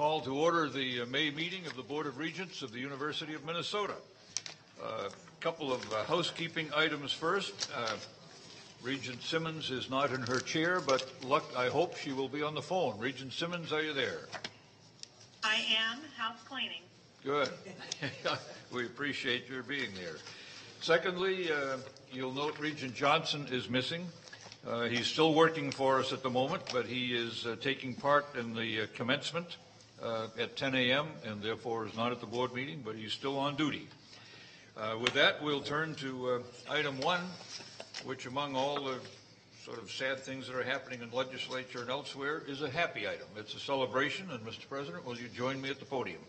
call to order the May meeting of the Board of Regents of the University of Minnesota. A couple of housekeeping items first. Regent Simmons is not in her chair, but I hope she will be on the phone. Regent Simmons, are you there? I am. House cleaning. Good. We appreciate your being there. Secondly, you'll note Regent Johnson is missing. He's still working for us at the moment, but he is taking part in the commencement at 10 a.m. and therefore is not at the board meeting, but he's still on duty. With that, we'll turn to item 1, which among all the sort of sad things that are happening in legislature and elsewhere is a happy item. It's a celebration, and Mr. President, will you join me at the podium?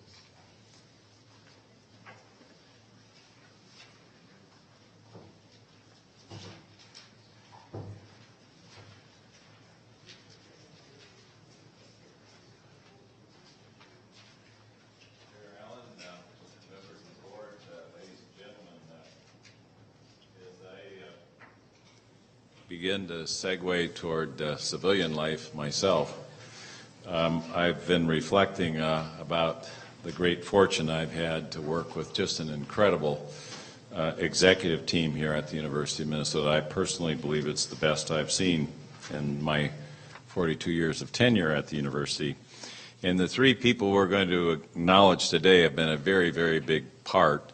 Begin to segue toward civilian life myself. I've been reflecting about the great fortune I've had to work with just an incredible executive team here at the University of Minnesota. I personally believe it's the best I've seen in my 42 years of tenure at the university. And the 3 people we're going to acknowledge today have been a very, very big part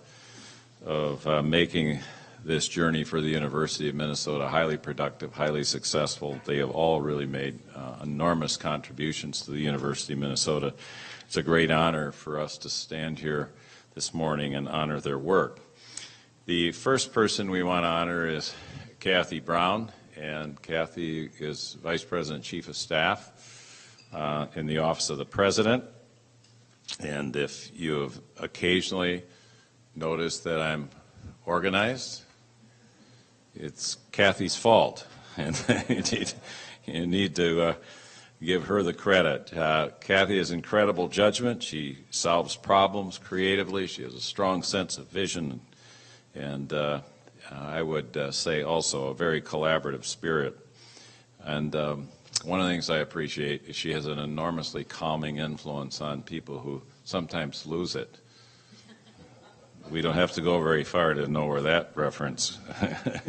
of making this journey for the University of Minnesota highly productive, highly successful. They have all really made enormous contributions to the University of Minnesota. It's a great honor for us to stand here this morning and honor their work. The first person we want to honor is Kathy Brown, and Kathy is Vice President, Chief of Staff in the Office of the President. And if you have occasionally noticed that I'm organized, it's Kathy's fault, and you need to give her the credit. Kathy has incredible judgment. She solves problems creatively. She has a strong sense of vision, and I would say also a very collaborative spirit. And one of the things I appreciate is she has an enormously calming influence on people who sometimes lose it. We don't have to go very far to know where that reference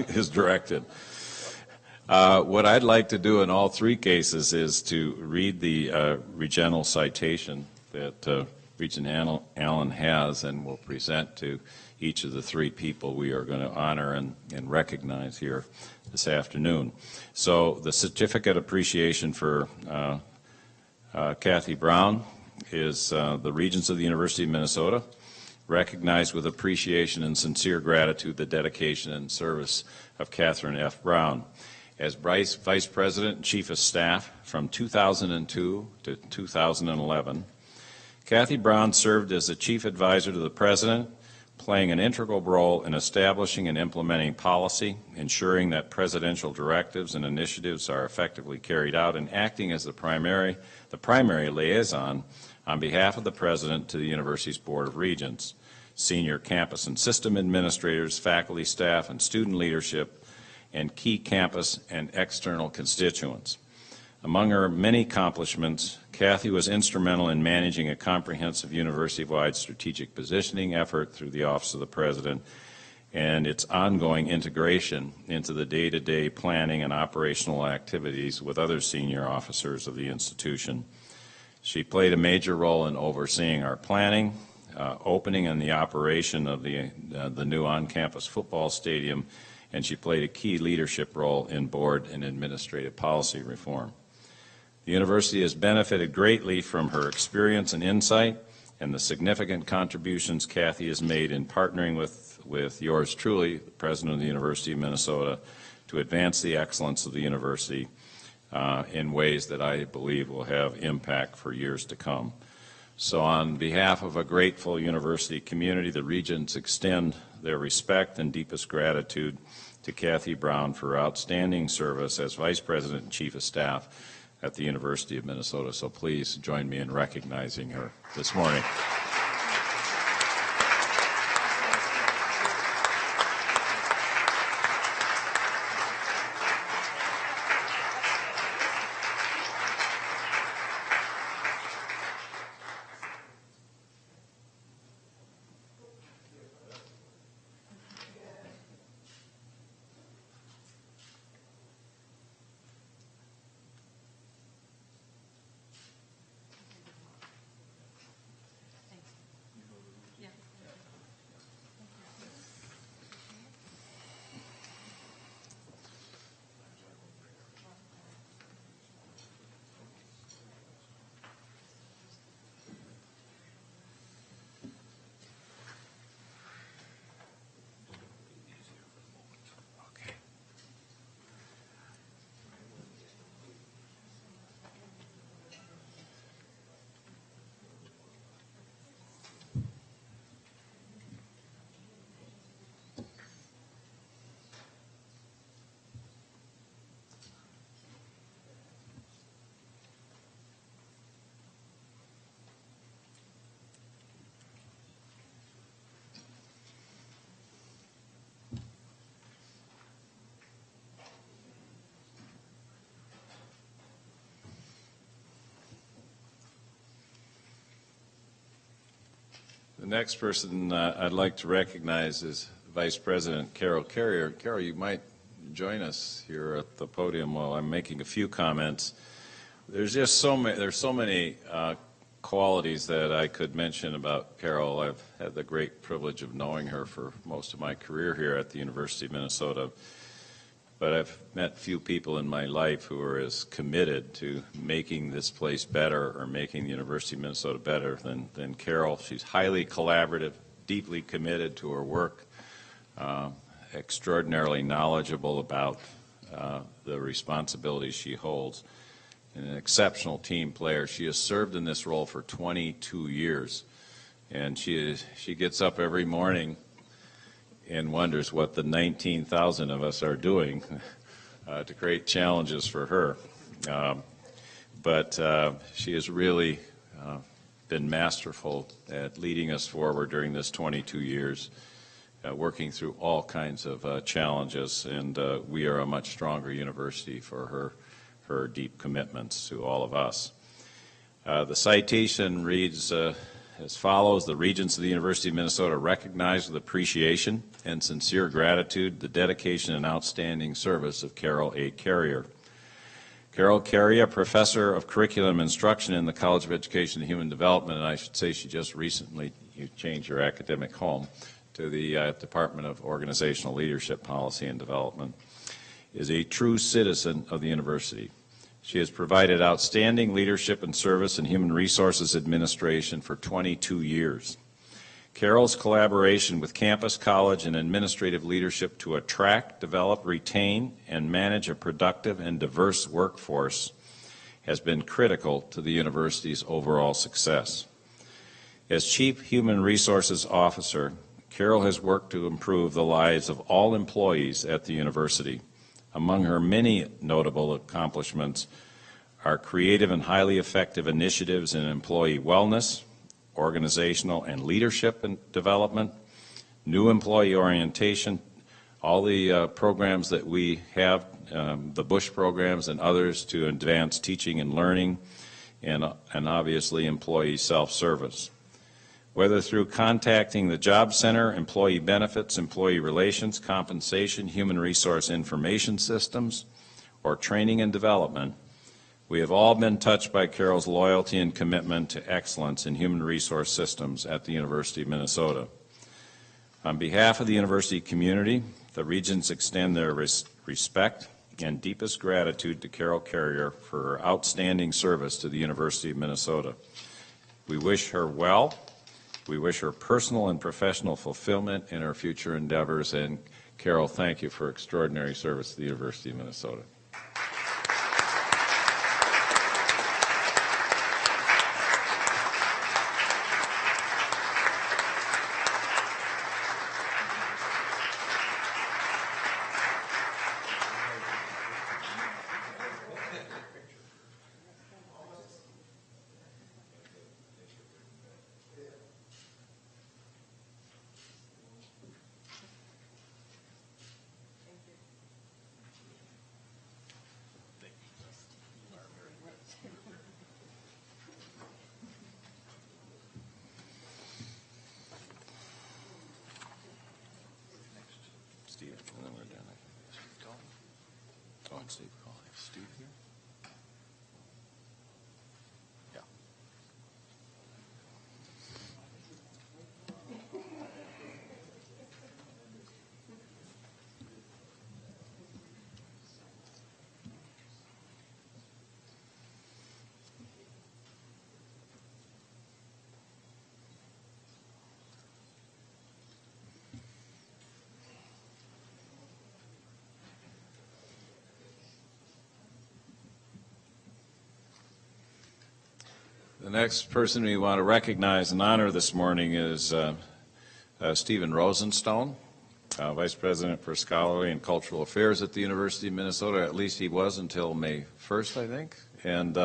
is directed. What I'd like to do in all 3 cases is to read the regental citation that Regent Allen has and will present to each of the 3 people we are going to honor and recognize here this afternoon. So the certificate appreciation for Kathy Brown is the Regents of the University of Minnesota recognize with appreciation and sincere gratitude the dedication and service of Catherine F. Brown. As Vice President and Chief of Staff from 2002 to 2011, Kathy Brown served as the Chief Advisor to the President, playing an integral role in establishing and implementing policy, ensuring that presidential directives and initiatives are effectively carried out, and acting as the primary liaison on behalf of the President to the University's Board of Regents, senior campus and system administrators, faculty, staff, and student leadership, and key campus and external constituents. Among her many accomplishments, Kathy was instrumental in managing a comprehensive university-wide strategic positioning effort through the Office of the President and its ongoing integration into the day-to-day planning and operational activities with other senior officers of the institution. She played a major role in overseeing our planning, opening and the operation of the new on-campus football stadium, and she played a key leadership role in board and administrative policy reform. The university has benefited greatly from her experience and insight and the significant contributions Kathy has made in partnering with yours truly, the President of the University of Minnesota, to advance the excellence of the university in ways that I believe will have impact for years to come. So on behalf of a grateful university community, the Regents extend their respect and deepest gratitude to Kathy Brown for outstanding service as Vice President and Chief of Staff at the University of Minnesota. So please join me in recognizing her this morning. The next person I'd like to recognize is Vice President Carol Carrier. Carol, you might join us here at the podium while I'm making a few comments. There's so many qualities that I could mention about Carol. I've had the great privilege of knowing her for most of my career here at the University of Minnesota. But I've met few people in my life who are as committed to making this place better or making the University of Minnesota better than Carol. She's highly collaborative, deeply committed to her work, extraordinarily knowledgeable about the responsibilities she holds, and an exceptional team player. She has served in this role for 22 years, and she gets up every morning and wonders what the 19,000 of us are doing to create challenges for her. But she has really been masterful at leading us forward during this 22 years, working through all kinds of challenges, and we are a much stronger university for her deep commitments to all of us. The citation reads as follows: the Regents of the University of Minnesota recognize with appreciation and sincere gratitude the dedication and outstanding service of Carol A. Carrier. Carol Carrier, professor of curriculum instruction in the College of Education and Human Development, and I should say she just recently changed her academic home to the Department of Organizational Leadership, Policy, and Development, is a true citizen of the university. She has provided outstanding leadership and service in human resources administration for 22 years. Carol's collaboration with campus, college, and administrative leadership to attract, develop, retain, and manage a productive and diverse workforce has been critical to the university's overall success. As Chief Human Resources Officer, Carol has worked to improve the lives of all employees at the university. Among her many notable accomplishments are creative and highly effective initiatives in employee wellness, organizational and leadership and development, new employee orientation, all the programs that we have, the Bush programs and others to advance teaching and learning, and obviously employee self-service. Whether through contacting the Job Center, employee benefits, employee relations, compensation, human resource information systems, or training and development, we have all been touched by Carol's loyalty and commitment to excellence in human resource systems at the University of Minnesota. On behalf of the university community, the Regents extend their respect and deepest gratitude to Carol Carrier for her outstanding service to the University of Minnesota. We wish her well. We wish her personal and professional fulfillment in her future endeavors. And Carol, thank you for extraordinary service to the University of Minnesota. Steve, and then we're done. Go on, Steve. Call Steve here. Yeah. The next person we want to recognize and honor this morning is Stephen Rosenstone, Vice President for Scholarly and Cultural Affairs at the University of Minnesota. At least he was until May 1st, I think. And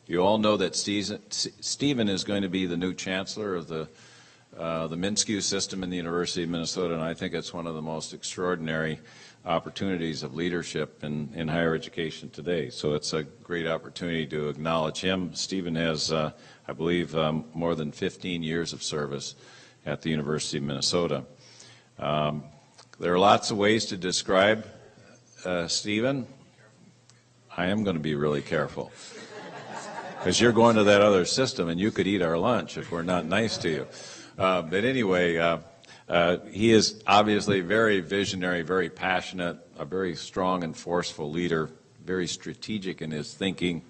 you all know that Stephen is going to be the new chancellor of the MnSCU system in the University of Minnesota, and I think it's one of the most extraordinary opportunities of leadership in higher education today. So it's a great opportunity to acknowledge him. Stephen has, I believe, more than 15 years of service at the University of Minnesota. There are lots of ways to describe Stephen. I am going to be really careful because you're going to that other system and you could eat our lunch if we're not nice to you. But anyway, he is obviously very visionary, very passionate, a very strong and forceful leader, very strategic in his thinking,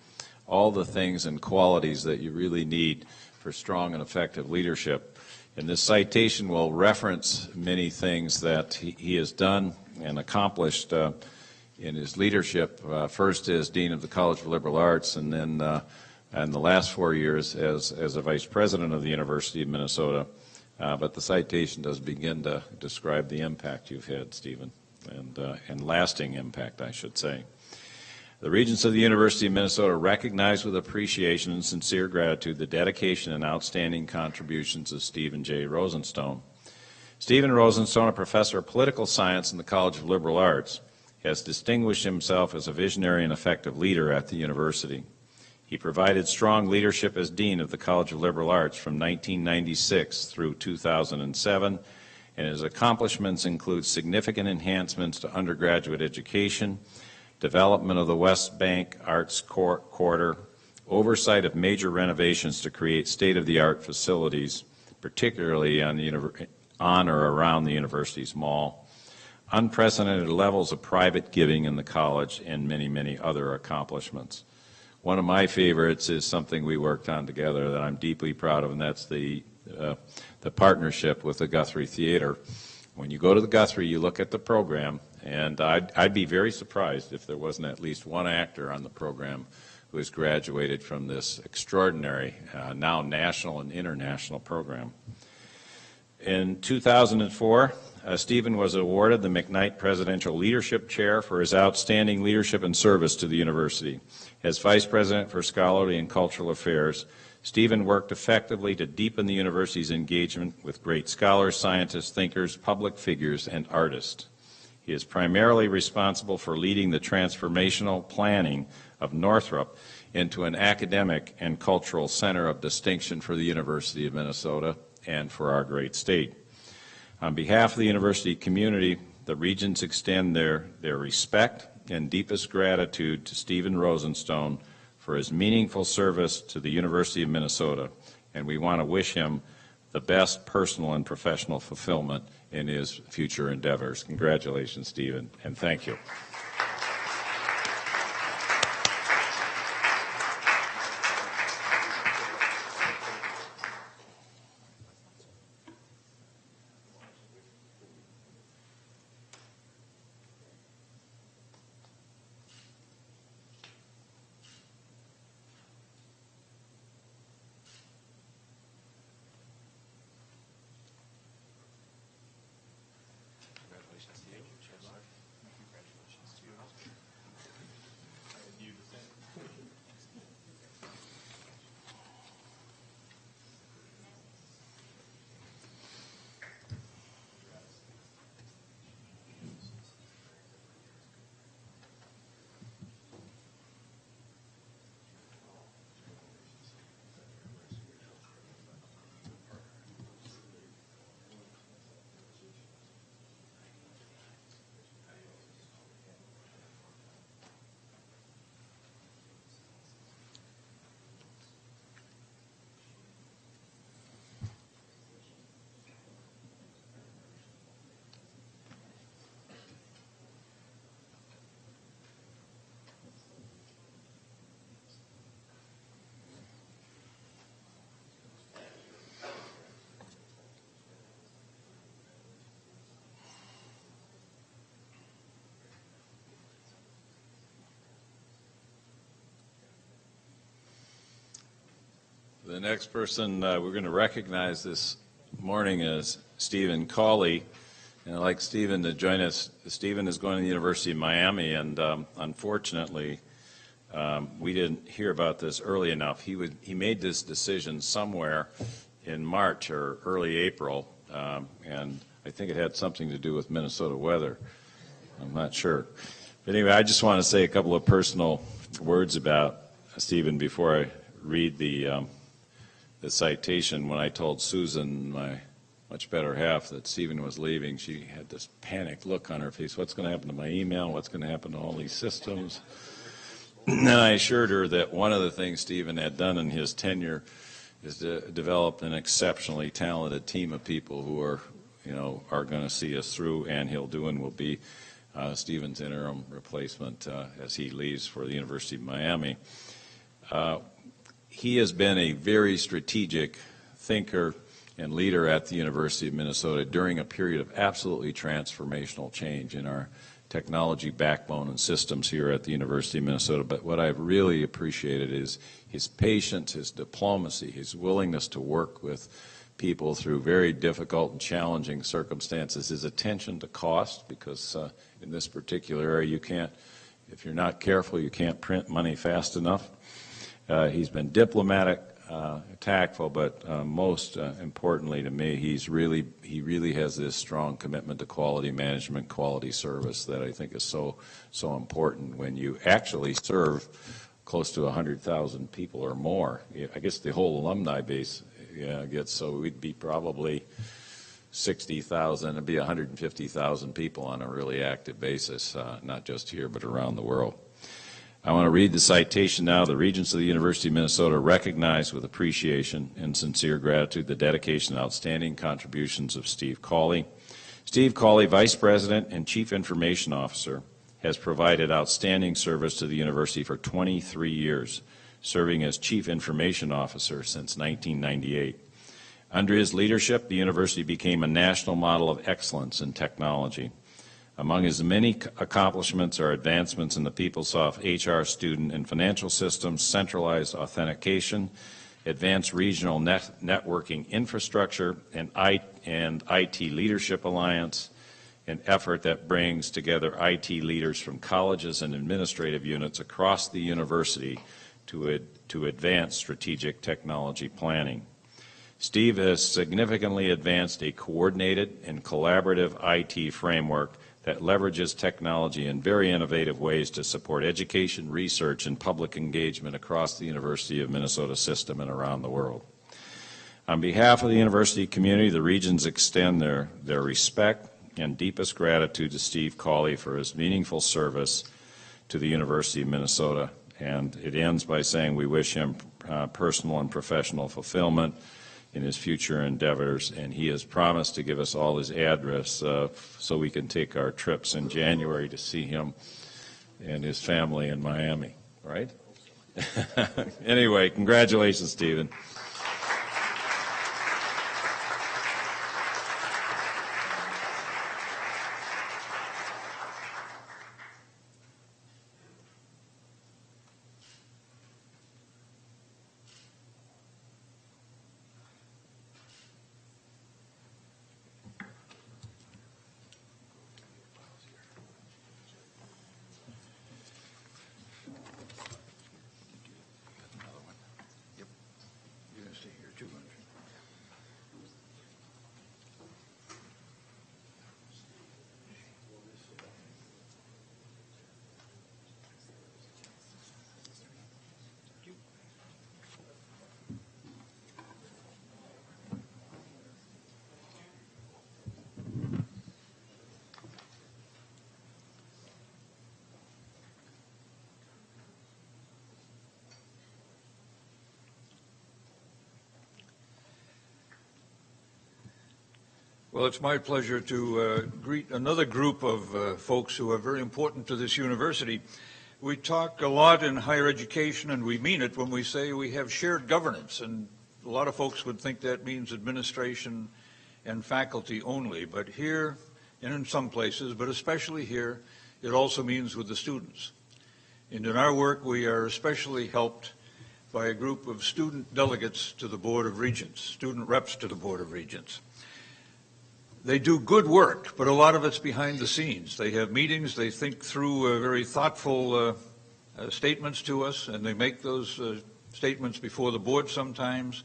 all the things and qualities that you really need for strong and effective leadership. And this citation will reference many things that he has done and accomplished in his leadership, first as Dean of the College of Liberal Arts, and then in the last 4 years as a Vice President of the University of Minnesota. But the citation does begin to describe the impact you've had, Stephen, and lasting impact, I should say. The Regents of the University of Minnesota recognize with appreciation and sincere gratitude the dedication and outstanding contributions of Stephen J. Rosenstone. Stephen Rosenstone, a professor of political science in the College of Liberal Arts, has distinguished himself as a visionary and effective leader at the university. He provided strong leadership as Dean of the College of Liberal Arts from 1996 through 2007, and his accomplishments include significant enhancements to undergraduate education, development of the West Bank Arts Quarter, oversight of major renovations to create state-of-the-art facilities, particularly on or around the university's mall, unprecedented levels of private giving in the college, and many, many other accomplishments. One of my favorites is something we worked on together that I'm deeply proud of, and that's the partnership with the Guthrie Theater. When you go to the Guthrie, you look at the program, and I'd be very surprised if there wasn't at least one actor on the program who has graduated from this extraordinary, now national and international program. In 2004, Stephen was awarded the McKnight Presidential Leadership Chair for his outstanding leadership and service to the university. As Vice President for Scholarly and Cultural Affairs, Stephen worked effectively to deepen the university's engagement with great scholars, scientists, thinkers, public figures, and artists. He is primarily responsible for leading the transformational planning of Northrop into an academic and cultural center of distinction for the University of Minnesota and for our great state. On behalf of the university community, the Regents extend their respect and deepest gratitude to Stephen Rosenstone for his meaningful service to the University of Minnesota, and we want to wish him the best personal and professional fulfillment in his future endeavors. Congratulations, Stephen, and thank you. The next person we're going to recognize this morning is Stephen Cawley. And I'd like Stephen to join us. Stephen is going to the University of Miami, and unfortunately, we didn't hear about this early enough. He made this decision somewhere in March or early April, and I think it had something to do with Minnesota weather. I'm not sure. But anyway, I just want to say a couple of personal words about Stephen before I read the citation. When I told Susan, my much better half, that Stephen was leaving, she had this panicked look on her face. What's going to happen to my email? What's going to happen to all these systems? And I assured her that one of the things Stephen had done in his tenure is to develop an exceptionally talented team of people who are going to see us through, and he'll do and will be Stephen's interim replacement as he leaves for the University of Miami. He has been a very strategic thinker and leader at the University of Minnesota during a period of absolutely transformational change in our technology backbone and systems here at the University of Minnesota. But what I've really appreciated is his patience, his diplomacy, his willingness to work with people through very difficult and challenging circumstances, his attention to cost, because in this particular area you can't, if you're not careful, you can't print money fast enough. He's been diplomatic, tactful, but most importantly to me, he really has this strong commitment to quality management, quality service that I think is so important when you actually serve close to 100,000 people or more. I guess the whole alumni base gets, so we'd be probably 60,000, it'd be 150,000 people on a really active basis, not just here but around the world. I want to read the citation now. The Regents of the University of Minnesota recognize with appreciation and sincere gratitude the dedication and outstanding contributions of Steve Cawley. Steve Cawley, Vice President and Chief Information Officer, has provided outstanding service to the university for 23 years, serving as Chief Information Officer since 1998. Under his leadership, the university became a national model of excellence in technology. Among his many accomplishments are advancements in the PeopleSoft HR, student, and financial systems, centralized authentication, advanced regional networking infrastructure, and IT Leadership Alliance, an effort that brings together IT leaders from colleges and administrative units across the university to advance strategic technology planning. Steve has significantly advanced a coordinated and collaborative IT framework that leverages technology in very innovative ways to support education, research, and public engagement across the University of Minnesota system and around the world. On behalf of the university community, the Regents extend their respect and deepest gratitude to Steve Cawley for his meaningful service to the University of Minnesota. And it ends by saying we wish him personal and professional fulfillment in his future endeavors, and he has promised to give us all his address so we can take our trips in January to see him and his family in Miami, right? Anyway, congratulations, Stephen. Well, it's my pleasure to greet another group of folks who are very important to this university. We talk a lot in higher education, and we mean it when we say we have shared governance, and a lot of folks would think that means administration and faculty only, but here, and in some places, but especially here, it also means with the students. And in our work, we are especially helped by a group of student delegates to the Board of Regents, student reps to the Board of Regents. They do good work, but a lot of it's behind the scenes. They have meetings, they think through very thoughtful statements to us, and they make those statements before the board sometimes.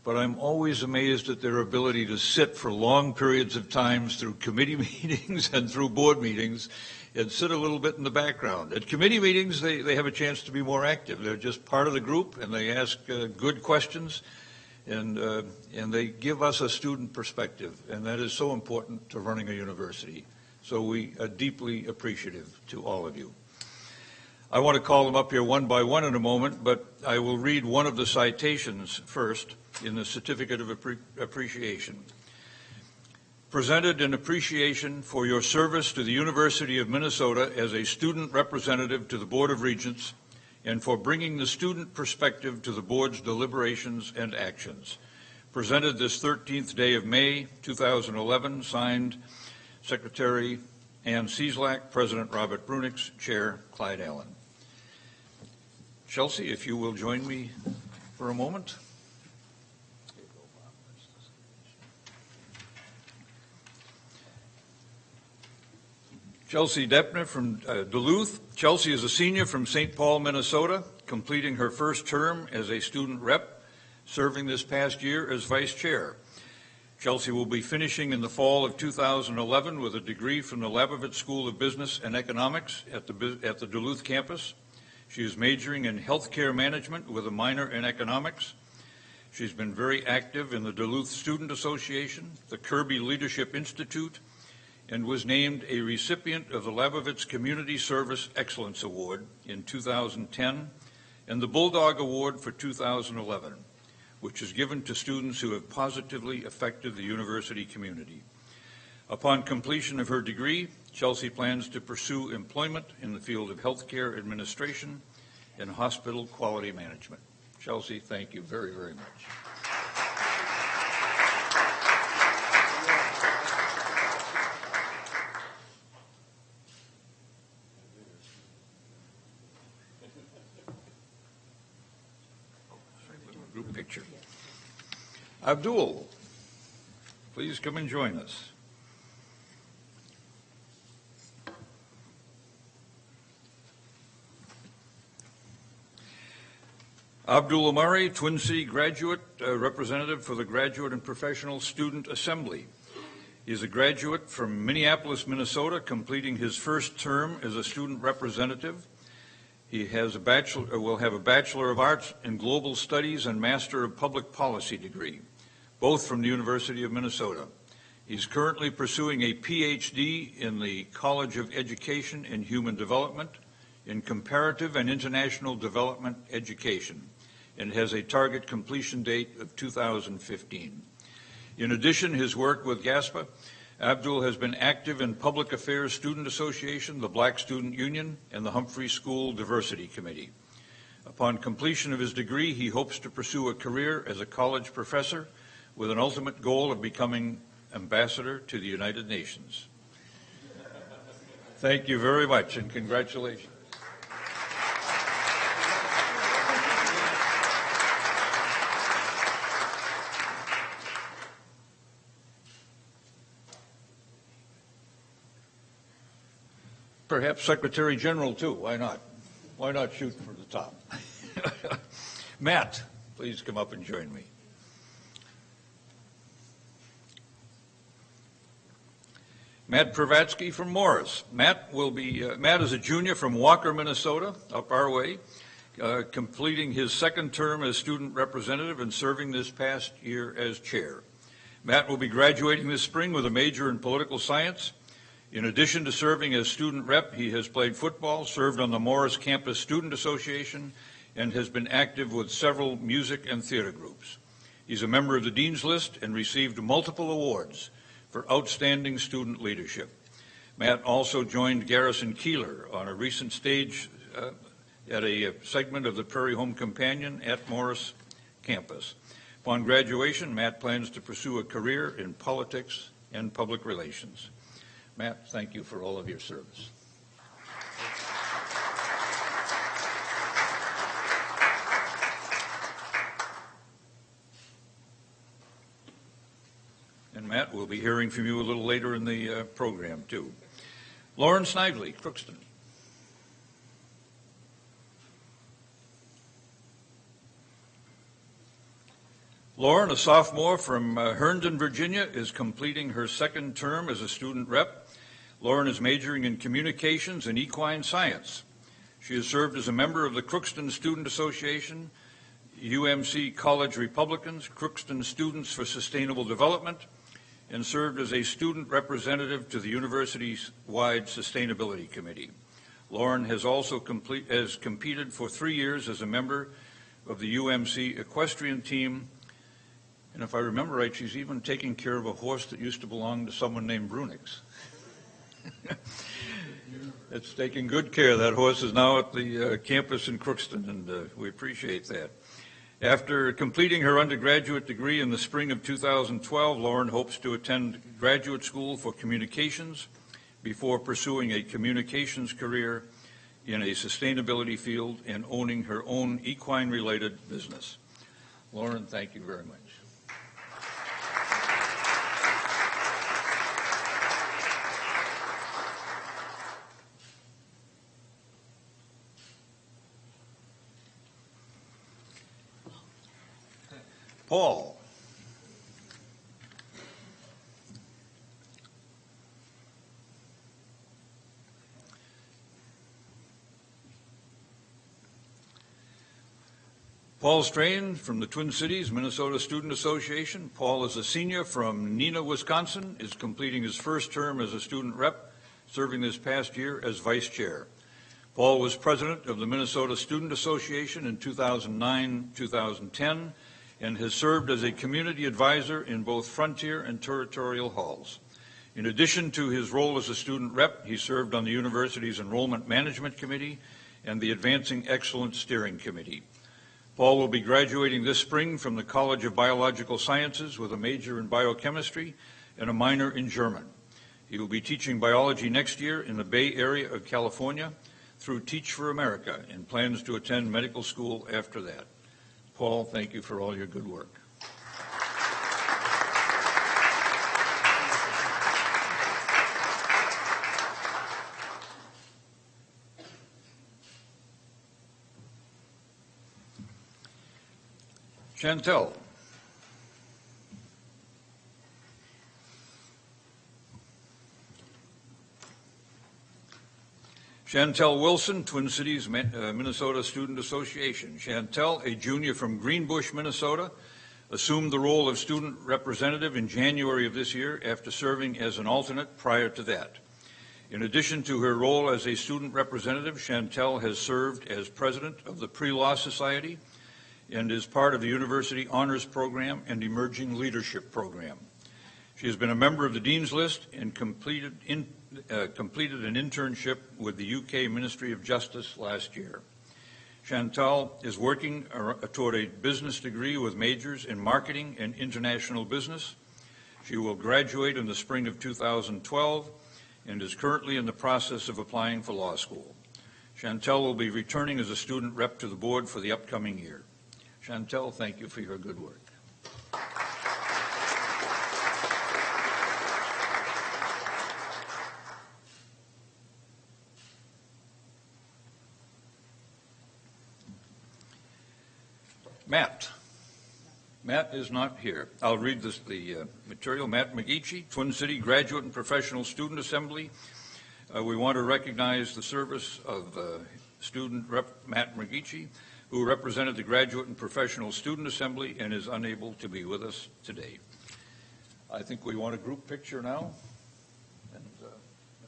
But I'm always amazed at their ability to sit for long periods of times through committee meetings and through board meetings and sit a little bit in the background. At committee meetings, they have a chance to be more active. They're just part of the group, and they ask good questions. and they give us a student perspective, and that is so important to running a university. So we are deeply appreciative to all of you. I want to call them up here one by one in a moment, but I will read one of the citations first in the Certificate of Appreciation. Presented in appreciation for your service to the University of Minnesota as a student representative to the Board of Regents and for bringing the student perspective to the board's deliberations and actions. Presented this 13th day of May, 2011, signed Secretary Ann Cieslak, President Robert Brunix, Chair Clyde Allen. Chelsea, if you will join me for a moment. Chelsea Deppner from Duluth. Chelsea is a senior from St. Paul, Minnesota, completing her first term as a student rep, serving this past year as vice chair. Chelsea will be finishing in the fall of 2011 with a degree from the Labovitz School of Business and Economics at the Duluth campus. She is majoring in healthcare management with a minor in economics. She's been very active in the Duluth Student Association, the Kirby Leadership Institute, and was named a recipient of the Labovitz Community Service Excellence Award in 2010 and the Bulldog Award for 2011, which is given to students who have positively affected the university community. Upon completion of her degree, Chelsea plans to pursue employment in the field of healthcare administration and hospital quality management. Chelsea, thank you very, very much. Group picture. Abdul, please come and join us. Abdul Amari, Twin City graduate, representative for the Graduate and Professional Student Assembly. He is a graduate from Minneapolis, Minnesota, completing his first term as a student representative. He has will have a Bachelor of Arts in Global Studies and Master of Public Policy degree, both from the University of Minnesota. He's currently pursuing a PhD in the College of Education and Human Development in Comparative and International Development Education, and has a target completion date of 2015. In addition, his work with GASPA, Abdul has been active in Public Affairs Student Association, the Black Student Union, and the Humphrey School Diversity Committee. Upon completion of his degree, he hopes to pursue a career as a college professor with an ultimate goal of becoming ambassador to the United Nations. Thank you very much, and congratulations. Perhaps Secretary General, too. Why not? Why not shoot for the top? Matt, please come up and join me. Matt Pravatsky from Morris. Matt is a junior from Walker, Minnesota, up our way, completing his second term as student representative and serving this past year as chair. Matt will be graduating this spring with a major in political science. In addition to serving as student rep, he has played football, served on the Morris Campus Student Association, and has been active with several music and theater groups. He's a member of the Dean's List and received multiple awards for outstanding student leadership. Matt also joined Garrison Keeler on a recent stage at a segment of the Prairie Home Companion at Morris Campus. Upon graduation, Matt plans to pursue a career in politics and public relations. Matt, thank you for all of your service. And Matt, we'll be hearing from you a little later in the program, too. Lauren Snively, Crookston. Lauren, a sophomore from Herndon, Virginia, is completing her second term as a student rep. Lauren is majoring in communications and equine science. She has served as a member of the Crookston Student Association, UMC College Republicans, Crookston Students for Sustainable Development, and served as a student representative to the university-wide Sustainability Committee. Lauren has also competed for 3 years as a member of the UMC equestrian team, and if I remember right, she's even taking care of a horse that used to belong to someone named Brunix. It's taking good care. That horse is now at the campus in Crookston, and we appreciate that. After completing her undergraduate degree in the spring of 2012, Lauren hopes to attend graduate school for communications before pursuing a communications career in a sustainability field and owning her own equine-related business. Lauren, thank you very much. Paul. Paul Strain from the Twin Cities, Minnesota Student Association. Paul is a senior from Neenah, Wisconsin, is completing his first term as a student rep, serving this past year as vice chair. Paul was president of the Minnesota Student Association in 2009-2010 and has served as a community advisor in both frontier and territorial halls. In addition to his role as a student rep, he served on the university's Enrollment Management Committee and the Advancing Excellence Steering Committee. Paul will be graduating this spring from the College of Biological Sciences with a major in biochemistry and a minor in German. He will be teaching biology next year in the Bay Area of California through Teach for America and plans to attend medical school after that. Paul, thank you for all your good work. Chantel. Chantel Wilson, Twin Cities, Minnesota Student Association. Chantel, a junior from Greenbush, Minnesota, assumed the role of student representative in January of this year after serving as an alternate prior to that. In addition to her role as a student representative, Chantel has served as president of the Pre-Law Society and is part of the University Honors Program and Emerging Leadership Program. She has been a member of the Dean's List and completed an internship with the UK Ministry of Justice last year. Chantal is working toward a business degree with majors in marketing and international business. She will graduate in the spring of 2012 and is currently in the process of applying for law school. Chantal will be returning as a student rep to the board for the upcoming year. Chantel, thank you for your good work. Matt. Matt is not here. I'll read the material. Matt McGeechee, Twin City Graduate and Professional Student Assembly. We want to recognize the service of student rep Matt McGeechee, who represented the Graduate and Professional Student Assembly and is unable to be with us today. I think we want a group picture now, and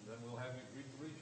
then we'll have you read the Regents.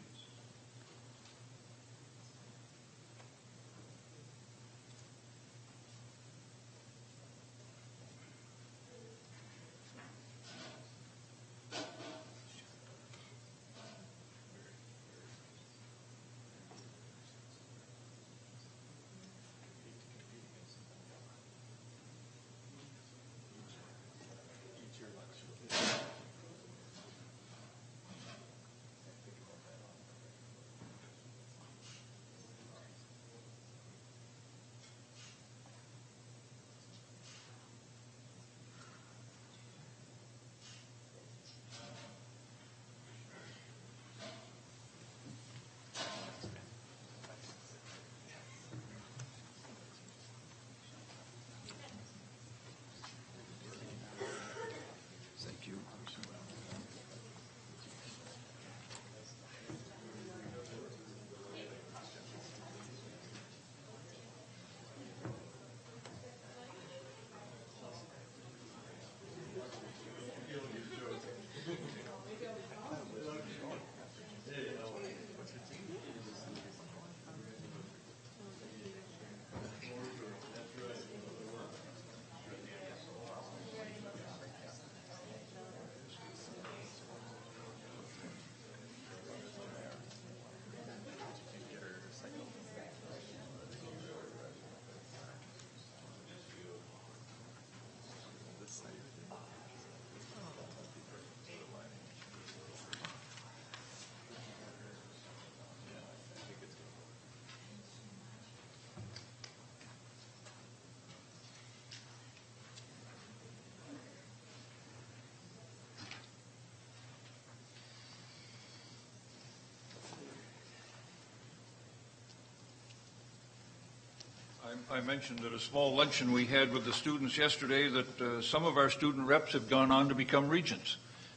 I mentioned at a small luncheon we had with the students yesterday that some of our student reps have gone on to become regents.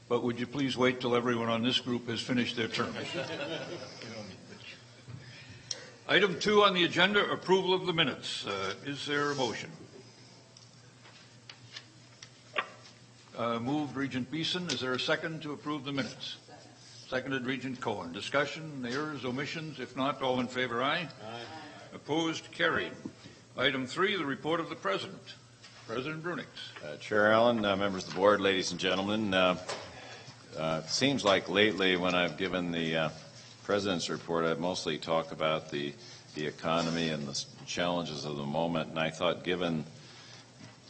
But would you please wait till everyone on this group has finished their term? Item 2 on the agenda, approval of the minutes. Is there a motion? Moved Regent Beeson. Is there a second to approve the minutes? Seconded Regent Cohen. Discussion, errors, omissions? If not, all in favor, aye. Aye. Opposed, carried. Item 3, the report of the President. President Brunix. Chair Allen, members of the board, ladies and gentlemen, it seems like lately when I've given the President's report, I've mostly talked about the economy and the challenges of the moment, and I thought given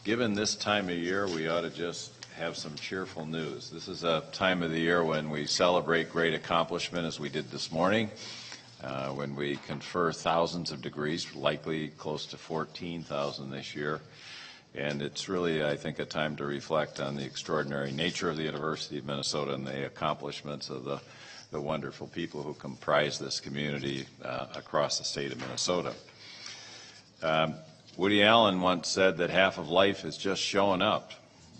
this time of year, we ought to just have some cheerful news. This is a time of the year when we celebrate great accomplishment, as we did this morning, when we confer thousands of degrees, likely close to 14,000 this year. And it's really, I think, a time to reflect on the extraordinary nature of the University of Minnesota and the accomplishments of the wonderful people who comprise this community across the state of Minnesota. Woody Allen once said that half of life is just showing up.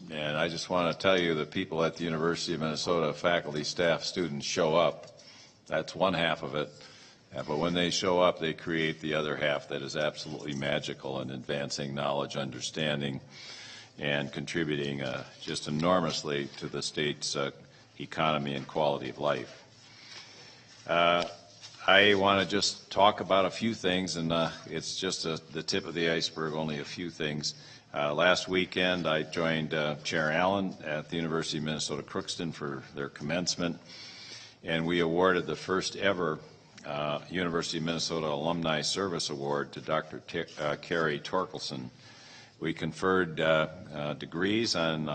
And I just want to tell you that people at the University of Minnesota, faculty, staff, students show up. That's one half of it. But when they show up, they create the other half that is absolutely magical in advancing knowledge, understanding, and contributing just enormously to the state's economy and quality of life. I want to just talk about a few things, and it's just the tip of the iceberg, only a few things. Last weekend, I joined Chair Allen at the University of Minnesota Crookston for their commencement, and we awarded the first ever University of Minnesota Alumni Service Award to Dr. Carrie Torkelson. We conferred degrees on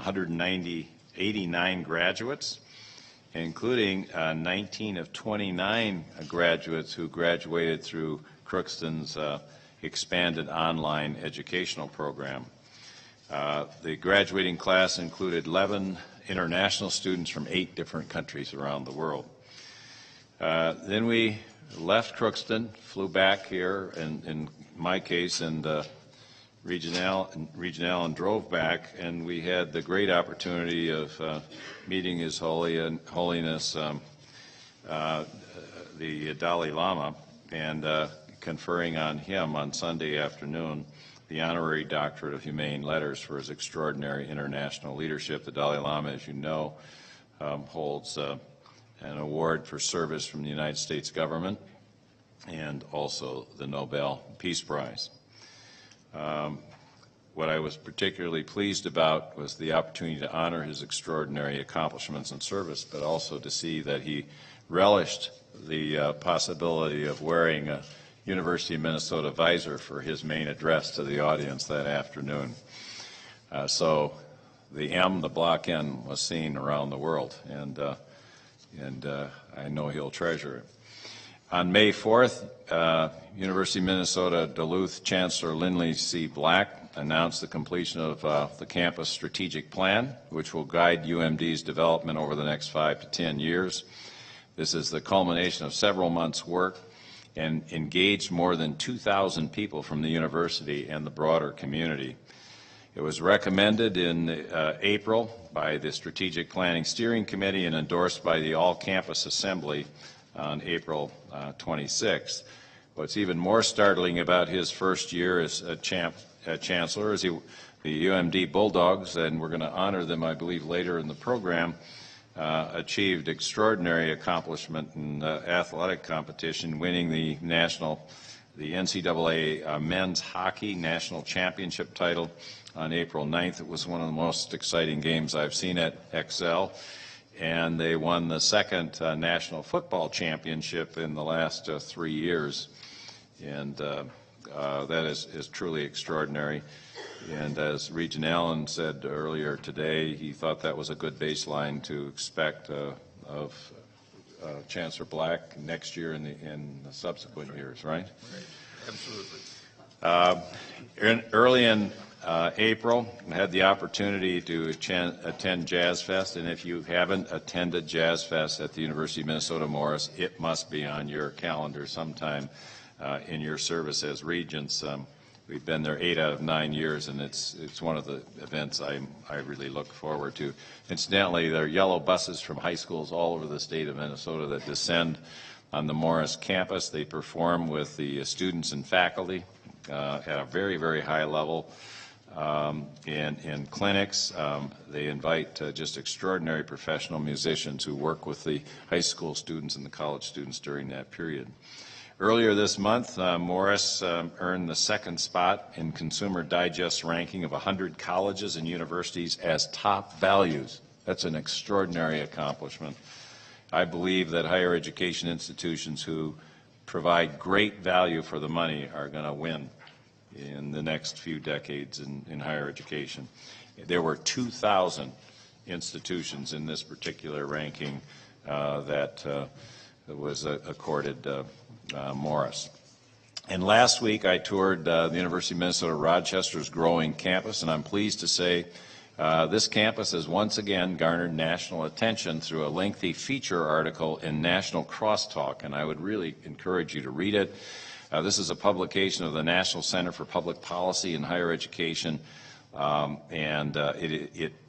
89 graduates, including 19 of 29 graduates who graduated through Crookston's expanded online educational program. The graduating class included 11 international students from 8 different countries around the world. Then we left Crookston, flew back here, and in my case, and Regent Allen drove back, and we had the great opportunity of meeting His Holiness the Dalai Lama and conferring on him on Sunday afternoon the Honorary Doctorate of Humane Letters for his extraordinary international leadership. The Dalai Lama, as you know, holds an award for service from the United States government and also the Nobel Peace Prize. What I was particularly pleased about was the opportunity to honor his extraordinary accomplishments in service, but also to see that he relished the possibility of wearing a University of Minnesota visor for his main address to the audience that afternoon. So the M, the block N, was seen around the world, and I know he'll treasure it. On May 4th, University of Minnesota Duluth Chancellor Lindley C. Black announced the completion of the campus strategic plan, which will guide UMD's development over the next 5 to 10 years. This is the culmination of several months' work and engaged more than 2,000 people from the university and the broader community. It was recommended in April by the Strategic Planning Steering Committee and endorsed by the All-Campus Assembly on April 26th. What's even more startling about his first year as Chancellor is the UMD Bulldogs, and we're going to honor them, I believe, later in the program, achieved extraordinary accomplishment in athletic competition, winning the NCAA men's hockey national championship title on April 9th. It was one of the most exciting games I've seen at Excel. And they won the second national football championship in the last 3 years. And that is truly extraordinary. And as Regent Allen said earlier today, he thought that was a good baseline to expect of Chancellor Black next year and in the subsequent years, right? Right. Absolutely. Early in April, I had the opportunity to attend Jazz Fest, and if you haven't attended Jazz Fest at the University of Minnesota Morris, it must be on your calendar sometime in your service as regents. We've been there 8 out of 9 years, and it's one of the events I really look forward to. Incidentally, there are yellow buses from high schools all over the state of Minnesota that descend on the Morris campus. They perform with the students and faculty at a very, very high level. In clinics, they invite just extraordinary professional musicians who work with the high school students and the college students during that period. Earlier this month, Morris earned the second spot in Consumer Digest's ranking of 100 colleges and universities as top values. That's an extraordinary accomplishment. I believe that higher education institutions who provide great value for the money are going to win in the next few decades in higher education. There were 2,000 institutions in this particular ranking that was accorded Morris. And last week I toured the University of Minnesota Rochester's growing campus, and I'm pleased to say this campus has once again garnered national attention through a lengthy feature article in National Crosstalk, and I would really encourage you to read it. This is a publication of the National Center for Public Policy in Higher Education,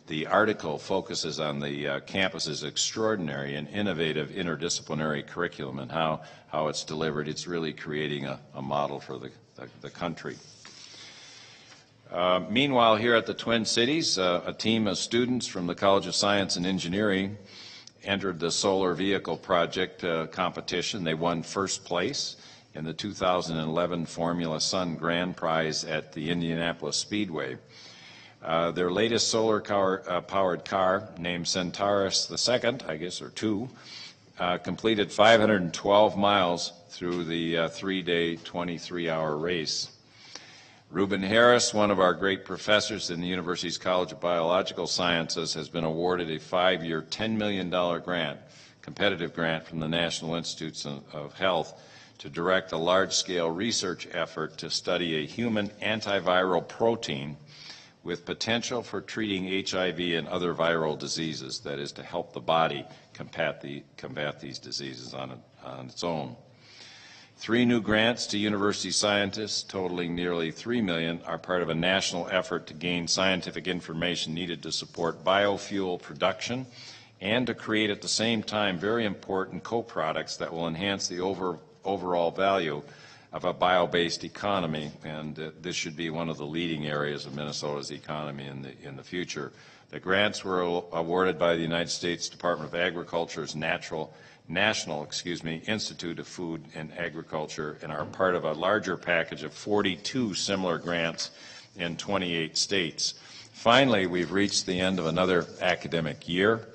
the article focuses on the campus's extraordinary and innovative interdisciplinary curriculum and how it's delivered. It's really creating a model for the country. Meanwhile, here at the Twin Cities, a team of students from the College of Science and Engineering entered the Solar Vehicle Project competition. They won first place in the 2011 Formula Sun Grand Prize at the Indianapolis Speedway. Their latest solar-powered car, named Centaurus II, I guess, or 2, completed 512 miles through the 3-day, 23-hour race. Reuben Harris, one of our great professors in the university's College of Biological Sciences, has been awarded a 5-year, $10 million grant, competitive grant from the National Institutes of Health to direct a large-scale research effort to study a human antiviral protein with potential for treating HIV and other viral diseases, that is, to help the body combat these diseases on its own. 3 new grants to university scientists, totaling nearly $3 million, are part of a national effort to gain scientific information needed to support biofuel production and to create at the same time very important co-products that will enhance the overall value of a bio-based economy, and this should be one of the leading areas of Minnesota's economy in the future. The grants were awarded by the United States Department of Agriculture's National Institute of Food and Agriculture and are part of a larger package of 42 similar grants in 28 states. Finally, we've reached the end of another academic year,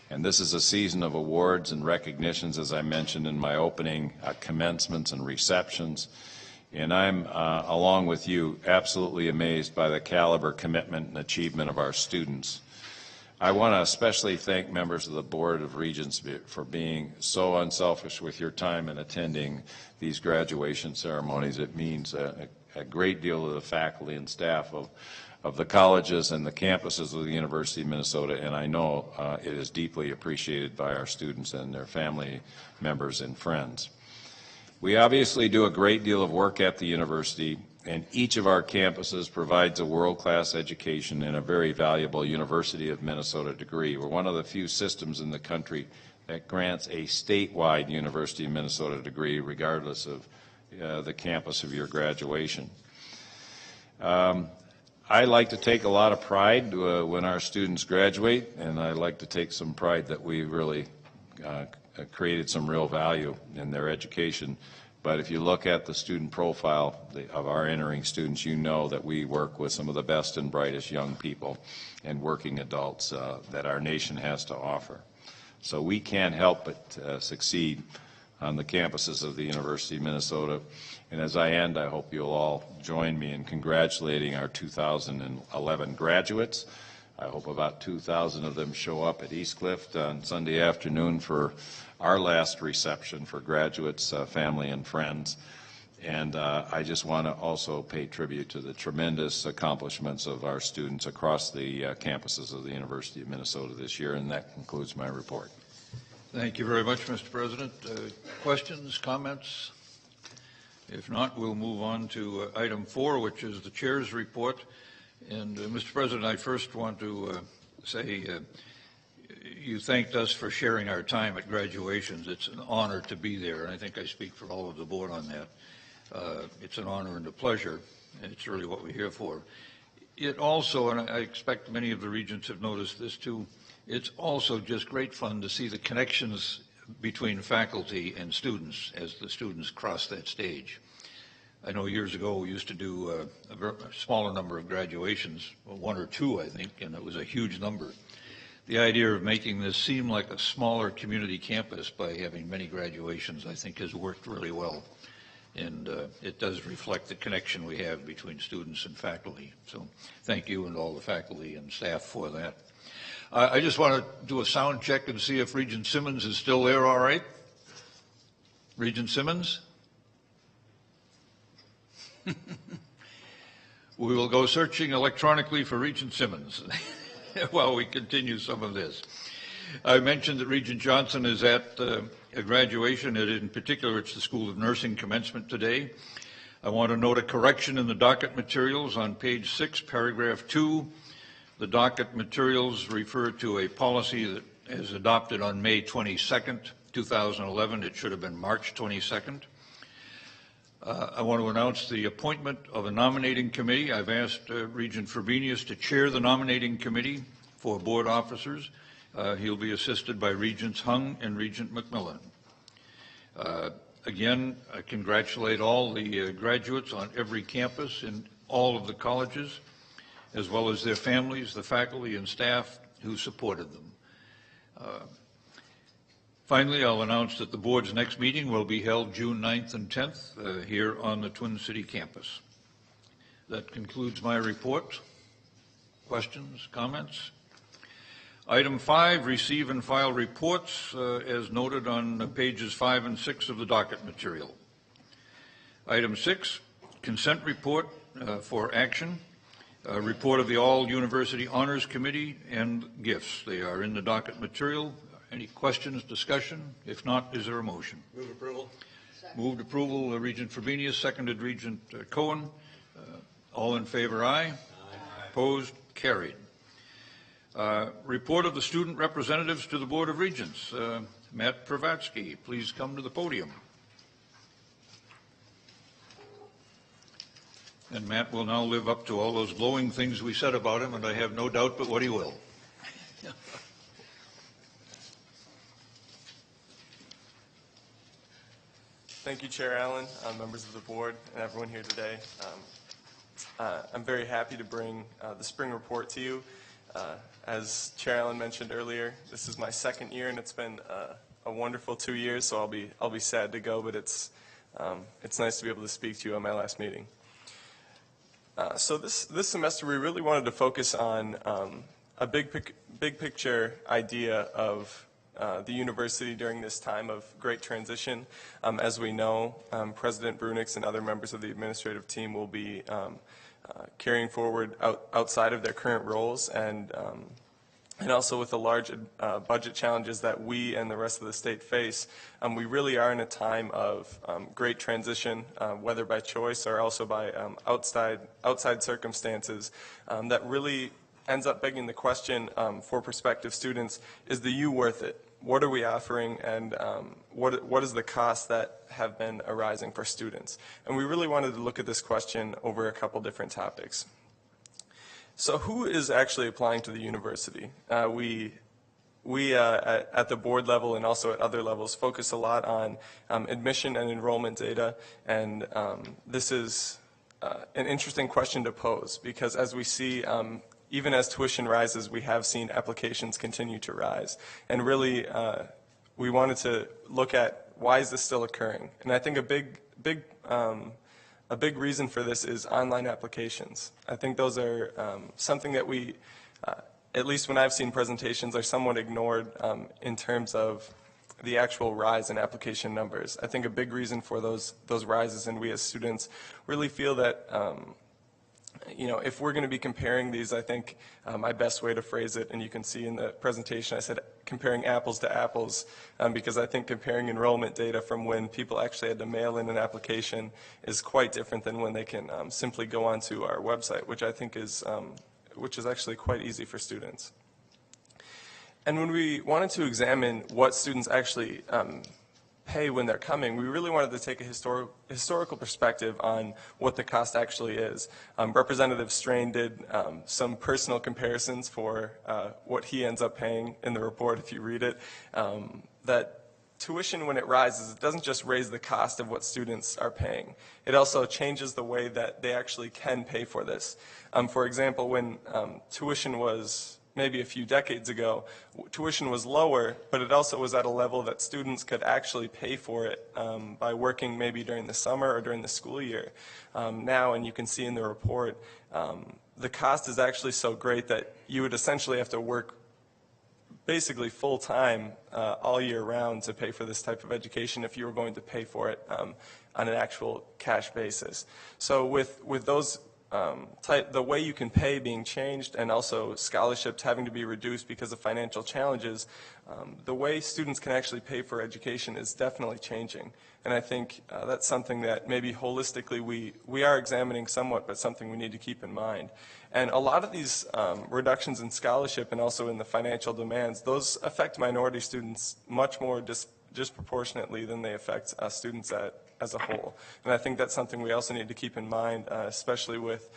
and this is a season of awards and recognitions, as I mentioned in my opening, commencements and receptions. And I'm, along with you, absolutely amazed by the caliber, commitment, and achievement of our students. I want to especially thank members of the Board of Regents for being so unselfish with your time in attending these graduation ceremonies. It means a great deal to the faculty and staff of the colleges and the campuses of the University of Minnesota, and I know it is deeply appreciated by our students and their family members and friends. We obviously do a great deal of work at the university, and each of our campuses provides a world-class education and a very valuable University of Minnesota degree. We're one of the few systems in the country that grants a statewide University of Minnesota degree regardless of the campus of your graduation. I like to take a lot of pride when our students graduate, and I like to take some pride that we really created some real value in their education. But if you look at the student profile of our entering students, you know that we work with some of the best and brightest young people and working adults that our nation has to offer. So we can't help but succeed on the campuses of the University of Minnesota. And as I end, I hope you'll all join me in congratulating our 2011 graduates. I hope about 2,000 of them show up at East Cliff on Sunday afternoon for our last reception for graduates, family, and friends. And I just want to also pay tribute to the tremendous accomplishments of our students across the campuses of the University of Minnesota this year, and that concludes my report. Thank you very much, Mr. President. Questions, comments? If not, we'll move on to item 4, which is the chair's report. And Mr. President, I first want to say you thanked us for sharing our time at graduations. It's an honor to be there, and I think I speak for all of the board on that. It's an honor and a pleasure, and it's really what we're here for. It also, and I expect many of the regents have noticed this too, it's also just great fun to see the connections between faculty and students as the students cross that stage. I know years ago we used to do a smaller number of graduations, 1 or 2 I think, and it was a huge number. The idea of making this seem like a smaller community campus by having many graduations I think has worked really well. And it does reflect the connection we have between students and faculty. So thank you and all the faculty and staff for that. I just want to do a sound check and see if Regent Simmons is still there all right. Regent Simmons? We will go searching electronically for Regent Simmons while we continue some of this. I mentioned that Regent Johnson is at a graduation, and in particular it's the School of Nursing commencement today. I want to note a correction in the docket materials on page 6, paragraph 2. The docket materials refer to a policy that is adopted on May 22nd, 2011. It should have been March 22nd. I want to announce the appointment of a nominating committee. I've asked Regent Frobenius to chair the nominating committee for board officers. He'll be assisted by Regents Hung and Regent McMillan. Again, I congratulate all the graduates on every campus in all of the colleges, as well as their families, the faculty and staff who supported them. Finally, I'll announce that the board's next meeting will be held June 9th and 10th here on the Twin City campus. That concludes my report. Questions, comments? Item 5, receive and file reports as noted on pages 5 and 6 of the docket material. Item 6, consent report for action. Report of the All University Honors Committee and gifts. They are in the docket material. Any questions, discussion? If not, is there a motion? Move approval. Moved approval, Regent Frobenius, seconded Regent Cohen. All in favor, aye. Aye. Opposed, carried. Report of the student representatives to the Board of Regents. Matt Pravatsky, please come to the podium. And Matt will now live up to all those glowing things we said about him, and I have no doubt but what he will. Thank you, Chair Allen, members of the board, and everyone here today. I'm very happy to bring the spring report to you. As Chair Allen mentioned earlier, this is my second year, and it's been a wonderful 2 years. So I'll be sad to go, but it's nice to be able to speak to you on my last meeting. So this semester, we really wanted to focus on a big picture idea of the university during this time of great transition. As we know, President Brunix and other members of the administrative team will be carrying forward outside of their current roles, and also with the large budget challenges that we and the rest of the state face, we really are in a time of great transition, whether by choice or also by outside circumstances, that really ends up begging the question for prospective students: is the U worth it? What are we offering, and what is the cost that have been arising for students? And we really wanted to look at this question over a couple different topics. So who is actually applying to the university? We at the board level and also at other levels focus a lot on admission and enrollment data, and this is an interesting question to pose, because as we see, even as tuition rises, we have seen applications continue to rise. And really, we wanted to look at why is this still occurring. And I think a big reason for this is online applications. I think those are something that we, at least when I've seen presentations, are somewhat ignored in terms of the actual rise in application numbers. I think a big reason for those rises, and we as students really feel that if we're going to be comparing these, I think my best way to phrase it, and you can see in the presentation, I said comparing apples to apples, because I think comparing enrollment data from when people actually had to mail in an application is quite different than when they can simply go onto our website, which I think is, which is actually quite easy for students. And when we wanted to examine what students actually pay when they're coming, we really wanted to take a historical perspective on what the cost actually is. Representative Strain did some personal comparisons for what he ends up paying in the report, if you read it, that tuition, when it rises, it doesn't just raise the cost of what students are paying. It also changes the way that they actually can pay for this. For example, when tuition was maybe a few decades ago, tuition was lower, but it also was at a level that students could actually pay for it by working maybe during the summer or during the school year. Now, and you can see in the report, the cost is actually so great that you would essentially have to work basically full-time all year round to pay for this type of education if you were going to pay for it on an actual cash basis. So with those the way you can pay being changed, and also scholarships having to be reduced because of financial challenges, the way students can actually pay for education is definitely changing. And I think that's something that maybe holistically we are examining somewhat, but something we need to keep in mind. And a lot of these reductions in scholarship and also in the financial demands, those affect minority students much more disproportionately than they affect students as a whole. And I think that's something we also need to keep in mind, especially with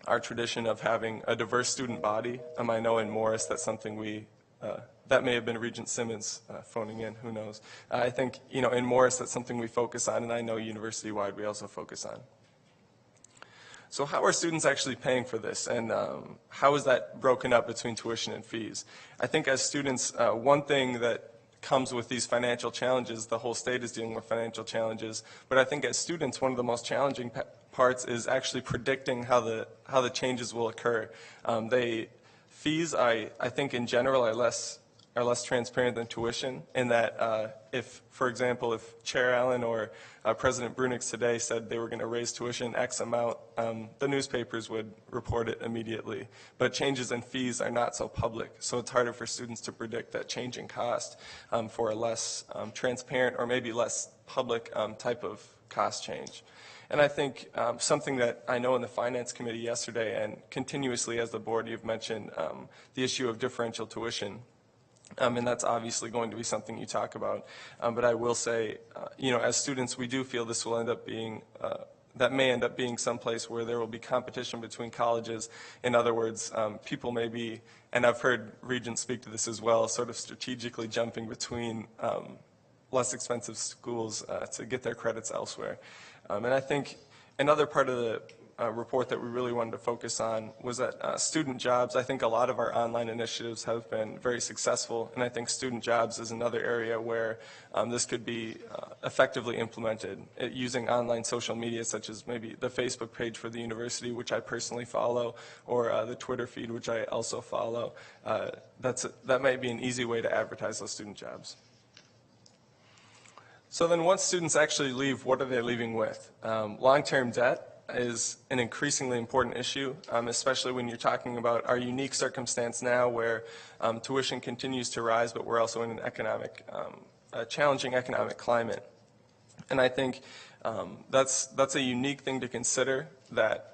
our tradition of having a diverse student body. I know in Morris that's something that may have been Regent Simmons phoning in, who knows. I think, in Morris that's something we focus on, and I know university-wide we also focus on. So how are students actually paying for this, and how is that broken up between tuition and fees? I think as students, one thing that comes with these financial challenges, the whole state is dealing with financial challenges, but I think as students, one of the most challenging parts is actually predicting how the changes will occur. Fees, I think in general are less transparent than tuition, in that if, for example, if Chair Allen or President Brunix today said they were going to raise tuition X amount, the newspapers would report it immediately. But changes in fees are not so public, so it's harder for students to predict that change in cost for a less transparent or maybe less public type of cost change. And I think something that I know in the Finance Committee yesterday, and continuously as the board, you've mentioned the issue of differential tuition. And that's obviously going to be something you talk about. But I will say, as students, we do feel this will end up being, that may end up being someplace where there will be competition between colleges. In other words, people may be, and I've heard Regents speak to this as well, sort of strategically jumping between less expensive schools to get their credits elsewhere. And I think another part of the report that we really wanted to focus on was that student jobs. I think a lot of our online initiatives have been very successful, and I think student jobs is another area where this could be effectively implemented using online social media, such as maybe the Facebook page for the university, which I personally follow, or the Twitter feed, which I also follow. That might be an easy way to advertise those student jobs. So then once students actually leave, what are they leaving with? Long-term debt is an increasingly important issue, especially when you're talking about our unique circumstance now where tuition continues to rise, but we're also in an challenging economic climate. And I think that's a unique thing to consider, that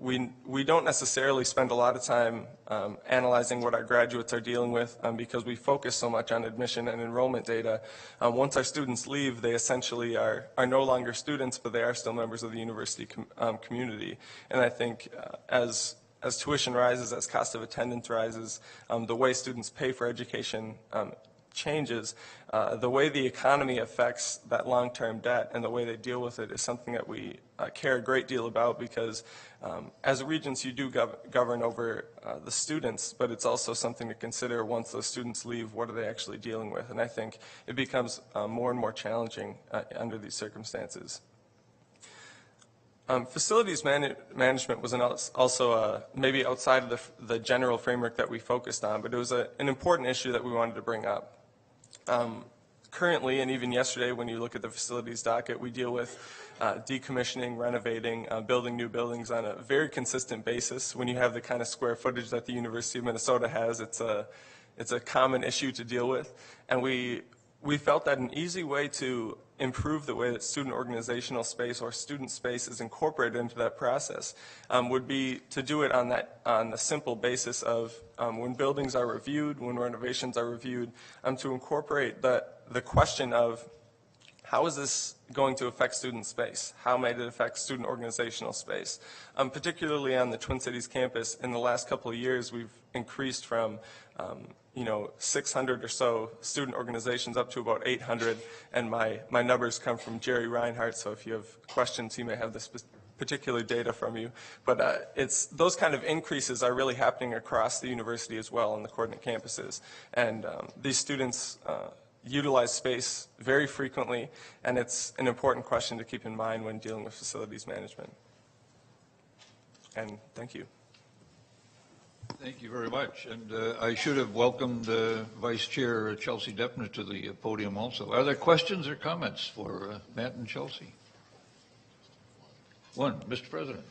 we don't necessarily spend a lot of time analyzing what our graduates are dealing with because we focus so much on admission and enrollment data. Once our students leave, they essentially are no longer students, but they are still members of the university community. And I think as tuition rises, as cost of attendance rises, the way students pay for education changes, the way the economy affects that long-term debt and the way they deal with it is something that we care a great deal about, because as Regents you do govern over the students, but it's also something to consider once those students leave, what are they actually dealing with? And I think it becomes more and more challenging under these circumstances. Facilities management was also maybe outside of the general framework that we focused on, but it was an important issue that we wanted to bring up. currently, and even yesterday when you look at the facilities docket, we deal with decommissioning, renovating, building new buildings on a very consistent basis. When you have the kind of square footage that the University of Minnesota has, it's a common issue to deal with. And we felt that an easy way to improve the way that student organizational space or student space is incorporated into that process would be to do it on the simple basis of when buildings are reviewed, when renovations are reviewed, to incorporate the question of how is this going to affect student space? How might it affect student organizational space? Particularly on the Twin Cities campus, in the last couple of years, we've increased from 600 or so student organizations up to about 800, and my numbers come from Jerry Reinhardt, so if you have questions, he may have this particular data from you. But it's those kind of increases are really happening across the university as well on the coordinate campuses. And these students utilize space very frequently, and it's an important question to keep in mind when dealing with facilities management. And thank you. Thank you very much. And I should have welcomed Vice Chair Chelsea Deppner to the podium also. Are there questions or comments for Matt and Chelsea? One, Mr. President.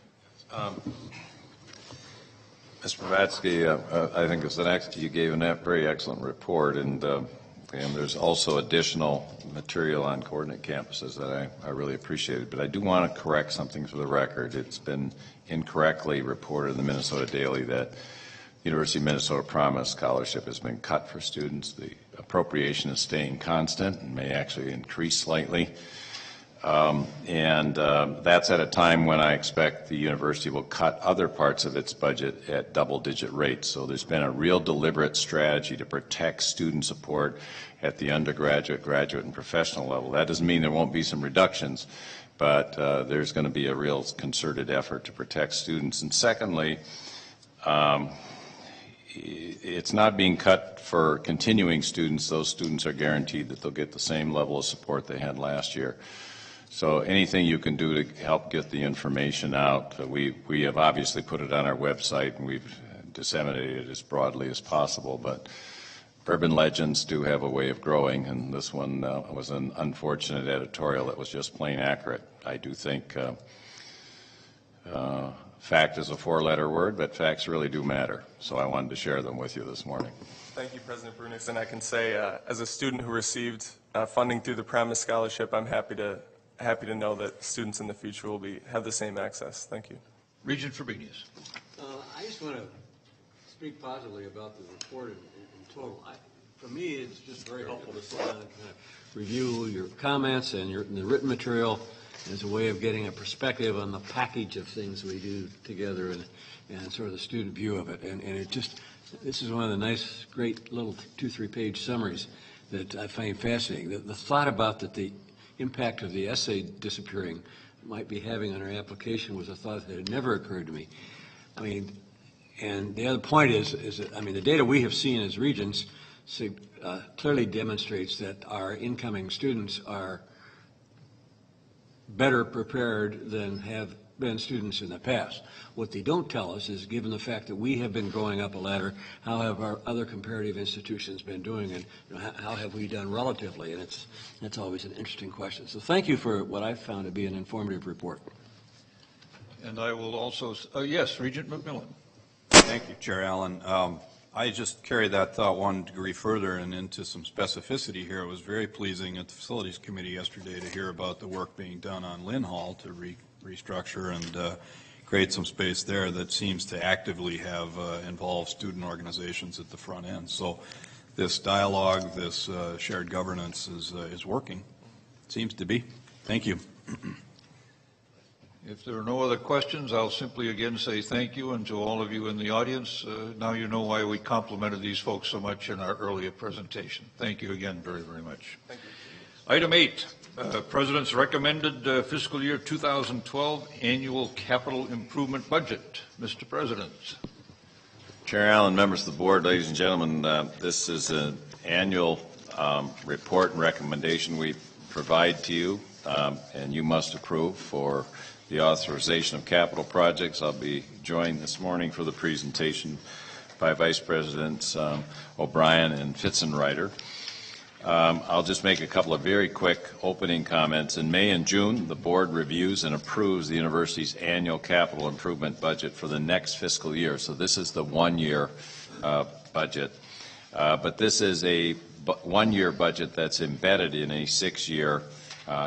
Mr. Bravatsky, I think you gave a very excellent report, and there's also additional material on coordinate campuses that I really appreciated. But I do want to correct something for the record. It's been incorrectly reported in the Minnesota Daily that University of Minnesota Promise Scholarship has been cut for students. The appropriation is staying constant and may actually increase slightly. That's at a time when I expect the university will cut other parts of its budget at double-digit rates. So there's been a real deliberate strategy to protect student support at the undergraduate, graduate, and professional level. That doesn't mean there won't be some reductions, but there's going to be a real concerted effort to protect students. And secondly, it's not being cut for continuing students. Those students are guaranteed that they'll get the same level of support they had last year. So anything you can do to help get the information out, we have obviously put it on our website and we've disseminated it as broadly as possible, but urban legends do have a way of growing, and this one was an unfortunate editorial that was just plain accurate. I do think fact is a four-letter word, but facts really do matter. So I wanted to share them with you this morning. Thank you, President Brunix. And I can say, as a student who received funding through the Promise Scholarship, I'm happy to know that students in the future will have the same access. Thank you. Regent Frobenius. I just want to speak positively about the report in total. For me, it's just very helpful to sit down and kind of review your comments and the written material as a way of getting a perspective on the package of things we do together and sort of the student view of it. And this is one of the nice, great little 2-3 page summaries that I find fascinating. The thought about that the impact of the essay disappearing might be having on our application was a thought that had never occurred to me. I mean, and the other point is that, I mean, the data we have seen as Regents clearly demonstrates that our incoming students are better prepared than have been students in the past. What they don't tell us is, given the fact that we have been going up a ladder, how have our other comparative institutions been doing, and how have we done relatively? And that's always an interesting question. So thank you for what I've found to be an informative report. And I will also, yes, Regent McMillan. Thank you, Chair Allen. I just carry that thought one degree further and into some specificity here. It was very pleasing at the Facilities Committee yesterday to hear about the work being done on Lynn Hall to restructure and create some space there that seems to actively have involved student organizations at the front end. So this dialogue, this shared governance is working. It seems to be. Thank you. If there are no other questions, I'll simply again say thank you, and to all of you in the audience, now you know why we complimented these folks so much in our earlier presentation. Thank you again very, very much. Thank you. Item 8, President's recommended fiscal year 2012 annual capital improvement budget. Mr. President. Chair Allen, members of the board, ladies and gentlemen, this is an annual report and recommendation we provide to you, and you must approve for the authorization of capital projects. I'll be joined this morning for the presentation by Vice Presidents O'Brien and Fitzenreiter. I'll just make a couple of very quick opening comments. In May and June, the board reviews and approves the university's annual capital improvement budget for the next fiscal year. So this is the one-year budget. But this is a one-year budget that's embedded in a six-year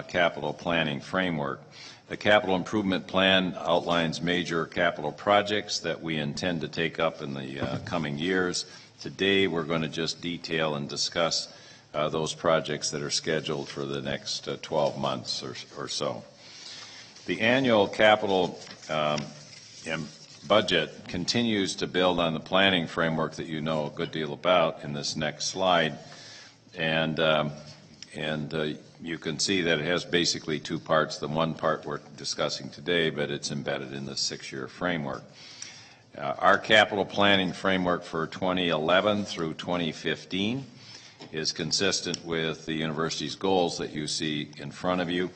capital planning framework. The capital improvement plan outlines major capital projects that we intend to take up in the coming years. Today, we're going to just detail and discuss those projects that are scheduled for the next 12 months or so. The annual capital budget continues to build on the planning framework that you know a good deal about in this next slide, and you can see that it has basically two parts. The one part we're discussing today, but it's embedded in the six-year framework. Our capital planning framework for 2011 through 2015 is consistent with the university's goals that you see in front of you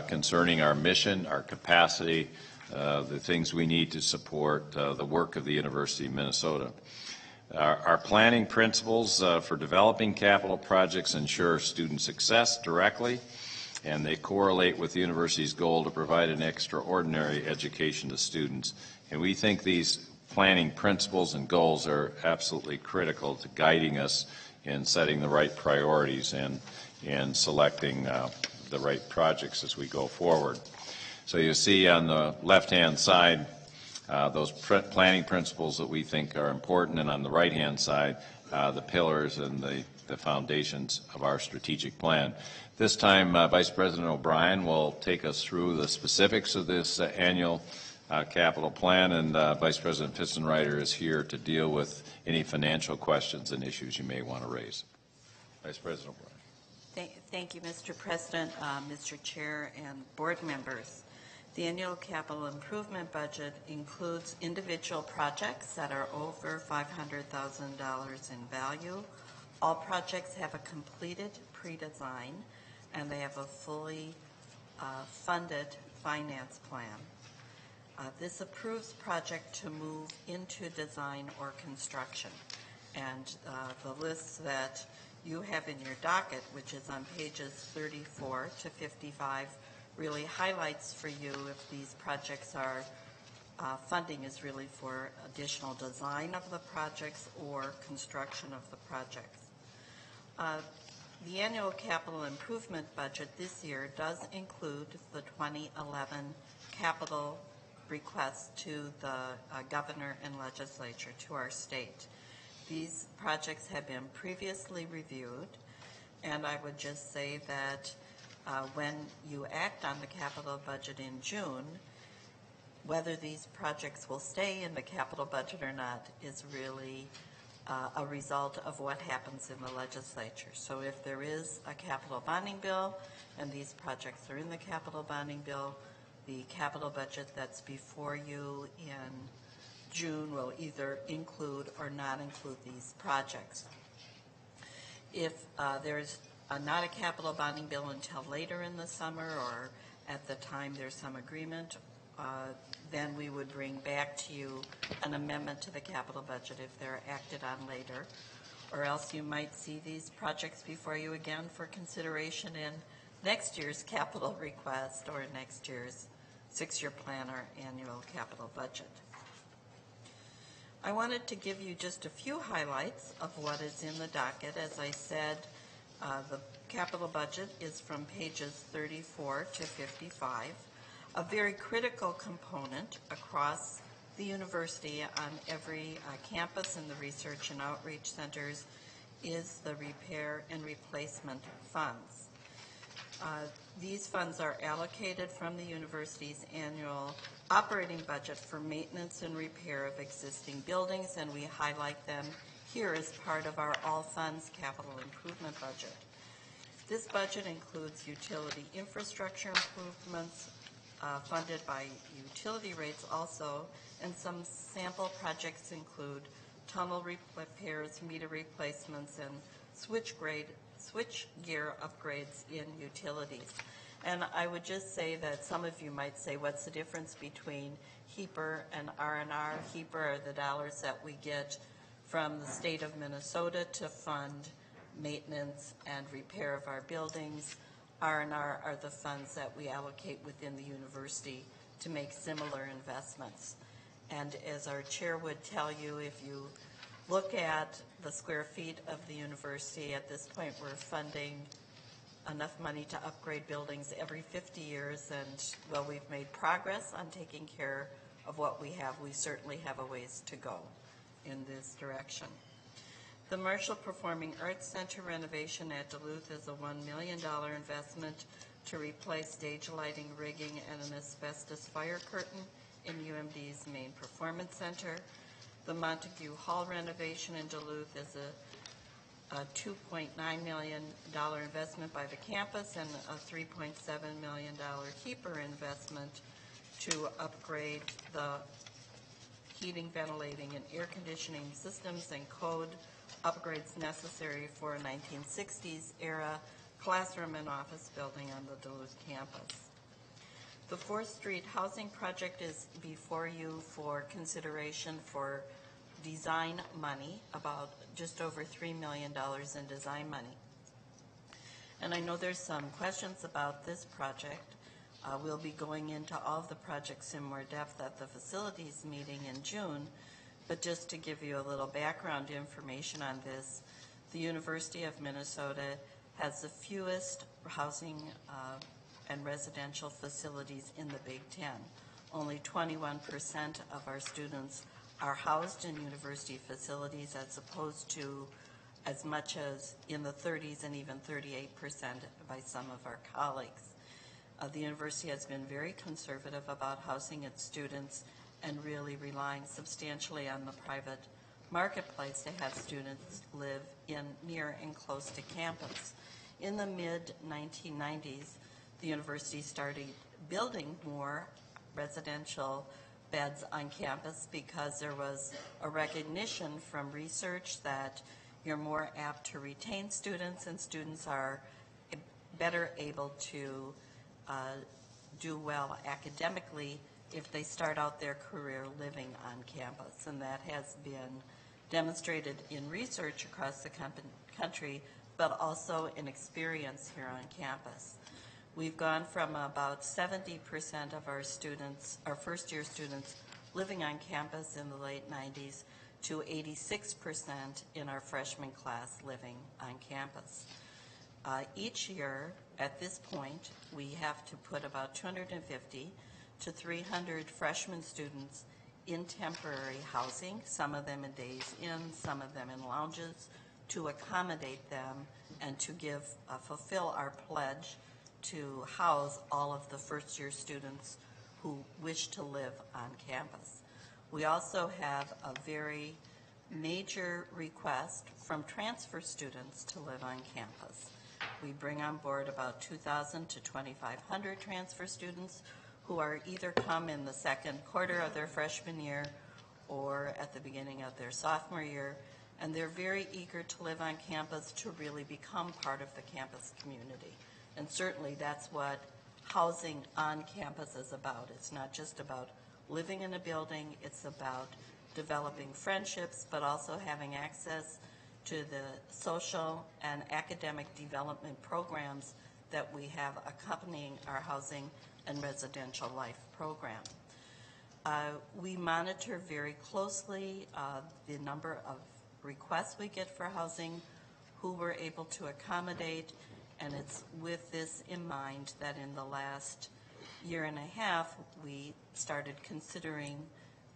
concerning our mission, our capacity, the things we need to support the work of the University of Minnesota. Our planning principles for developing capital projects ensure student success directly, and they correlate with the university's goal to provide an extraordinary education to students. And we think these planning principles and goals are absolutely critical to guiding us in setting the right priorities and selecting the right projects as we go forward. So you see on the left-hand side those planning principles that we think are important, and on the right-hand side, the pillars and the foundations of our strategic plan. This time, Vice President O'Brien will take us through the specifics of this annual capital plan, and Vice President Pitsenreiter is here to deal with any financial questions and issues you may want to raise. Vice President O'Brien. Thank you, Mr. President, Mr. Chair, and board members. The annual capital improvement budget includes individual projects that are over $500,000 in value. All projects have a completed pre-design, and they have a fully funded finance plan. This approves project to move into design or construction. And the list that you have in your docket, which is on pages 34 to 55, really highlights for you if these projects are, funding is really for additional design of the projects or construction of the projects. The annual capital improvement budget this year does include the 2011 capital request to the governor and legislature, to our state. These projects have been previously reviewed, and I would just say that when you act on the capital budget in June, whether these projects will stay in the capital budget or not is really a result of what happens in the legislature. So if there is a capital bonding bill and these projects are in the capital bonding bill, the capital budget that's before you in June will either include or not include these projects. If there's not a capital bonding bill until later in the summer or at the time there's some agreement, then we would bring back to you an amendment to the capital budget if they're acted on later. Or else you might see these projects before you again for consideration in next year's capital request or next year's six-year plan or annual capital budget. I wanted to give you just a few highlights of what is in the docket. As I said, the capital budget is from pages 34 to 55. A very critical component across the university on every campus in the research and outreach centers is the repair and replacement funds. These funds are allocated from the university's annual operating budget for maintenance and repair of existing buildings, and we highlight them here as part of our all funds capital improvement budget. This budget includes utility infrastructure improvements funded by utility rates also, and some sample projects include tunnel repairs, meter replacements, and switch gear upgrades in utilities. And I would just say that some of you might say, what's the difference between HEAPR and R&R? HEAPR are the dollars that we get from the state of Minnesota to fund maintenance and repair of our buildings. R&R are the funds that we allocate within the university to make similar investments. And as our chair would tell you, if you look at the square feet of the university, at this point we're funding enough money to upgrade buildings every 50 years, and while we've made progress on taking care of what we have, we certainly have a ways to go in this direction. The Marshall Performing Arts Center renovation at Duluth is a $1 million investment to replace stage lighting, rigging, and an asbestos fire curtain in UMD's main performance center. The Montague Hall renovation in Duluth is a $2.9 million investment by the campus and a $3.7 million keeper investment to upgrade the heating, ventilating, and air conditioning systems and code upgrades necessary for a 1960s era classroom and office building on the Duluth campus. The 4th Street housing project is before you for consideration for design money, about just over $3 million in design money. And I know there's some questions about this project. We'll be going into all of the projects in more depth at the facilities meeting in June, but just to give you a little background information on this, the University of Minnesota has the fewest housing and residential facilities in the Big Ten. Only 21% of our students are housed in university facilities, as opposed to as much as in the 30s and even 38% by some of our colleagues. The university has been very conservative about housing its students and really relying substantially on the private marketplace to have students live in near and close to campus. In the mid-1990s, the university started building more residential beds on campus because there was a recognition from research that you're more apt to retain students, and students are better able to do well academically if they start out their career living on campus. And that has been demonstrated in research across the country, but also in experience here on campus. We've gone from about 70% of our students, our first-year students, living on campus in the late 90s to 86% in our freshman class living on campus. Each year, at this point, we have to put about 250 to 300 freshman students in temporary housing, some of them in days in, some of them in lounges, to accommodate them and to fulfill our pledge to house all of the first-year students who wish to live on campus. We also have a very major request from transfer students to live on campus. We bring on board about 2,000 to 2,500 transfer students who are either come in the second quarter of their freshman year or at the beginning of their sophomore year, and they're very eager to live on campus to really become part of the campus community. And certainly that's what housing on campus is about. It's not just about living in a building, it's about developing friendships, but also having access to the social and academic development programs that we have accompanying our housing and residential life program. We monitor very closely the number of requests we get for housing, who we're able to accommodate, and it's with this in mind that in the last year and a half, we started considering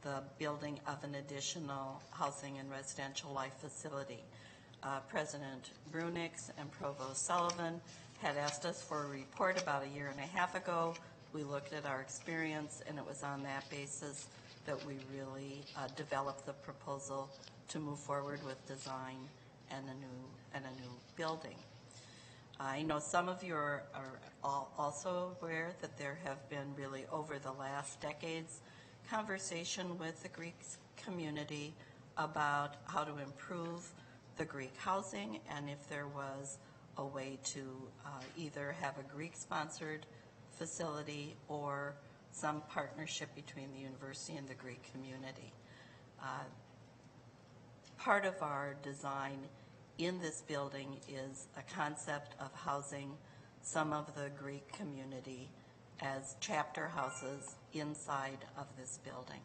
the building of an additional housing and residential life facility. President Brunix and Provost Sullivan had asked us for a report about a year and a half ago. We looked at our experience, and it was on that basis that we really developed the proposal to move forward with design and a new building. I know some of you are also aware that there have been really over the last decades conversation with the Greek community about how to improve the Greek housing, and if there was a way to either have a Greek-sponsored facility or some partnership between the university and the Greek community. Part of our design in this building is a concept of housing some of the Greek community as chapter houses inside of this building.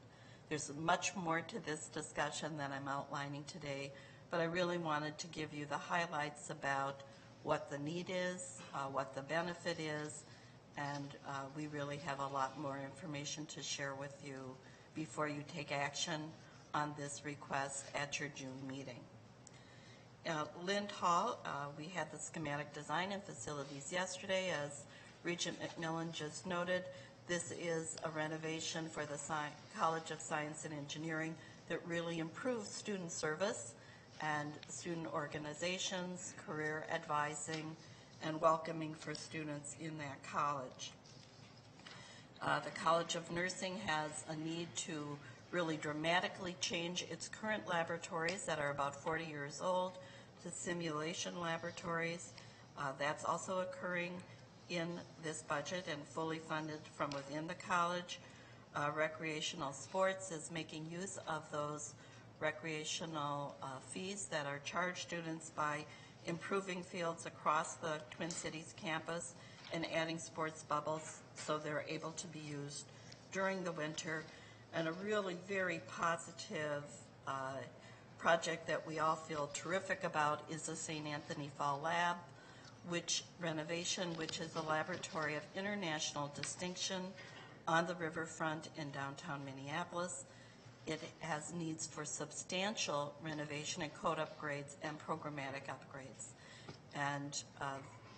There's much more to this discussion than I'm outlining today, but I really wanted to give you the highlights about what the need is, what the benefit is, and we really have a lot more information to share with you before you take action on this request at your June meeting. Lind Hall, we had the schematic design and facilities yesterday. As Regent McMillan just noted, this is a renovation for the College of Science and Engineering that really improves student service and student organizations, career advising, and welcoming for students in that college. The College of Nursing has a need to really dramatically change its current laboratories that are about 40 years old to simulation laboratories. That's also occurring in this budget and fully funded from within the college. Recreational sports is making use of those recreational fees that are charged students by improving fields across the Twin Cities campus and adding sports bubbles so they're able to be used during the winter. And a really very positive project that we all feel terrific about is the St. Anthony Fall Lab, which is a laboratory of international distinction on the riverfront in downtown Minneapolis. It has needs for substantial renovation and code upgrades and programmatic upgrades. And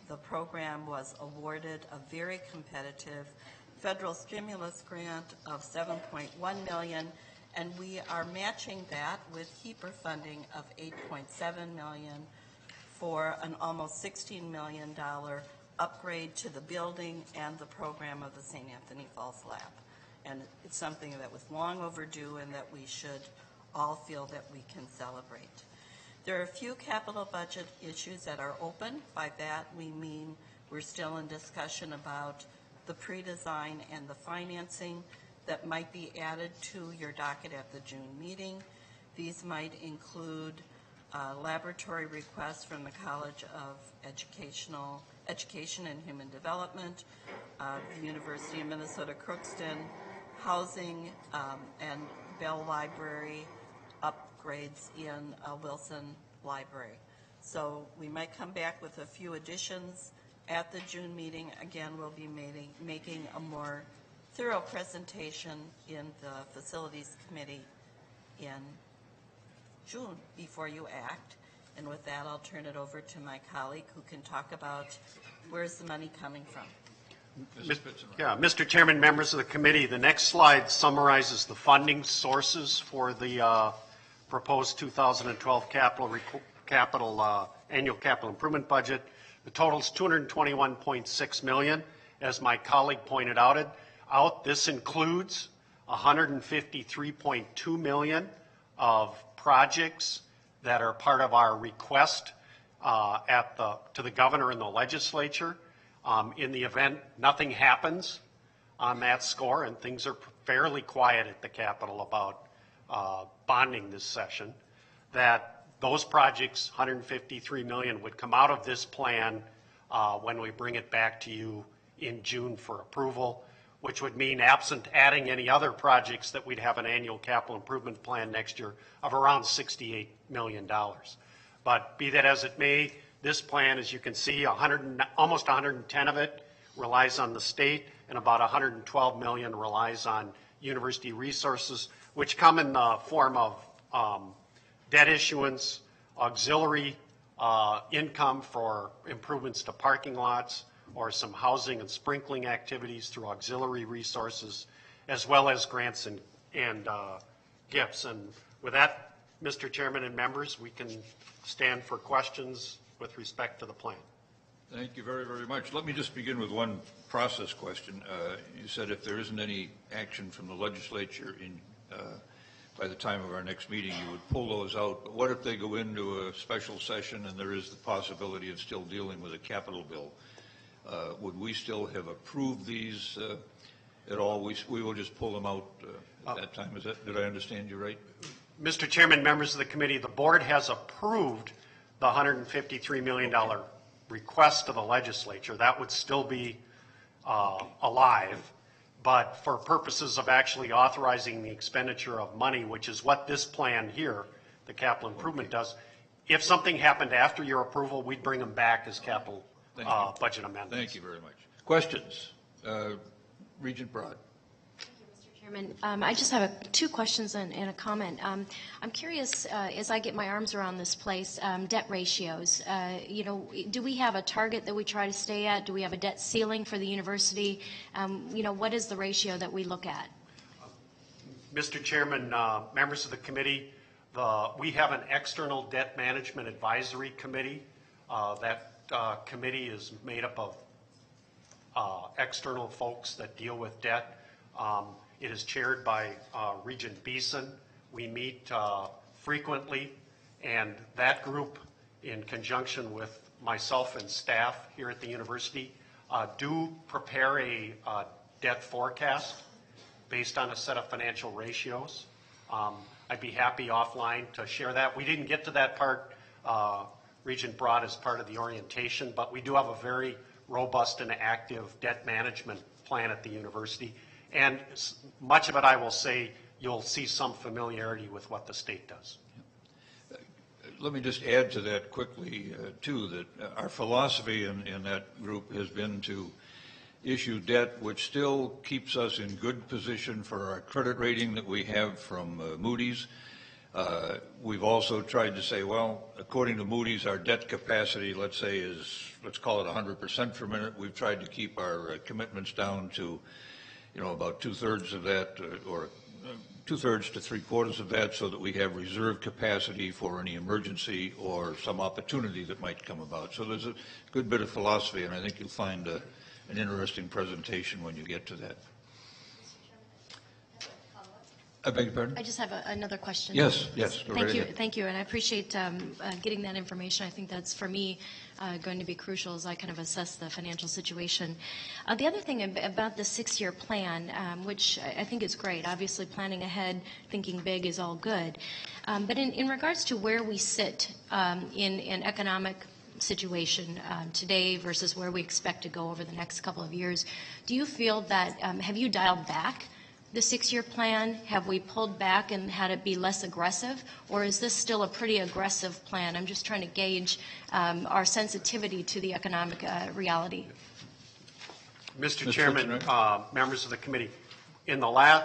the program was awarded a very competitive federal stimulus grant of $7.1 million, and we are matching that with HEAPR funding of $8.7 million for an almost $16 million upgrade to the building and the program of the St. Anthony Falls Lab. And it's something that was long overdue and that we should all feel that we can celebrate. There are a few capital budget issues that are open. By that we mean we're still in discussion about the pre-design and the financing that might be added to your docket at the June meeting. These might include laboratory requests from the College of Education and Human Development, the University of Minnesota Crookston, housing, and Bell Library upgrades in Wilson Library. So we might come back with a few additions at the June meeting. Again, we'll be making a more thorough presentation in the Facilities Committee in June before you act. And with that, I'll turn it over to my colleague who can talk about where's the money coming from. Yeah, Mr. Chairman, members of the committee, the next slide summarizes the funding sources for the proposed 2012 annual capital improvement budget. The total is $221.6 million. As my colleague pointed out, this includes $153.2 million of projects that are part of our request to the governor and the legislature. In the event nothing happens on that score, and things are fairly quiet at the Capitol about bonding this session, that those projects, $153 million, would come out of this plan when we bring it back to you in June for approval, which would mean, absent adding any other projects, that we'd have an annual capital improvement plan next year of around $68 million. But be that as it may, this plan, as you can see, almost 110 of it relies on the state, and about 112 million relies on university resources, which come in the form of debt issuance, auxiliary income for improvements to parking lots, or some housing and sprinkling activities through auxiliary resources, as well as grants and gifts. And with that, Mr. Chairman and members, we can stand for questions with respect to the plan. Thank you very, very much. Let me just begin with one process question. You said if there isn't any action from the legislature by the time of our next meeting, you would pull those out. But what if they go into a special session and there is the possibility of still dealing with a capital bill? Would we still have approved these at all? We will just pull them out at that time. Did I understand you right? Mr. Chairman, members of the committee, the board has approved the $153 million request to the legislature. That would still be alive. But for purposes of actually authorizing the expenditure of money, which is what this plan here, the capital improvement does, if something happened after your approval, we'd bring them back as capital budget amendments. Thank you very much. Questions? Regent Broad. Chairman, I just have two questions and a comment. I'm curious, as I get my arms around this place, debt ratios. Do we have a target that we try to stay at? Do we have a debt ceiling for the university? What is the ratio that we look at? Mr. Chairman, members of the committee, we have an external debt management advisory committee. That committee is made up of external folks that deal with debt. It is chaired by Regent Beeson. We meet frequently, and that group, in conjunction with myself and staff here at the university, do prepare a debt forecast based on a set of financial ratios. I'd be happy offline to share that. We didn't get to that part, Regent Broad, as part of the orientation, but we do have a very robust and active debt management plan at the university. And much of it, I will say, you'll see some familiarity with what the state does. Let me just add to that quickly, too, that our philosophy in that group has been to issue debt which still keeps us in good position for our credit rating that we have from Moody's. We've also tried to say, well, according to Moody's, our debt capacity, let's call it 100% for a minute. We've tried to keep our commitments down to about 2/3 of that, or 2/3 to 3/4 of that, so that we have reserve capacity for any emergency or some opportunity that might come about. So there's a good bit of philosophy, and I think you'll find an interesting presentation when you get to that. I beg your pardon? I just have another question. Yes. Thank you, and I appreciate getting that information. I think that's, for me, going to be crucial as I kind of assess the financial situation. The other thing about the 6-year plan, which I think is great, obviously planning ahead, thinking big is all good, but in regards to where we sit in economic situation today versus where we expect to go over the next couple of years, do you feel that, have you dialed back the 6-year plan? Have we pulled back and had it be less aggressive, or is this still a pretty aggressive plan? I'm just trying to gauge our sensitivity to the economic reality. Mr. Chairman, members of the committee,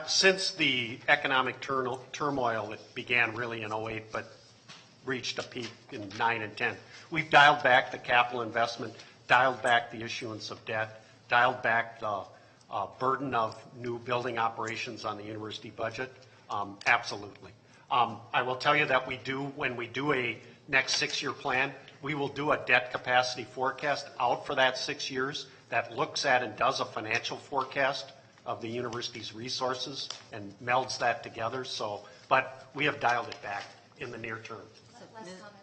since the economic turmoil that began really in 2008 but reached a peak in 2009 and 2010, we've dialed back the capital investment, dialed back the issuance of debt, dialed back the burden of new building operations on the university budget. Absolutely. I will tell you that when we do a next 6-year plan, we will do a debt capacity forecast out for that 6 years that looks at and does a financial forecast of the university's resources and melds that together. But we have dialed it back in the near term.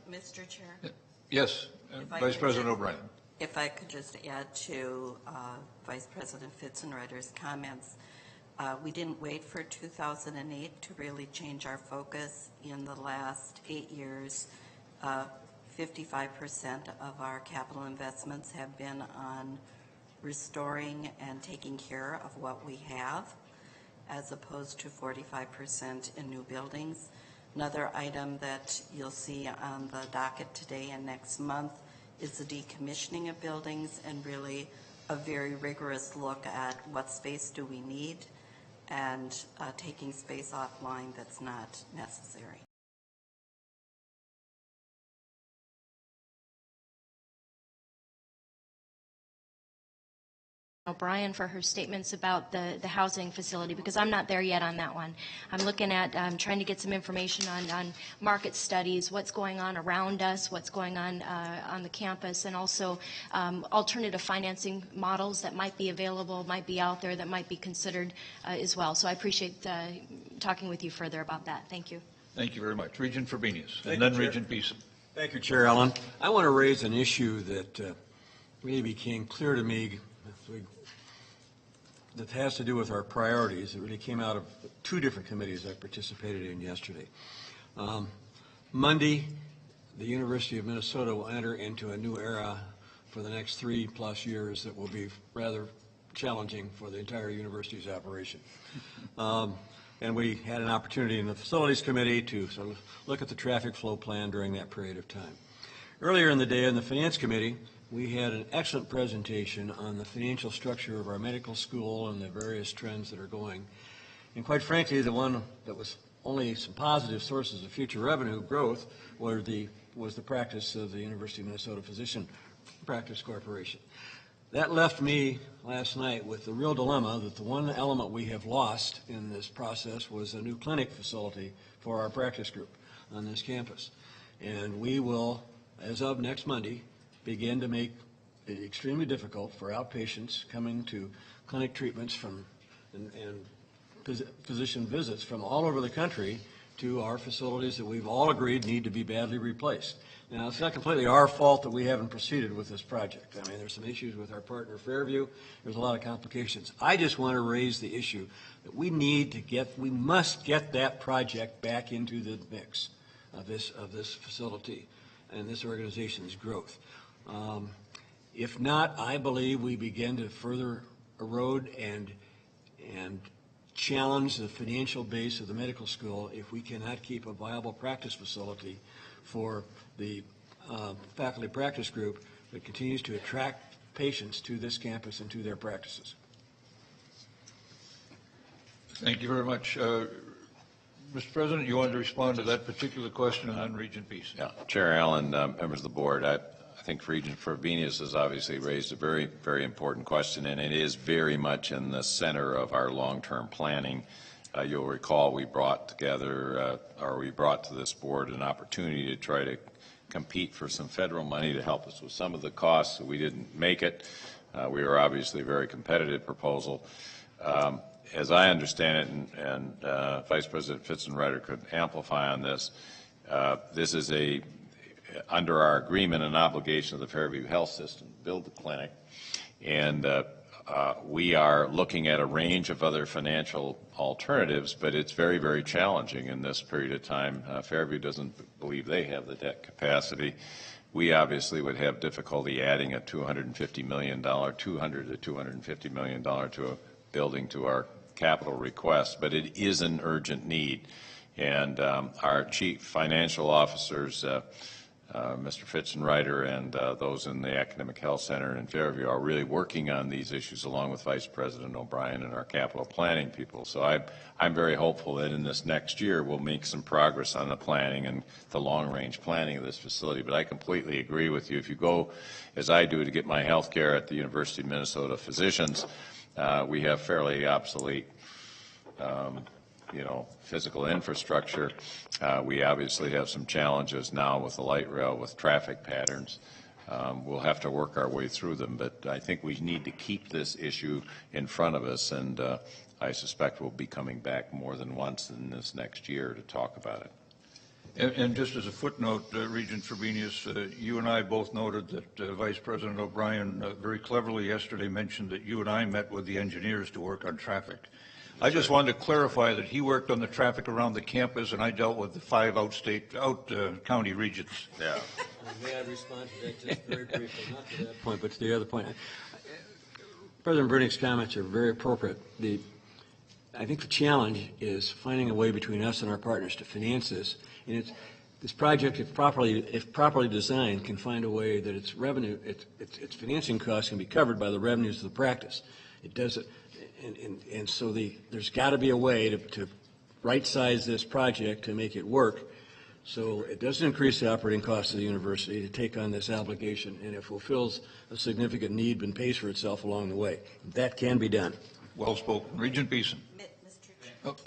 Mr. Chair? Yes, Vice President O'Brien. If I could just add to Vice President Fitzenreiter's comments, we didn't wait for 2008 to really change our focus. In the last 8 years, 55% of our capital investments have been on restoring and taking care of what we have, as opposed to 45% in new buildings. Another item that you'll see on the docket today and next month is the decommissioning of buildings, and really a very rigorous look at what space do we need and taking space offline that's not necessary. O'Brien for her statements about the housing facility, because I'm not there yet on that one. I'm looking at trying to get some information on market studies, what's going on around us, what's going on the campus, and also alternative financing models that might be available, might be out there, that might be considered as well. So I appreciate talking with you further about that. Thank you. Thank you very much. Regent Fabinius, and then Regent Beeson. Thank you, Chair Allen. I want to raise an issue that really became clear to me that has to do with our priorities. It really came out of 2 different committees I participated in yesterday. Monday, the University of Minnesota will enter into a new era for the next 3+ years that will be rather challenging for the entire university's operation. And we had an opportunity in the Facilities Committee to sort of look at the traffic flow plan during that period of time. Earlier in the day in the Finance Committee, we had an excellent presentation on the financial structure of our medical school and the various trends that are going. And quite frankly, the one that was only some positive sources of future revenue growth was the practice of the University of Minnesota Physician Practice Corporation. That left me last night with the real dilemma that the one element we have lost in this process was a new clinic facility for our practice group on this campus. And we will, as of next Monday, begin to make it extremely difficult for outpatients coming to clinic treatments and physician visits from all over the country to our facilities that we've all agreed need to be badly replaced. Now, it's not completely our fault that we haven't proceeded with this project. I mean, there's some issues with our partner Fairview. There's a lot of complications. I just want to raise the issue that we must get that project back into the mix of this facility and this organization's growth. If not, I believe we begin to further erode and challenge the financial base of the medical school if we cannot keep a viable practice facility for the faculty practice group that continues to attract patients to this campus and to their practices. Thank you very much. Mr. President, you wanted to respond to that particular question on Regent Beeson? Yeah, Chair Allen, members of the board, I think Regent Frobenius has obviously raised a very, very important question, and it is very much in the center of our long-term planning. You'll recall we brought to this board an opportunity to try to compete for some federal money to help us with some of the costs. We didn't make it. We were obviously a very competitive proposal. As I understand it, and Vice President Fitzenreiter could amplify on this, this is under our agreement, an obligation of the Fairview Health System to build the clinic, and we are looking at a range of other financial alternatives, but it's very, very challenging in this period of time. Fairview doesn't believe they have the debt capacity. We obviously would have difficulty adding a $200 million to $250 million to a building to our capital request, but it is an urgent need. And our chief financial officers, Mr. Fitzenreiter and those in the Academic Health Center in Fairview are really working on these issues along with Vice President O'Brien and our capital planning people. So I'm very hopeful that in this next year we'll make some progress on the planning and the long-range planning of this facility. But I completely agree with you. If you go, as I do, to get my health care at the University of Minnesota Physicians, we have fairly obsolete physical infrastructure. We obviously have some challenges now with the light rail, with traffic patterns. We'll have to work our way through them, but I think we need to keep this issue in front of us, and I suspect we'll be coming back more than once in this next year to talk about it. And just as a footnote, Regent Frobenius, you and I both noted that Vice President O'Brien very cleverly yesterday mentioned that you and I met with the engineers to work on traffic. I just wanted to clarify that he worked on the traffic around the campus, and I dealt with the 5 out-county regions. Yeah. May I respond to that just very briefly? Not to that point, but to the other point. President Brunick's comments are very appropriate. I think the challenge is finding a way between us and our partners to finance this. And this project, if properly designed, can find a way that its revenue, its financing costs can be covered by the revenues of the practice. It does it. And so there's got to be a way to right-size this project to make it work so it doesn't increase the operating costs of the university to take on this obligation, and it fulfills a significant need and pays for itself along the way. That can be done. Well spoken. Regent Beeson. Mr.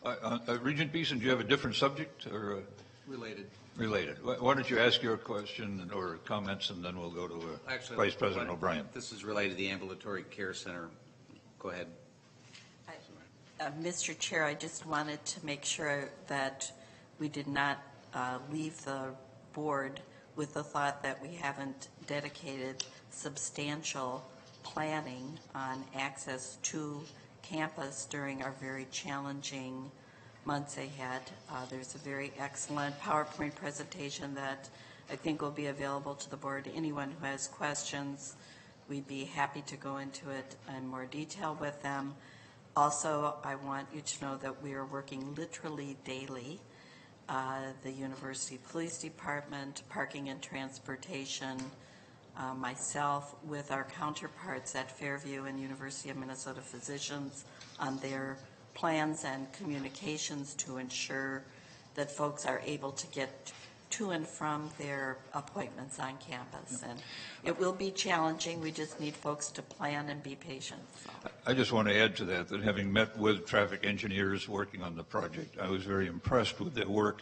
Chair. Regent Beeson, do you have a different subject? Or Related. Related. Why don't you ask your question or comments, and then we'll go to Vice President O'Brien. This is related to the ambulatory care center. Go ahead. Mr. Chair, I just wanted to make sure that we did not leave the board with the thought that we haven't dedicated substantial planning on access to campus during our very challenging months ahead. There's a very excellent PowerPoint presentation that I think will be available to the board. Anyone who has questions, we'd be happy to go into it in more detail with them. Also, I want you to know that we are working literally daily. The University Police Department, Parking and Transportation, myself with our counterparts at Fairview and University of Minnesota Physicians on their plans and communications to ensure that folks are able to get to and from their appointments on campus. And it will be challenging. We just need folks to plan and be patient. So. I just want to add to that having met with traffic engineers working on the project, I was very impressed with their work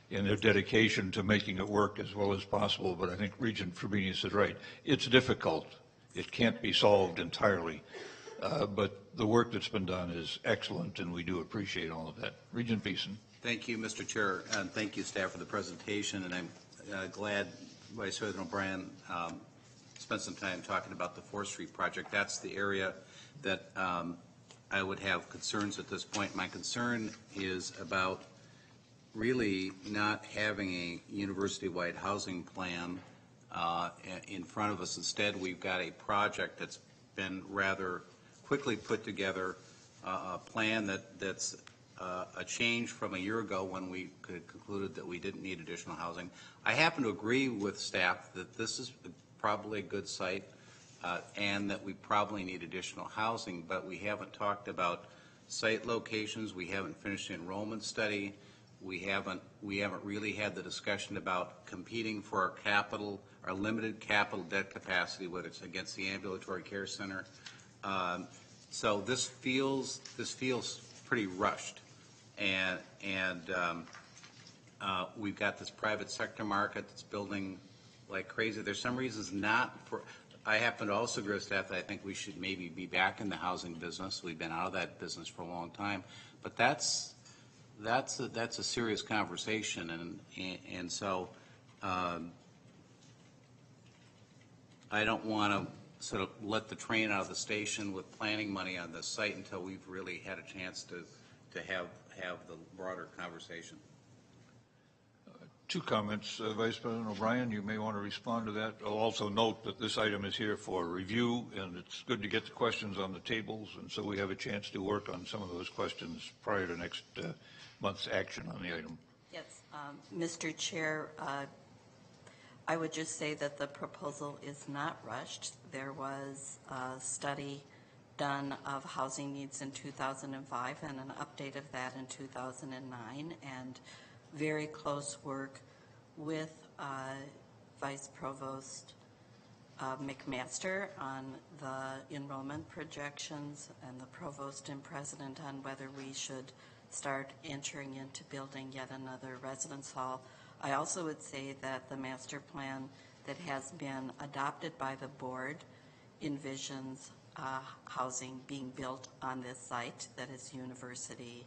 and their dedication to making it work as well as possible. But I think Regent Frabenius is right. It's difficult. It can't be solved entirely. But the work that's been done is excellent, and we do appreciate all of that. Regent Beeson. Thank you, Mr. Chair, and thank you, staff, for the presentation. And I'm glad Vice President O'Brien spent some time talking about the 4th Street project. That's the area that I would have concerns at this point. My concern is about really not having a university-wide housing plan in front of us. Instead, we've got a project that's been rather quickly put together, a plan that's a change from a year ago when we concluded that we didn't need additional housing. I happen to agree with staff that this is probably a good site and that we probably need additional housing, but we haven't talked about site locations. We haven't finished the enrollment study. We haven't really had the discussion about competing for our capital, our limited capital debt capacity, whether it's against the ambulatory care center. So this feels pretty rushed, and we've got this private sector market that's building like crazy. There's some reasons not for. I happen to also agree with staff that I think we should maybe be back in the housing business. We've been out of that business for a long time, but that's a serious conversation, and so I don't want to sort of let the train out of the station with planning money on this site until we've really had a chance to have the broader conversation. 2 comments. Vice President O'Brien, you may want to respond to that. I'll also note that this item is here for review, and it's good to get the questions on the tables, and so we have a chance to work on some of those questions prior to next month's action on the item. Yes, Mr. Chair, I would just say that the proposal is not rushed. There was a study done of housing needs in 2005 and an update of that in 2009, and very close work with Vice Provost McMaster on the enrollment projections and the Provost and President on whether we should start entering into building yet another residence hall. I also would say that the master plan that has been adopted by the board envisions housing being built on this site that is university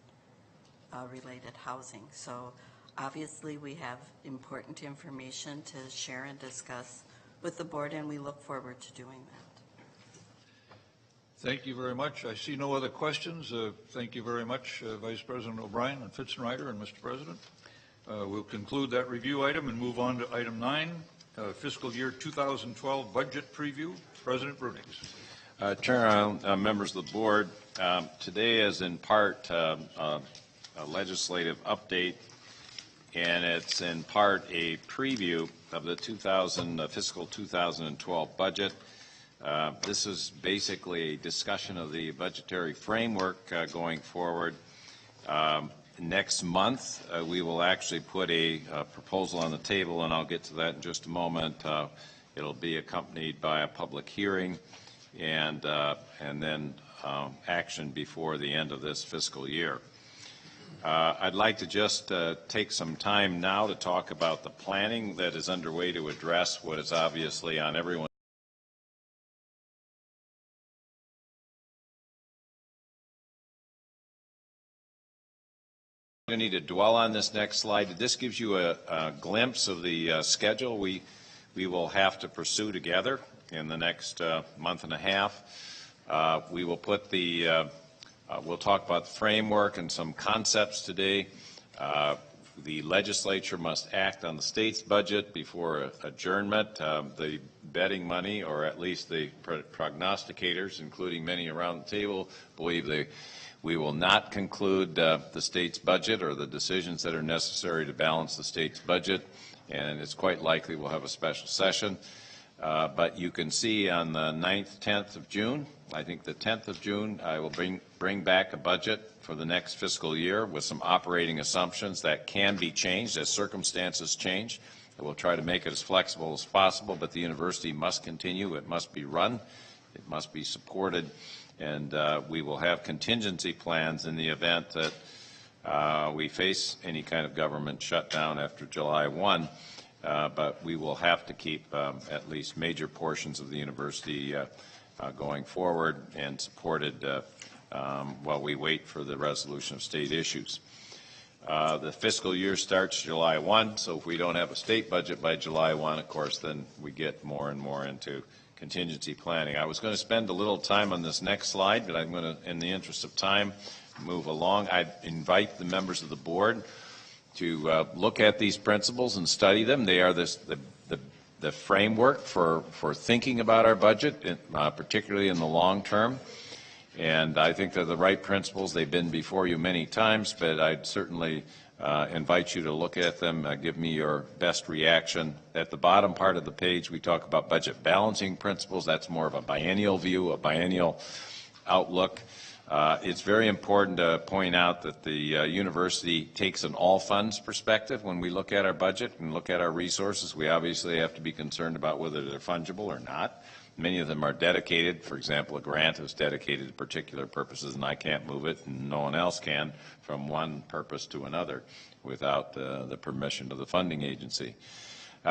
related housing. So obviously we have important information to share and discuss with the board, and we look forward to doing that. Thank you very much. I see no other questions. Thank you very much, Vice President O'Brien and Fitzenreiter and Mr. President. We'll conclude that review item and move on to item 9, fiscal year 2012 budget preview. President Brunings. Chair, members of the board, today is in part a legislative update, and it's in part a preview of the fiscal 2012 budget. This is basically a discussion of the budgetary framework going forward. Next month, we will actually put a proposal on the table, and I'll get to that in just a moment. It'll be accompanied by a public hearing and then action before the end of this fiscal year. I'd like to just take some time now to talk about the planning that is underway to address what is obviously on everyone's I don't need to dwell on this next slide. This gives you a glimpse of the schedule we will have to pursue together in the next month and a half. We will put the We'll talk about the framework and some concepts today. The legislature must act on the state's budget before adjournment. The betting money, or at least the prognosticators, including many around the table, believe we will not conclude the state's budget or the decisions that are necessary to balance the state's budget, and it's quite likely we'll have a special session. But you can see on the 9th, 10th of June, I think the 10th of June, I will bring back a budget for the next fiscal year with some operating assumptions that can be changed as circumstances change. We'll try to make it as flexible as possible, but the university must continue. It must be run. It must be supported. And we will have contingency plans in the event that we face any kind of government shutdown after July 1. But we will have to keep at least major portions of the university going forward and supported while we wait for the resolution of state issues. The fiscal year starts July 1, so if we don't have a state budget by July 1, of course, then we get more and more into contingency planning. I was going to spend a little time on this next slide, but I'm going to, in the interest of time, move along. I invite the members of the board to look at these principles and study them. They are the framework for thinking about our budget, particularly in the long term. And I think they're the right principles. They've been before you many times, but I'd certainly invite you to look at them, give me your best reaction. At the bottom part of the page, we talk about budget balancing principles. That's more of a biennial view, a biennial outlook. It's very important to point out that the university takes an all funds perspective when we look at our budget and look at our resources. We obviously have to be concerned about whether they're fungible or not. Many of them are dedicated. For example, a grant is dedicated to particular purposes, and I can't move it, and no one else can, from one purpose to another without the permission of the funding agency.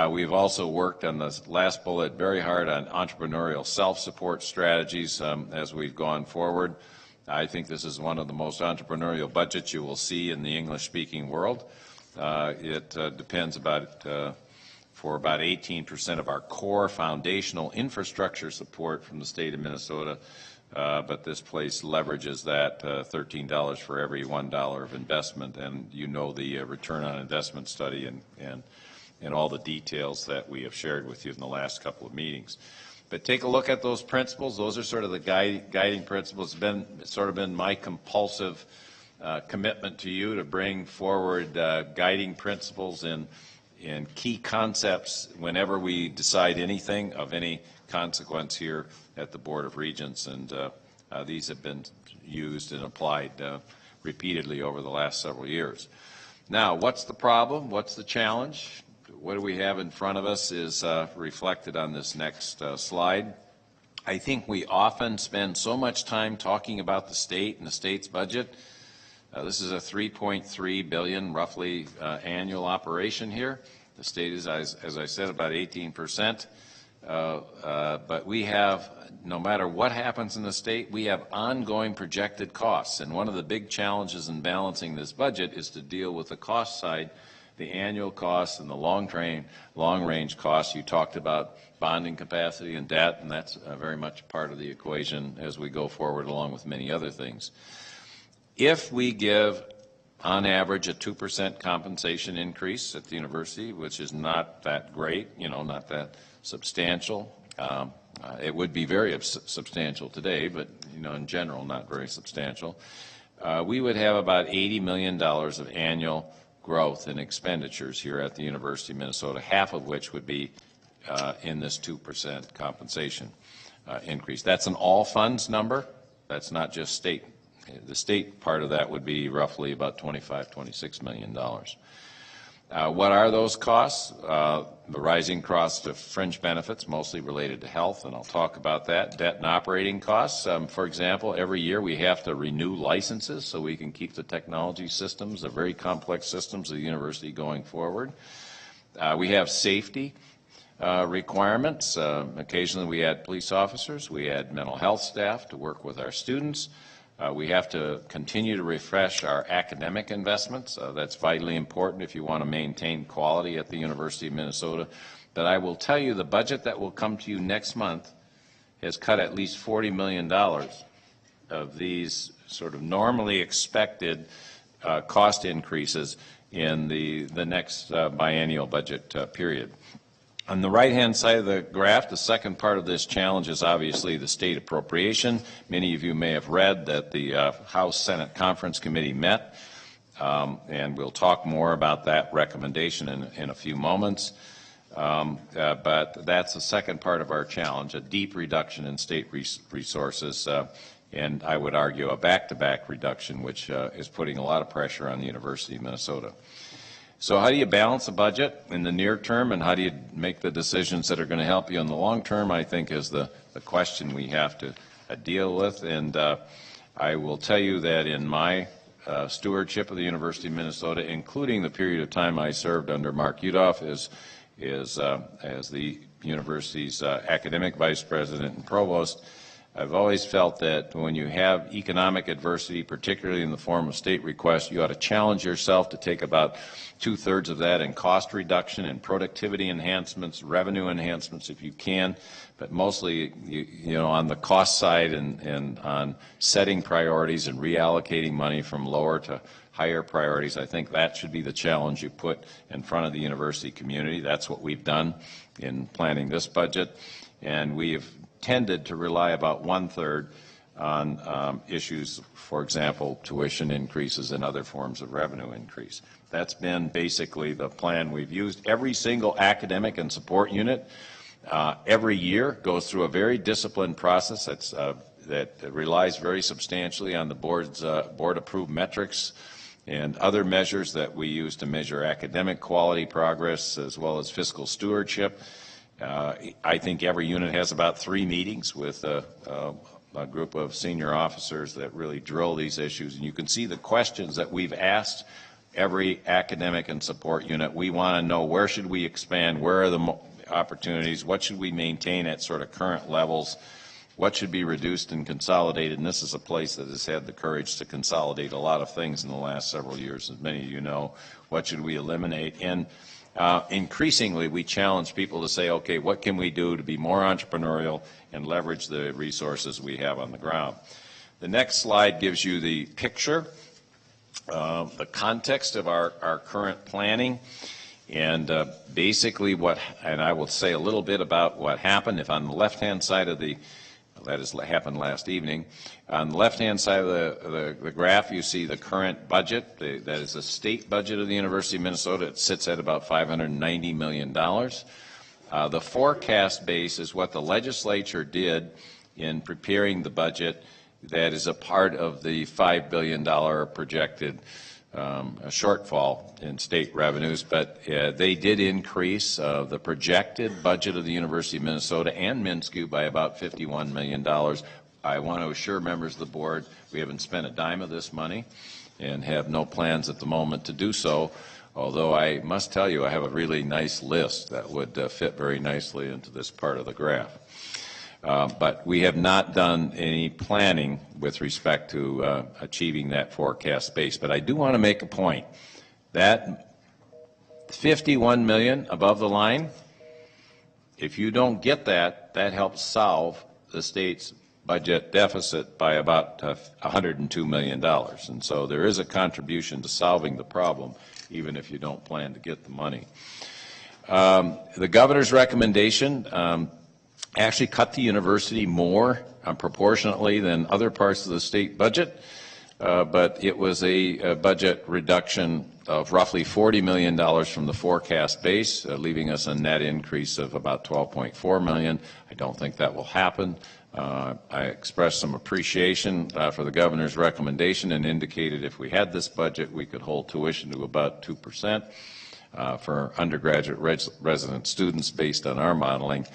We've also worked on the last bullet very hard on entrepreneurial self-support strategies as we've gone forward. I think this is one of the most entrepreneurial budgets you will see in the English-speaking world. It depends for about 18% of our core foundational infrastructure support from the state of Minnesota, but this place leverages that $13 for every $1 of investment, and you know the return on investment study and all the details that we have shared with you in the last couple of meetings. But take a look at those principles. Those are sort of the guiding principles. It's sort of been my compulsive commitment to you to bring forward guiding principles in key concepts whenever we decide anything of any consequence here at the Board of Regents. And these have been used and applied repeatedly over the last several years. Now, what's the problem? What's the challenge? What do we have in front of us is reflected on this next slide. I think we often spend so much time talking about the state and the state's budget. This is a $3.3 billion roughly annual operation here. The state is, as I said, about 18%. But we have, no matter what happens in the state, we have ongoing projected costs. And one of the big challenges in balancing this budget is to deal with the cost side, the annual costs and the long-range costs. You talked about bonding capacity and debt, and that's very much part of the equation as we go forward, along with many other things. If we give, on average, a 2% compensation increase at the university, which is not that great, not that substantial. It would be very substantial today, but, in general, not very substantial. We would have about $80 million of annual growth in expenditures here at the University of Minnesota, half of which would be in this 2% compensation increase. That's an all funds number. That's not just state. The state part of that would be roughly about $26 million. What are those costs? The rising cost of fringe benefits, mostly related to health, and I'll talk about that. Debt and operating costs. For example, every year we have to renew licenses so we can keep the technology systems, the very complex systems of the university going forward. We have safety requirements. Occasionally we add police officers. We add mental health staff to work with our students. We have to continue to refresh our academic investments. That's vitally important if you want to maintain quality at the University of Minnesota. But I will tell you, the budget that will come to you next month has cut at least $40 million of these sort of normally expected cost increases in the next biennial budget period. On the right-hand side of the graph, the second part of this challenge is obviously the state appropriation. Many of you may have read that the House Senate Conference Committee met, and we'll talk more about that recommendation in a few moments. But that's the second part of our challenge, a deep reduction in state resources, and I would argue a back-to-back reduction, which is putting a lot of pressure on the University of Minnesota. So how do you balance a budget in the near term, and how do you make the decisions that are going to help you in the long term, I think is the question we have to deal with. And I will tell you that in my stewardship of the University of Minnesota, including the period of time I served under Mark Udoff as the university's academic vice president and provost, I've always felt that when you have economic adversity, particularly in the form of state requests, you ought to challenge yourself to take about 2/3 of that in cost reduction and productivity enhancements, revenue enhancements if you can, but mostly you know on the cost side and on setting priorities and reallocating money from lower to higher priorities. I think that should be the challenge you put in front of the university community. That's what we've done in planning this budget, and we have tended to rely about 1/3 on issues, for example, tuition increases and other forms of revenue increase. That's been basically the plan we've used. Every single academic and support unit every year goes through a very disciplined process that relies very substantially on the board-approved metrics and other measures that we use to measure academic quality progress as well as fiscal stewardship. I think every unit has about 3 meetings with a group of senior officers that really drill these issues. And you can see the questions that we've asked every academic and support unit. We want to know where should we expand, where are the opportunities, what should we maintain at sort of current levels, what should be reduced and consolidated. And this is a place that has had the courage to consolidate a lot of things in the last several years, as many of you know. What should we eliminate? And increasingly, we challenge people to say, okay, what can we do to be more entrepreneurial and leverage the resources we have on the ground? The next slide gives you the picture, the context of our current planning, and basically and I will say a little bit about what happened. If on the left-hand side of that has happened last evening. On the left-hand side of the graph, you see the current budget. That is the state budget of the University of Minnesota. It sits at about $590 million. The forecast base is what the legislature did in preparing the budget that is a part of the $5 billion projected shortfall in state revenues, but they did increase the projected budget of the University of Minnesota and MnSCU by about $51 million. I want to assure members of the board we haven't spent a dime of this money and have no plans at the moment to do so, although I must tell you I have a really nice list that would fit very nicely into this part of the graph. But we have not done any planning with respect to achieving that forecast base. But I do want to make a point. That $51 million above the line, if you don't get that, that helps solve the state's budget deficit by about $102 million. And so there is a contribution to solving the problem, even if you don't plan to get the money. The governor's recommendation actually cut the university more proportionately than other parts of the state budget, but it was a budget reduction of roughly $40 million from the forecast base, leaving us a net increase of about $12.4 million. I don't think that will happen. I expressed some appreciation for the governor's recommendation and indicated if we had this budget, we could hold tuition to about 2% for undergraduate resident students based on our modeling.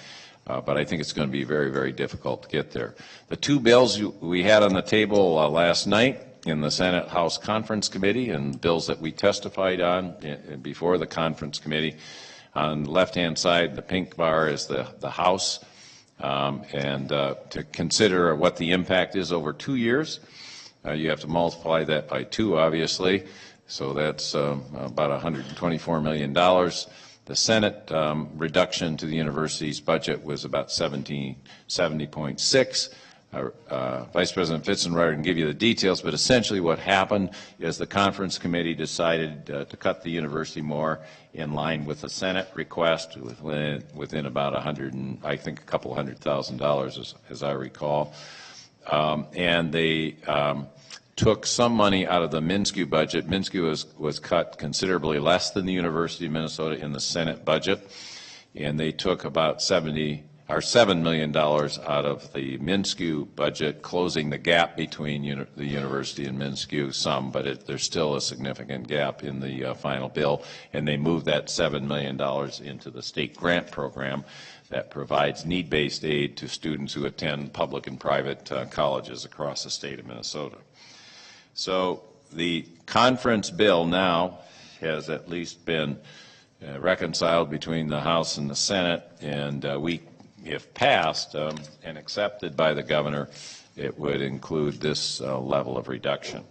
But I think it's going to be very, very difficult to get there. The 2 bills we had on the table last night in the Senate House Conference Committee and bills that we testified on before the conference committee. On the left-hand side, the pink bar is the House. And to consider what the impact is over 2 years, you have to multiply that by 2, obviously. So that's about $124 million. The Senate reduction to the university's budget was about 70.6. Vice President Fitzenreiter can give you the details, but essentially what happened is the conference committee decided to cut the university more in line with the Senate request within about I think a couple $100,000 as I recall. And they took some money out of the MnSCU budget. MnSCU was cut considerably less than the University of Minnesota in the Senate budget, and they took about $7 million out of the MnSCU budget, closing the gap between the university and MnSCU some, but there's still a significant gap in the final bill, and they moved that $7 million into the state grant program that provides need-based aid to students who attend public and private colleges across the state of Minnesota. So the conference bill now has at least been reconciled between the House and the Senate, and if passed and accepted by the governor, it would include this level of reduction.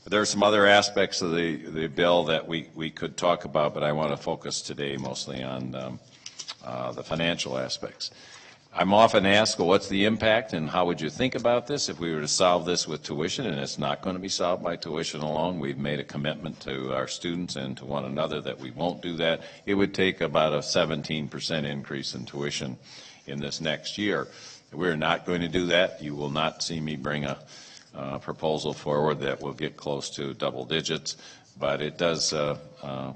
There are some other aspects of the bill that we could talk about, but I want to focus today mostly on the financial aspects. I'm often asked, well, what's the impact and how would you think about this if we were to solve this with tuition? And it's not going to be solved by tuition alone. We've made a commitment to our students and to one another that we won't do that. It would take about a 17% increase in tuition in this next year. We're not going to do that. You will not see me bring a proposal forward that will get close to double digits, but it does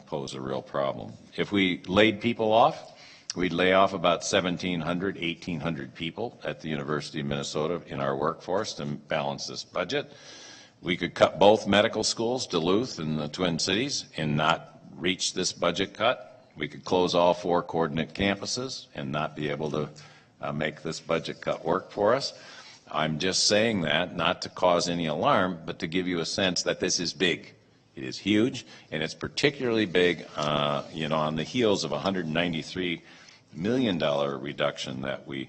pose a real problem. If we laid people off, we'd lay off about 1,700, 1,800 people at the University of Minnesota in our workforce to balance this budget. We could cut both medical schools, Duluth and the Twin Cities, and not reach this budget cut. We could close all 4 coordinate campuses and not be able to make this budget cut work for us. I'm just saying that not to cause any alarm, but to give you a sense that this is big. It is huge, and it's particularly big, on the heels of $193 million reduction that we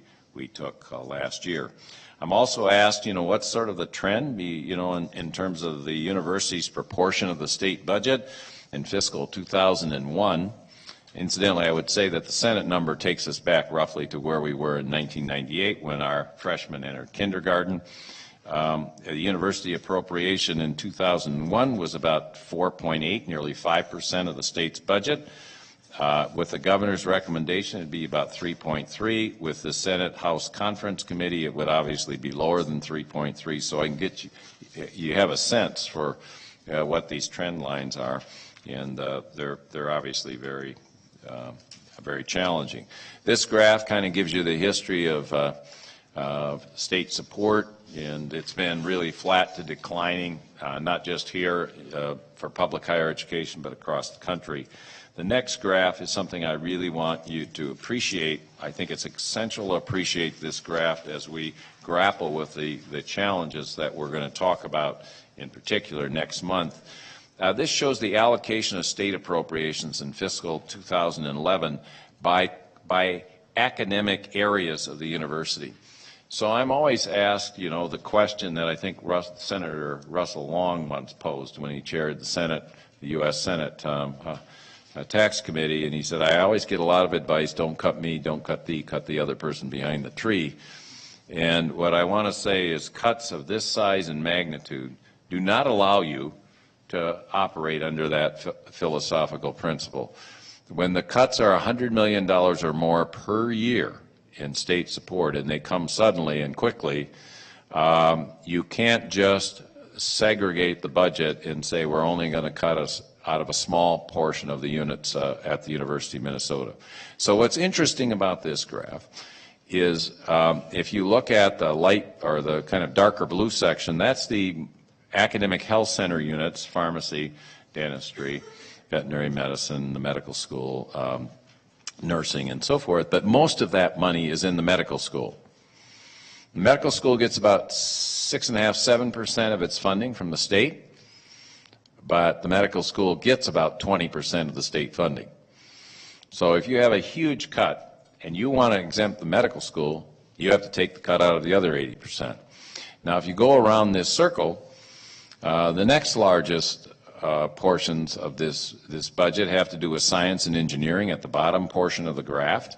took last year. I'm also asked, what's sort of the trend, in terms of the university's proportion of the state budget in fiscal 2001. Incidentally, I would say that the Senate number takes us back roughly to where we were in 1998 when our freshmen entered kindergarten. The university appropriation in 2001 was about 4.8, nearly 5% of the state's budget. With the governor's recommendation, it'd be about 3.3. With the Senate House Conference Committee, it would obviously be lower than 3.3. So I can get you have a sense for what these trend lines are, and they're obviously very challenging. This graph kind of gives you the history of state support, and it's been really flat to declining, not just here for public higher education, but across the country. The next graph is something I really want you to appreciate. I think it's essential to appreciate this graph as we grapple with the challenges that we're going to talk about in particular next month. This shows the allocation of state appropriations in fiscal 2011 by academic areas of the university. So I'm always asked, the question that I think Senator Russell Long once posed when he chaired the Senate, the U.S. Senate Tax Committee, and he said, I always get a lot of advice, don't cut me, don't cut thee, cut the other person behind the tree. And what I want to say is cuts of this size and magnitude do not allow you to operate under that philosophical principle. When the cuts are $100 million or more per year in state support, and they come suddenly and quickly, you can't just segregate the budget and say we're only going to cut us out of a small portion of the units at the University of Minnesota. So what's interesting about this graph is if you look at the light or the kind of darker blue section, that's the academic health center units, pharmacy, dentistry, veterinary medicine, the medical school, nursing, and so forth, but most of that money is in the medical school. The medical school gets about 6.5%, 7% of its funding from the state, but the medical school gets about 20% of the state funding. So if you have a huge cut and you want to exempt the medical school, you have to take the cut out of the other 80%. Now, if you go around this circle, the next largest portions of this budget have to do with science and engineering at the bottom portion of the graph.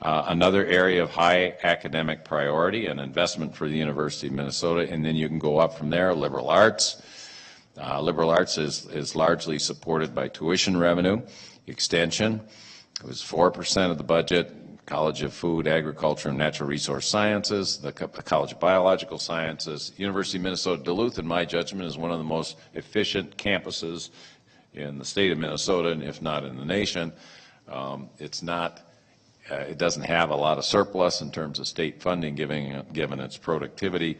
Another area of high academic priority and investment for the University of Minnesota, and then you can go up from there, liberal arts. Liberal arts is largely supported by tuition revenue, extension. It was 4% of the budget. College of Food, Agriculture, and Natural Resource Sciences, the College of Biological Sciences. University of Minnesota Duluth, in my judgment, is one of the most efficient campuses in the state of Minnesota, and if not in the nation. It doesn't have a lot of surplus in terms of state funding given its productivity.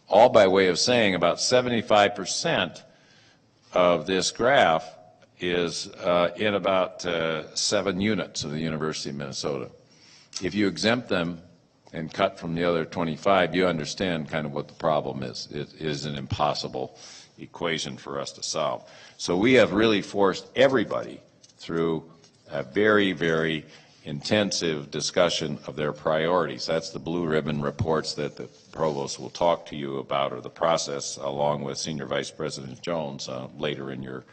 All by way of saying about 75% of this graph is in about 7 units of the University of Minnesota. If you exempt them and cut from the other 25, you understand kind of what the problem is. It is an impossible equation for us to solve. So we have really forced everybody through a very, very intensive discussion of their priorities. That's the blue ribbon reports that the provost will talk to you about, or the process, along with Senior Vice President Jones later in your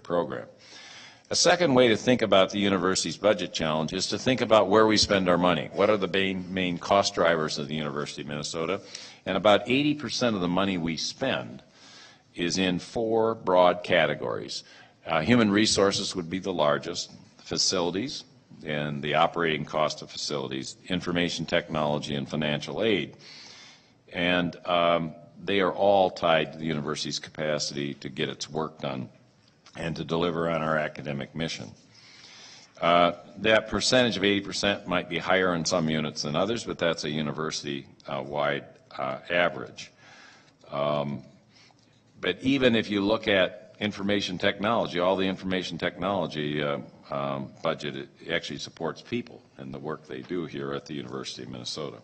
program. A second way to think about the university's budget challenge is to think about where we spend our money. What are the main cost drivers of the University of Minnesota? And about 80% of the money we spend is in 4 broad categories. Human resources would be the largest, facilities and the operating cost of facilities, information technology, and financial aid. And they are all tied to the university's capacity to get its work done and to deliver on our academic mission. That percentage of 80% might be higher in some units than others, but that's a university-wide average. But even if you look at information technology, all the information technology budget, it actually supports people and the work they do here at the University of Minnesota.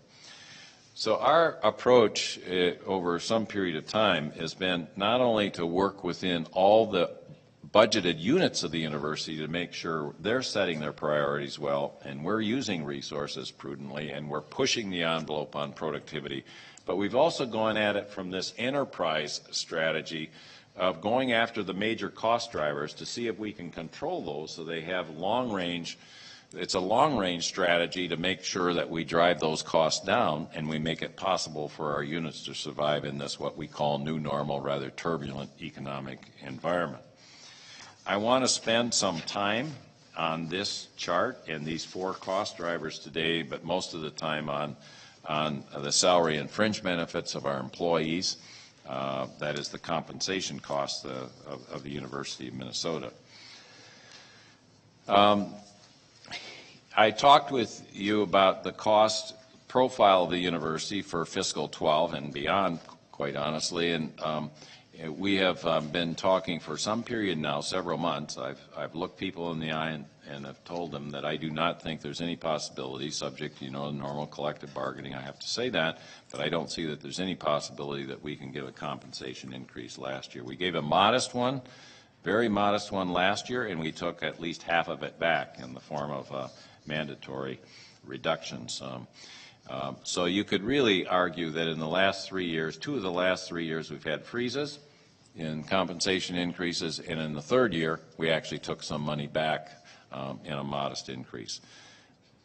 So our approach over some period of time has been not only to work within all the budgeted units of the university to make sure they're setting their priorities well and we're using resources prudently and we're pushing the envelope on productivity, but we've also gone at it from this enterprise strategy of going after the major cost drivers to see if we can control those so they have long range. It's a long range strategy to make sure that we drive those costs down and we make it possible for our units to survive in this what we call new normal, rather turbulent economic environment. I want to spend some time on this chart and these 4 cost drivers today, but most of the time on the salary and fringe benefits of our employees. That is the compensation costs of the University of Minnesota. I talked with you about the cost profile of the university for fiscal 12 and beyond, quite honestly, and we have been talking for some period now, several months. I've looked people in the eye and have told them that I do not think there's any possibility, subject to normal collective bargaining, I have to say that, but I don't see that there's any possibility that we can give a compensation increase last year. We gave a modest one, very modest one last year, and we took at least half of it back in the form of mandatory reductions. So you could really argue that in the last 3 years, 2 of the last 3 years, we've had freezes in compensation increases, and in the 3rd year, we actually took some money back in a modest increase.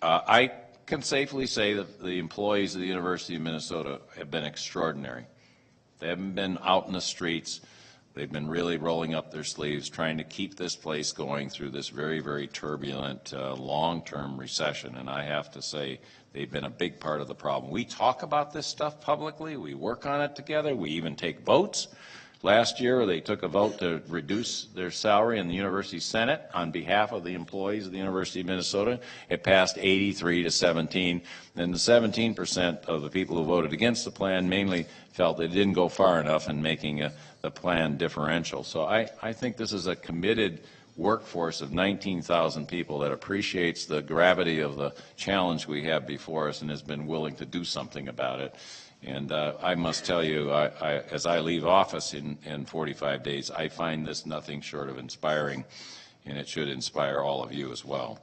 I can safely say that the employees of the University of Minnesota have been extraordinary. They haven't been out in the streets. They've been really rolling up their sleeves, trying to keep this place going through this very, very turbulent long-term recession, and I have to say they've been a big part of the problem. We talk about this stuff publicly. We work on it together. We even take votes. Last year, they took a vote to reduce their salary in the University Senate on behalf of the employees of the University of Minnesota. It passed 83 to 17, and the 17% of the people who voted against the plan mainly felt it didn't go far enough in making the plan differential. So I think this is a committed workforce of 19,000 people that appreciates the gravity of the challenge we have before us and has been willing to do something about it. And I must tell you, as I leave office in 45 days, I find this nothing short of inspiring, and it should inspire all of you as well.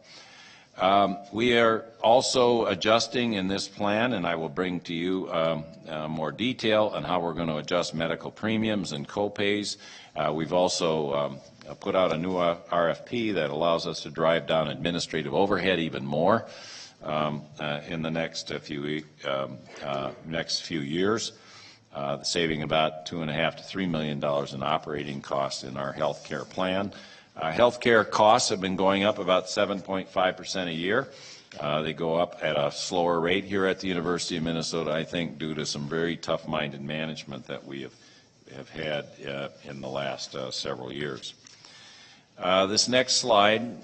We are also adjusting in this plan, and I will bring to you more detail on how we're going to adjust medical premiums and co-pays. We've also put out a new RFP that allows us to drive down administrative overhead even more. in the next few years, saving about $2.5 to $3 million in operating costs in our health care plan. Health care costs have been going up about 7.5% a year. They go up at a slower rate here at the University of Minnesota, I think, due to some very tough-minded management that we have had in the last several years. This next slide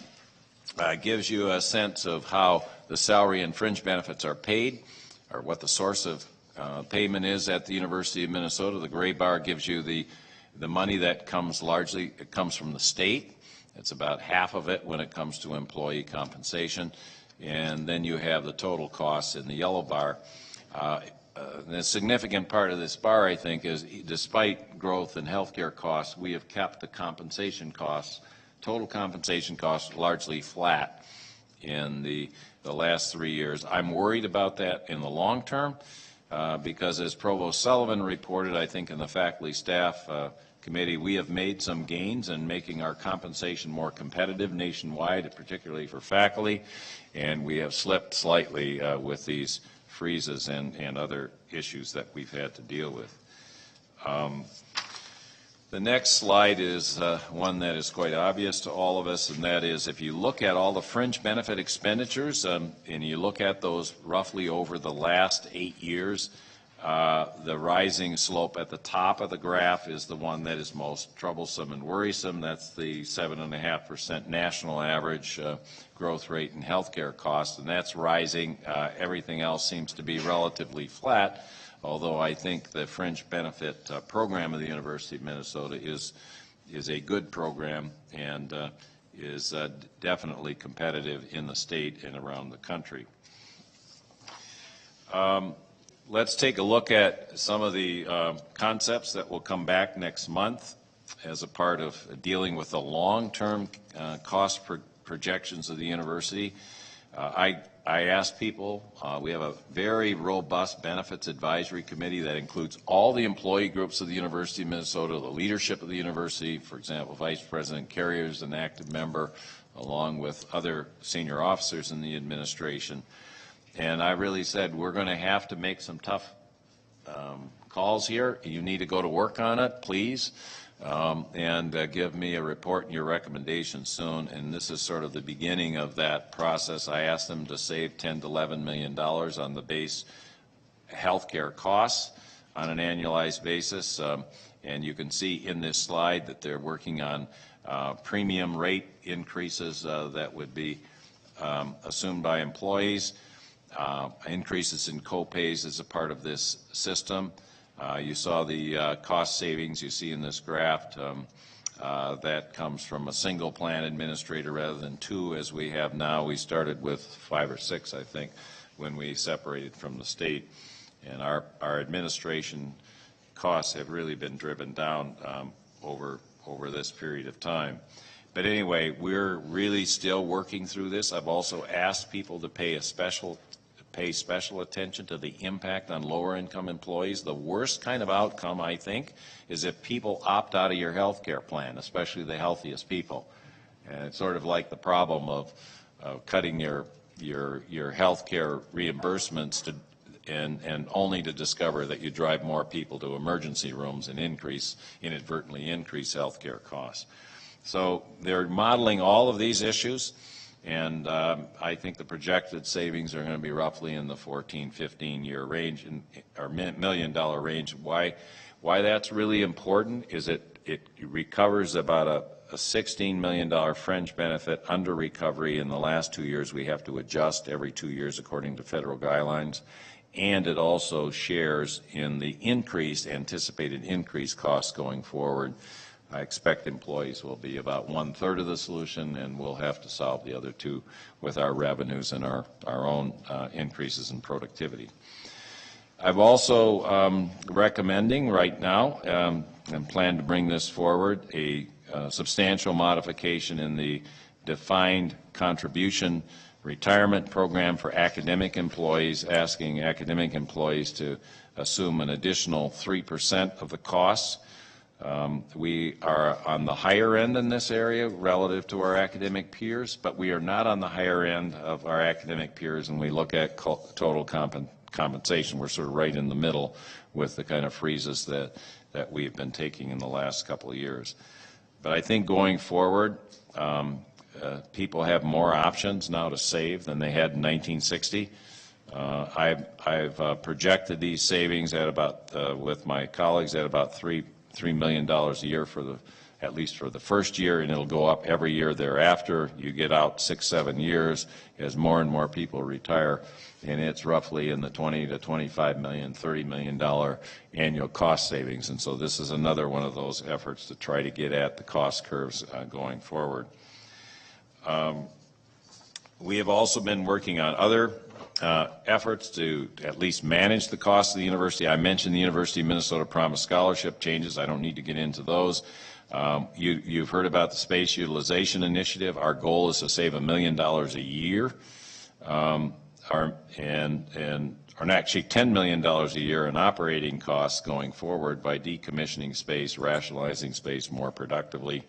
gives you a sense of how the salary and fringe benefits are paid, or what the source of payment is at the University of Minnesota. The gray bar gives you the money that comes from the state. It's about half of it when it comes to employee compensation. And then you have the total costs in the yellow bar. The significant part of this bar, I think, is despite growth in healthcare costs, we have kept the compensation costs, total compensation costs, largely flat in the last 3 years. I'm worried about that in the long term because, as Provost Sullivan reported, I think in the faculty staff committee, we have made some gains in making our compensation more competitive nationwide, particularly for faculty, and we have slipped slightly with these freezes and other issues that we've had to deal with. The next slide is one that is quite obvious to all of us, and that is if you look at all the fringe benefit expenditures and you look at those roughly over the last 8 years, the rising slope at the top of the graph is the one that is most troublesome and worrisome. That's the 7.5% national average growth rate in healthcare costs, and that's rising. Everything else seems to be relatively flat, although I think the fringe benefit program of the University of Minnesota is a good program and is definitely competitive in the state and around the country. Let's take a look at some of the concepts that will come back next month as a part of dealing with the long-term cost projections of the university. I asked people, we have a very robust benefits advisory committee that includes all the employee groups of the University of Minnesota, the leadership of the university, for example, Vice President Carrier is an active member, along with other senior officers in the administration. And I really said, we're going to have to make some tough calls here. You need to go to work on it, please, and give me a report and your recommendations soon. And this is sort of the beginning of that process. I asked them to save $10 to $11 million on the base healthcare costs on an annualized basis. And you can see in this slide that they're working on premium rate increases that would be assumed by employees. Increases in co-pays as a part of this system. You saw the cost savings you see in this graph that comes from a single plan administrator rather than two as we have now. We started with 5 or 6, I think, when we separated from the state. And our administration costs have really been driven down over this period of time. But anyway, we're really still working through this. I've also asked people to pay special attention to the impact on lower income employees. The worst kind of outcome, I think, is if people opt out of your health care plan, especially the healthiest people. And it's sort of like the problem of cutting your health care reimbursements and only to discover that you drive more people to emergency rooms and inadvertently increase health care costs. So they're modeling all of these issues. And I think the projected savings are going to be roughly in the 14-15-year range, or $1 million range. Why that's really important is it recovers about a $16 million fringe benefit under recovery. In the last 2 years, we have to adjust every 2 years according to federal guidelines. And it also shares in the anticipated increased costs going forward. I expect employees will be about 1/3 of the solution, and we'll have to solve the other 2 with our revenues and our own increases in productivity. I'm also recommending right now, and plan to bring this forward, a substantial modification in the defined contribution retirement program for academic employees, asking academic employees to assume an additional 3% of the costs We are on the higher end in this area relative to our academic peers, but we are not on the higher end of our academic peers when we look at total compensation. We're sort of right in the middle with the kind of freezes that we've been taking in the last couple of years. But I think going forward, people have more options now to save than they had in 1960. I've projected these savings at about, with my colleagues, at about $3 million a year at least for the first year, and it'll go up every year thereafter. You get out 6, 7 years as more and more people retire, and it's roughly in the $20 to $25 million, $30 million annual cost savings. And so this is another one of those efforts to try to get at the cost curves going forward. We have also been working on other efforts to at least manage the cost of the university. I mentioned the University of Minnesota Promise Scholarship changes. I don't need to get into those. You've heard about the Space Utilization Initiative. Our goal is to save $1 million a year, and actually $10 million a year in operating costs going forward by decommissioning space, rationalizing space more productively.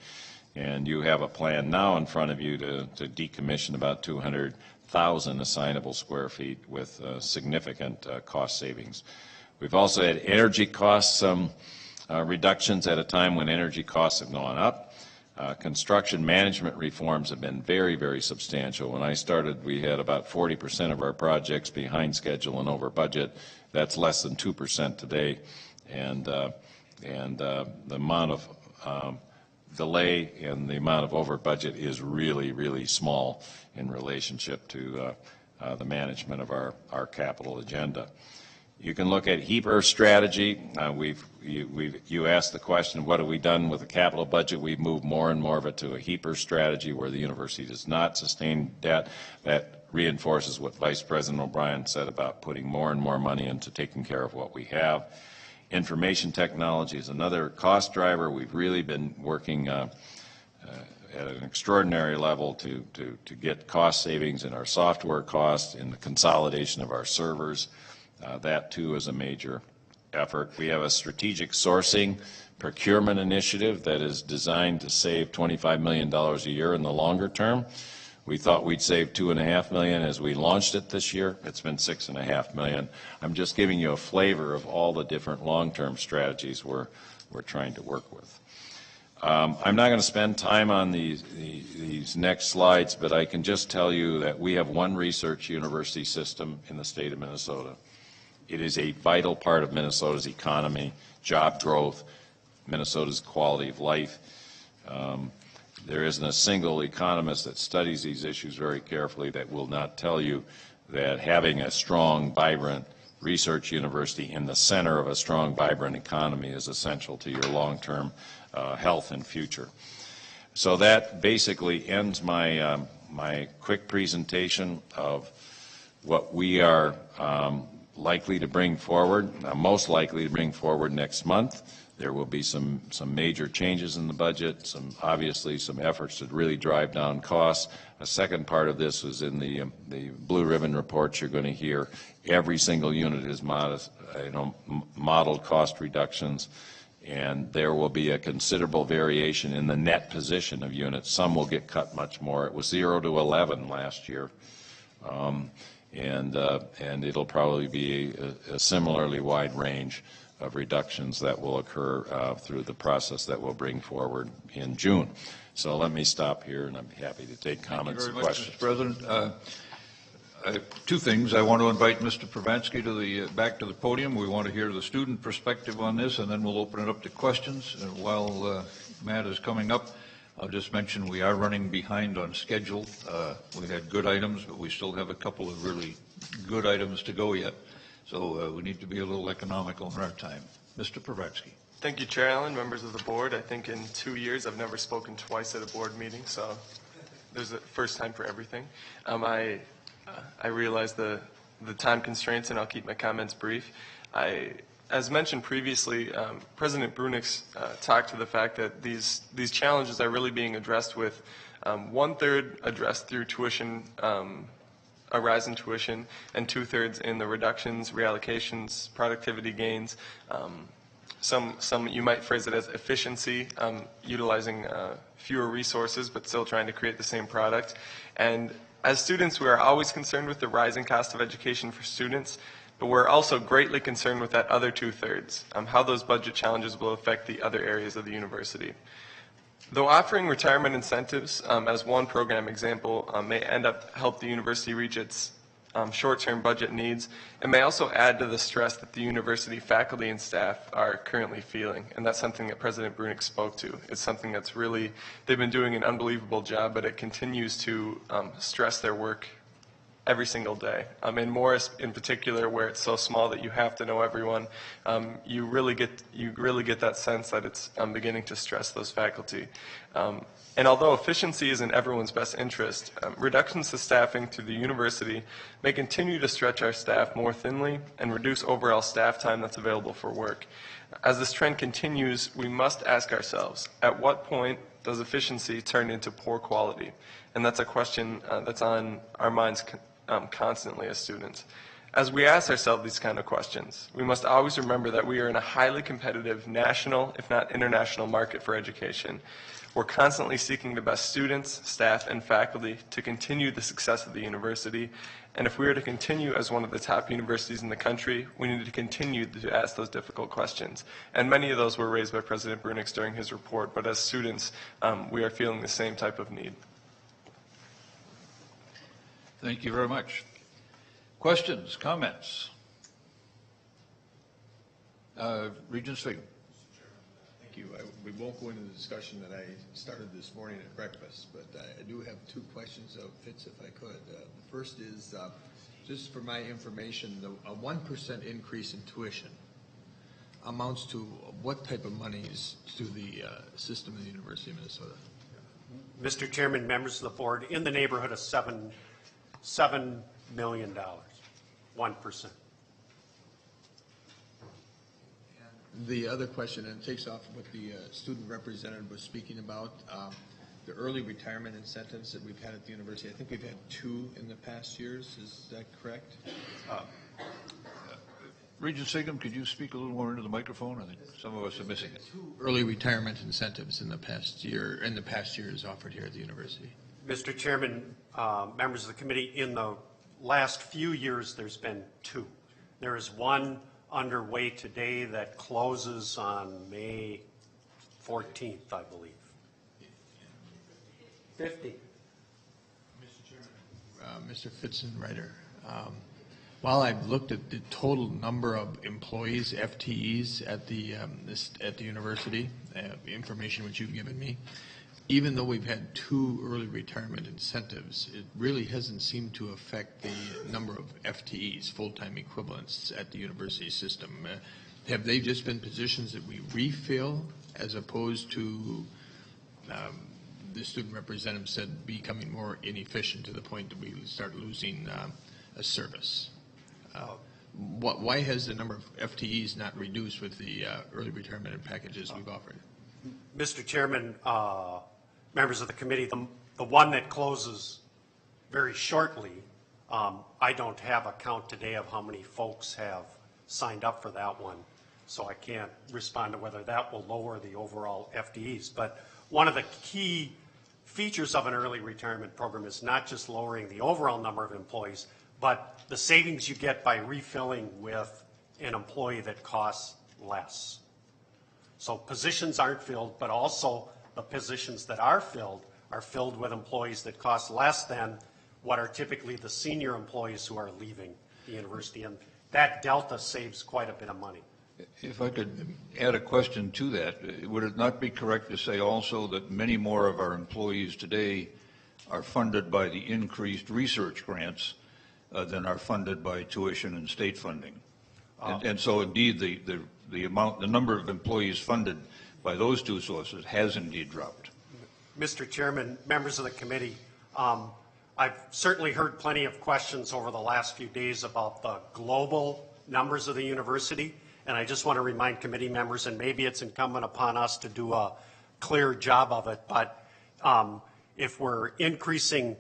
And you have a plan now in front of you to decommission about 200,000 assignable square feet with significant cost savings. We've also had energy costs reductions at a time when energy costs have gone up. Construction management reforms have been very, very substantial. When I started, we had about 40% of our projects behind schedule and over budget. That's less than 2% today. And the amount of delay and the amount of over budget is really, really small in relationship to the management of our capital agenda. You can look at HEAPR strategy. You asked the question, what have we done with the capital budget? We've moved more and more of it to a HEAPR strategy where the university does not sustain debt. That reinforces what Vice President O'Brien said about putting more and more money into taking care of what we have. Information technology is another cost driver. We've really been working at an extraordinary level to get cost savings in our software costs, in the consolidation of our servers. That too is a major effort. We have a strategic sourcing procurement initiative that is designed to save $25 million a year in the longer term. We thought we'd save $2.5 million as we launched it this year. It's been $6.5 million. I'm just giving you a flavor of all the different long-term strategies we're trying to work with. I'm not going to spend time on these next slides, but I can just tell you that we have one research university system in the state of Minnesota. It is a vital part of Minnesota's economy, job growth, Minnesota's quality of life. There isn't a single economist that studies these issues very carefully that will not tell you that having a strong, vibrant research university in the center of a strong, vibrant economy is essential to your long-term health and future. So that basically ends my, my quick presentation of what we are likely to bring forward, most likely to bring forward next month. There will be some major changes in the budget, obviously some efforts to really drive down costs. A second part of this was in the blue ribbon reports you're going to hear. Every single unit is modeled cost reductions, and there will be a considerable variation in the net position of units. Some will get cut much more. It was 0 to 11 last year. And it'll probably be a similarly wide range of reductions that will occur through the process that we'll bring forward in June. So let me stop here, and I'm happy to take comments and questions. Thank you very much, Mr. President. Two things. I want to invite Mr. Pravansky back to the podium. We want to hear the student perspective on this, and then we'll open it up to questions. And while Matt is coming up, I'll just mention we are running behind on schedule. We had good items, but we still have a couple of really good items to go yet. So we need to be a little economical in our time. Mr. Pravansky. Thank you, Chair Allen, members of the board. I think in 2 years I've never spoken twice at a board meeting, so there's a first time for everything. I realize the time constraints, and I'll keep my comments brief. As mentioned previously, President Brunick's talked to the fact that these challenges are really being addressed with 1/3 addressed through tuition, a rise in tuition, and 2/3 in the reductions, reallocations, productivity gains. Some you might phrase it as efficiency, utilizing fewer resources but still trying to create the same product. And as students, we are always concerned with the rising cost of education for students, but we're also greatly concerned with that other two-thirds, how those budget challenges will affect the other areas of the university. Though offering retirement incentives as one program example may end up help the university reach its short-term budget needs, it may also add to the stress that the university faculty and staff are currently feeling. And that's something that President Brunick spoke to. It's something that's really, they've been doing an unbelievable job, but it continues to stress their work every single day. In Morris in particular, where it's so small that you have to know everyone, you really get that sense that it's beginning to stress those faculty. And although efficiency is in everyone's best interest, reductions to staffing to the university may continue to stretch our staff more thinly and reduce overall staff time that's available for work. As this trend continues, we must ask ourselves, at what point does efficiency turn into poor quality? And that's a question that's on our minds constantly as students. As we ask ourselves these kind of questions, we must always remember that we are in a highly competitive national, if not international, market for education. We're constantly seeking the best students, staff, and faculty to continue the success of the university. And if we are to continue as one of the top universities in the country, we need to continue to ask those difficult questions. And many of those were raised by President Brunick during his report, but as students, we are feeling the same type of need. Thank you very much. Questions, comments? Regents Fagan. Thank you. We won't go into the discussion that I started this morning at breakfast, but I do have two questions of Fitz, if I could. The first is, just for my information, a 1% increase in tuition amounts to what type of monies to the system of the University of Minnesota? Mr. Chairman, members of the board, in the neighborhood of $7 million, 1%. The other question, and it takes off what the student representative was speaking about, the early retirement incentives that we've had at the university. I think we've had 2 in the past years. Is that correct? Regent Sigum, could you speak a little more into the microphone? I think some of us are missing it. 2 early retirement incentives in the past years offered here at the university. Mr. Chairman, members of the committee, in the last few years, there's been 2. There is one underway today that closes on May 14th, I believe. 50. Mr. Chairman. Mr. Fitzenreiter, while I've looked at the total number of employees, FTEs at the university, the information which you've given me, even though we've had 2 early retirement incentives, it really hasn't seemed to affect the number of FTEs, full-time equivalents at the university system. Have they just been positions that we refill as opposed to, the student representative said, becoming more inefficient to the point that we start losing a service? Why has the number of FTEs not reduced with the early retirement packages we've offered? Mr. Chairman, members of the committee, the one that closes very shortly, I don't have a count today of how many folks have signed up for that one, so I can't respond to whether that will lower the overall FTEs. But one of the key features of an early retirement program is not just lowering the overall number of employees, but the savings you get by refilling with an employee that costs less. So positions aren't filled, but also the positions that are filled with employees that cost less than what are typically the senior employees who are leaving the university. And that delta saves quite a bit of money. If I could add a question to that, would it not be correct to say also that many more of our employees today are funded by the increased research grants than are funded by tuition and state funding? And so indeed the number of employees funded by those 2 sources has indeed dropped. Mr. Chairman, members of the committee, I've certainly heard plenty of questions over the last few days about the global numbers of the university, and I just want to remind committee members, and maybe it's incumbent upon us to do a clear job of it, but if we're increasing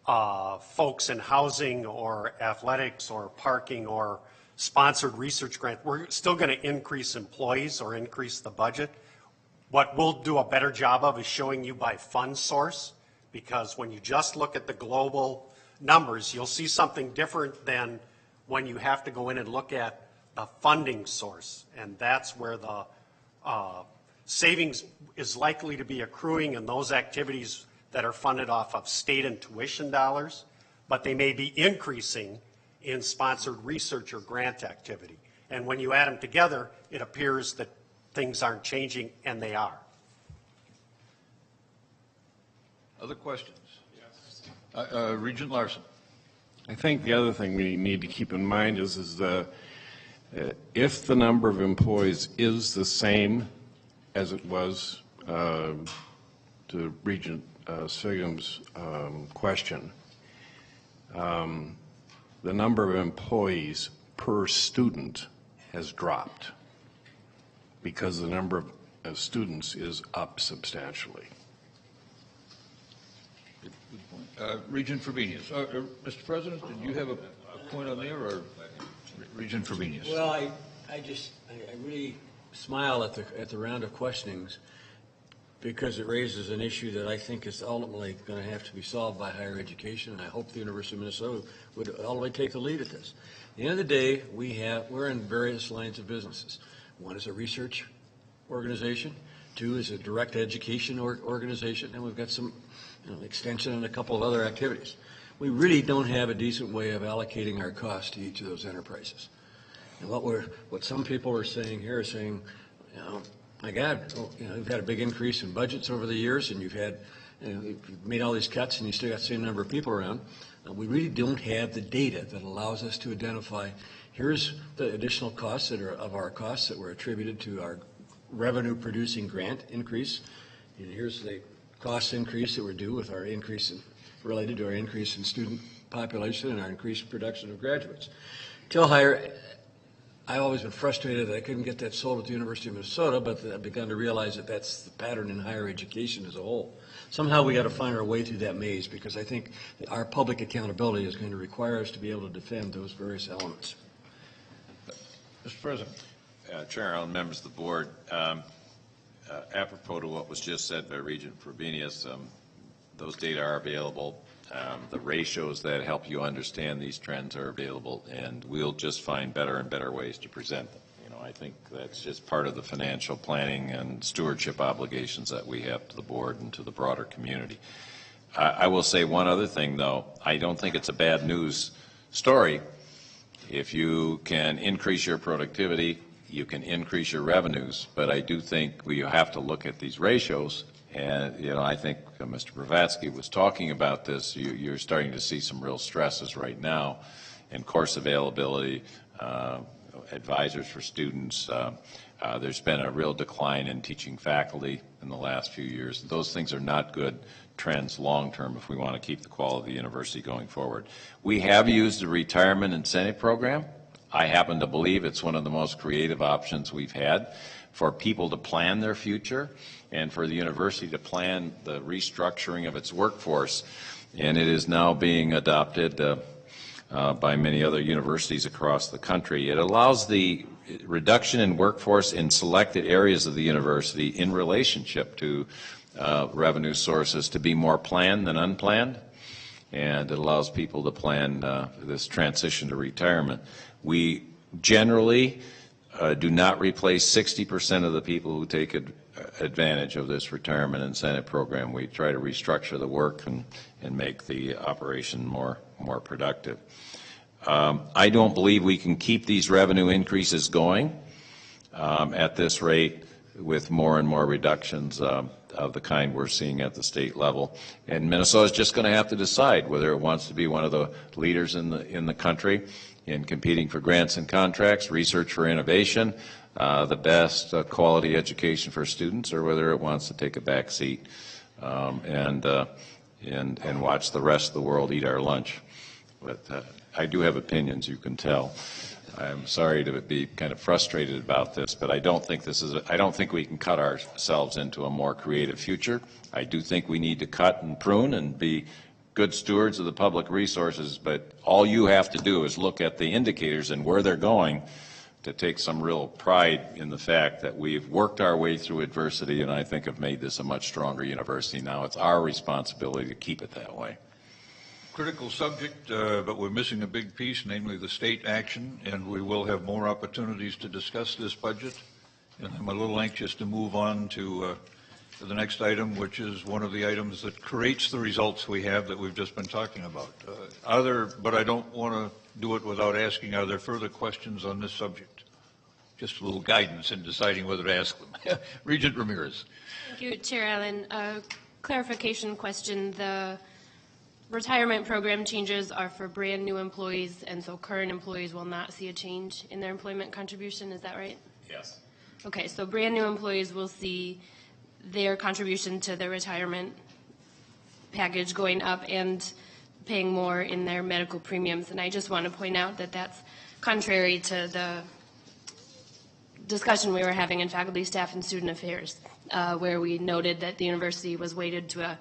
folks in housing or athletics or parking or sponsored research grant, we're still going to increase employees or increase the budget. What we'll do a better job of is showing you by fund source, because when you just look at the global numbers, you'll see something different than when you have to go in and look at the funding source. And that's where the savings is likely to be accruing in those activities that are funded off of state and tuition dollars, but they may be increasing in sponsored research or grant activity. And when you add them together, it appears that things aren't changing, and they are. Other questions? Yes. Regent Larson. I think the other thing we need to keep in mind is if the number of employees is the same as it was to Regent Sigham's question, the number of employees per student has dropped because the number of students is up substantially. Regent Frobenius. Mr. President, did you have a point on there, or Regent Frobenius? Well, I really smile at the round of questionings because it raises an issue that I think is ultimately going to have to be solved by higher education, and I hope the University of Minnesota would ultimately take the lead at this. At the end of the day, we're in various lines of businesses. One is a research organization, two is a direct education organization, and we've got some extension and a couple of other activities. We really don't have a decent way of allocating our costs to each of those enterprises. And what some people are saying here is saying, my God, you've had a big increase in budgets over the years, and you've made all these cuts, and you still got the same number of people around. We really don't have the data that allows us to identify, here's the additional costs of our costs that were attributed to our revenue-producing grant increase, and here's the cost increase that we're due with our increase related to our increase in student population and our increased production of graduates. Till higher, I've always been frustrated that I couldn't get that sold at the University of Minnesota, but I've begun to realize that that's the pattern in higher education as a whole. Somehow we got to find our way through that maze, because I think our public accountability is going to require us to be able to defend those various elements. Mr. President. Chair and members of the board, apropos to what was just said by Regent Frobenius, those data are available. The ratios that help you understand these trends are available, and we'll just find better and better ways to present them. I think that's just part of the financial planning and stewardship obligations that we have to the board and to the broader community. I will say one other thing, though. I don't think it's a bad news story. If you can increase your productivity, you can increase your revenues, but I do think we have to look at these ratios. And, I think Mr. Bravatsky was talking about this. You're starting to see some real stresses right now in course availability, advisors for students. There's been a real decline in teaching faculty in the last few years. Those things are not good trends long term if we want to keep the quality of the university going forward. We have used the retirement incentive program. I happen to believe it's one of the most creative options we've had for people to plan their future and for the university to plan the restructuring of its workforce. And it is now being adopted by many other universities across the country. It allows the reduction in workforce in selected areas of the university in relationship to revenue sources to be more planned than unplanned, and it allows people to plan this transition to retirement. We generally do not replace 60% of the people who take advantage of this retirement incentive program. We try to restructure the work and make the operation more productive. I don't believe we can keep these revenue increases going at this rate with more and more reductions of the kind we're seeing at the state level. And Minnesota's just going to have to decide whether it wants to be one of the leaders in the country in competing for grants and contracts, research for innovation, the best quality education for students, or whether it wants to take a back seat and watch the rest of the world eat our lunch. But I do have opinions, you can tell. I'm sorry to be kind of frustrated about this, but I don't think I don't think we can cut ourselves into a more creative future. I do think we need to cut and prune and be good stewards of the public resources, but all you have to do is look at the indicators and where they're going to take some real pride in the fact that we've worked our way through adversity, and I think have made this a much stronger university. Now it's our responsibility to keep it that way. Critical subject, but we're missing a big piece, namely the state action, and we will have more opportunities to discuss this budget. And I'm a little anxious to move on to the next item, which is one of the items that creates the results we have that we've just been talking about. But I don't want to do it without asking, are there further questions on this subject? Just a little guidance in deciding whether to ask them. Regent Ramirez. Thank you, Chair Allen. Clarification question. The retirement program changes are for brand new employees, and so current employees will not see a change in their employment contribution. Is that right? Yes. Okay, so brand new employees will see their contribution to the retirement package going up and paying more in their medical premiums. And I just want to point out that that's contrary to the discussion we were having in faculty, staff, and student affairs, where we noted that the university was weighted to a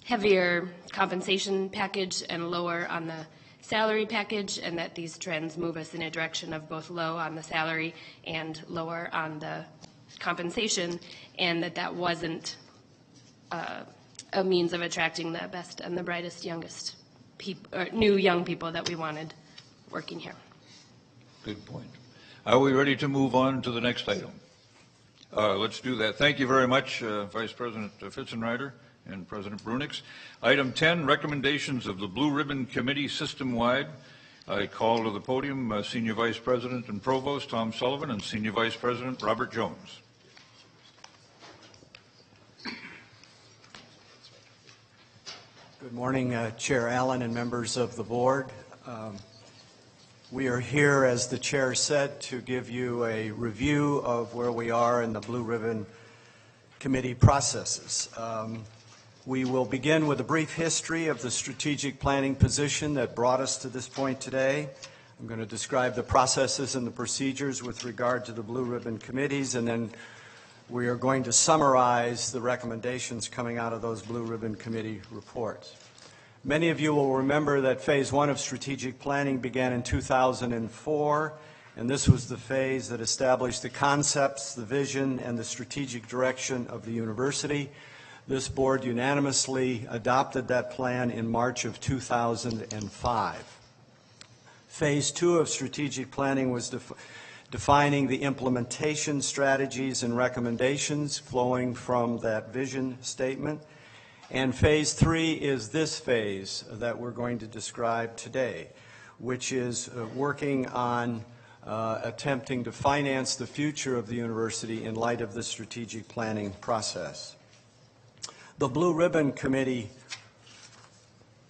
heavier compensation package and lower on the salary package, and that these trends move us in a direction of both low on the salary and lower on the compensation, and that wasn't a means of attracting the best and the brightest youngest people, or new young people that we wanted working here. Good point. Are we ready to move on to the next item? Let's do that. Thank you very much, Vice President Fitzenreiter and President Brunix. Item 10, recommendations of the Blue Ribbon Committee system-wide. I call to the podium Senior Vice President and Provost Tom Sullivan and Senior Vice President Robert Jones. Good morning, Chair Allen and members of the board. We are here, as the chair said, to give you a review of where we are in the Blue Ribbon Committee processes. We will begin with a brief history of the strategic planning position that brought us to this point today. I'm going to describe the processes and the procedures with regard to the Blue Ribbon Committees, and then we are going to summarize the recommendations coming out of those Blue Ribbon Committee reports. Many of you will remember that Phase 1 of strategic planning began in 2004, and this was the phase that established the concepts, the vision, and the strategic direction of the university. This board unanimously adopted that plan in March of 2005. Phase 2 of strategic planning was defining the implementation strategies and recommendations flowing from that vision statement. And Phase 3 is this phase that we're going to describe today, which is working on attempting to finance the future of the university in light of the strategic planning process. The Blue Ribbon Committee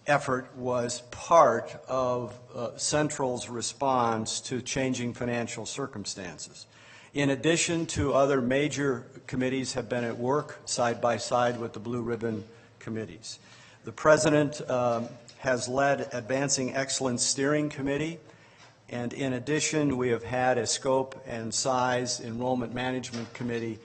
effort was part of Central's response to changing financial circumstances. In addition to other major committees have been at work side by side with the Blue Ribbon Committees. The President has led Advancing Excellence Steering Committee, and in addition we have had a Scope and Size Enrollment Management Committee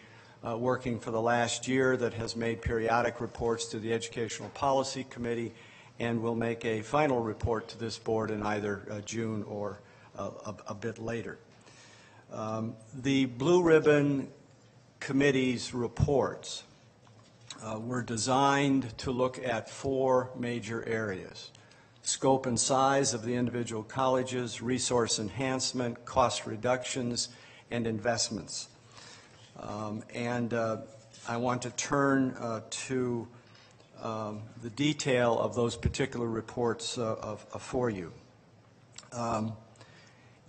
working for the last year that has made periodic reports to the Educational Policy Committee and will make a final report to this board in either June or a bit later. The Blue Ribbon Committee's reports were designed to look at four major areas: scope and size of the individual colleges, resource enhancement, cost reductions, and investments. I want to turn to the detail of those particular reports for you.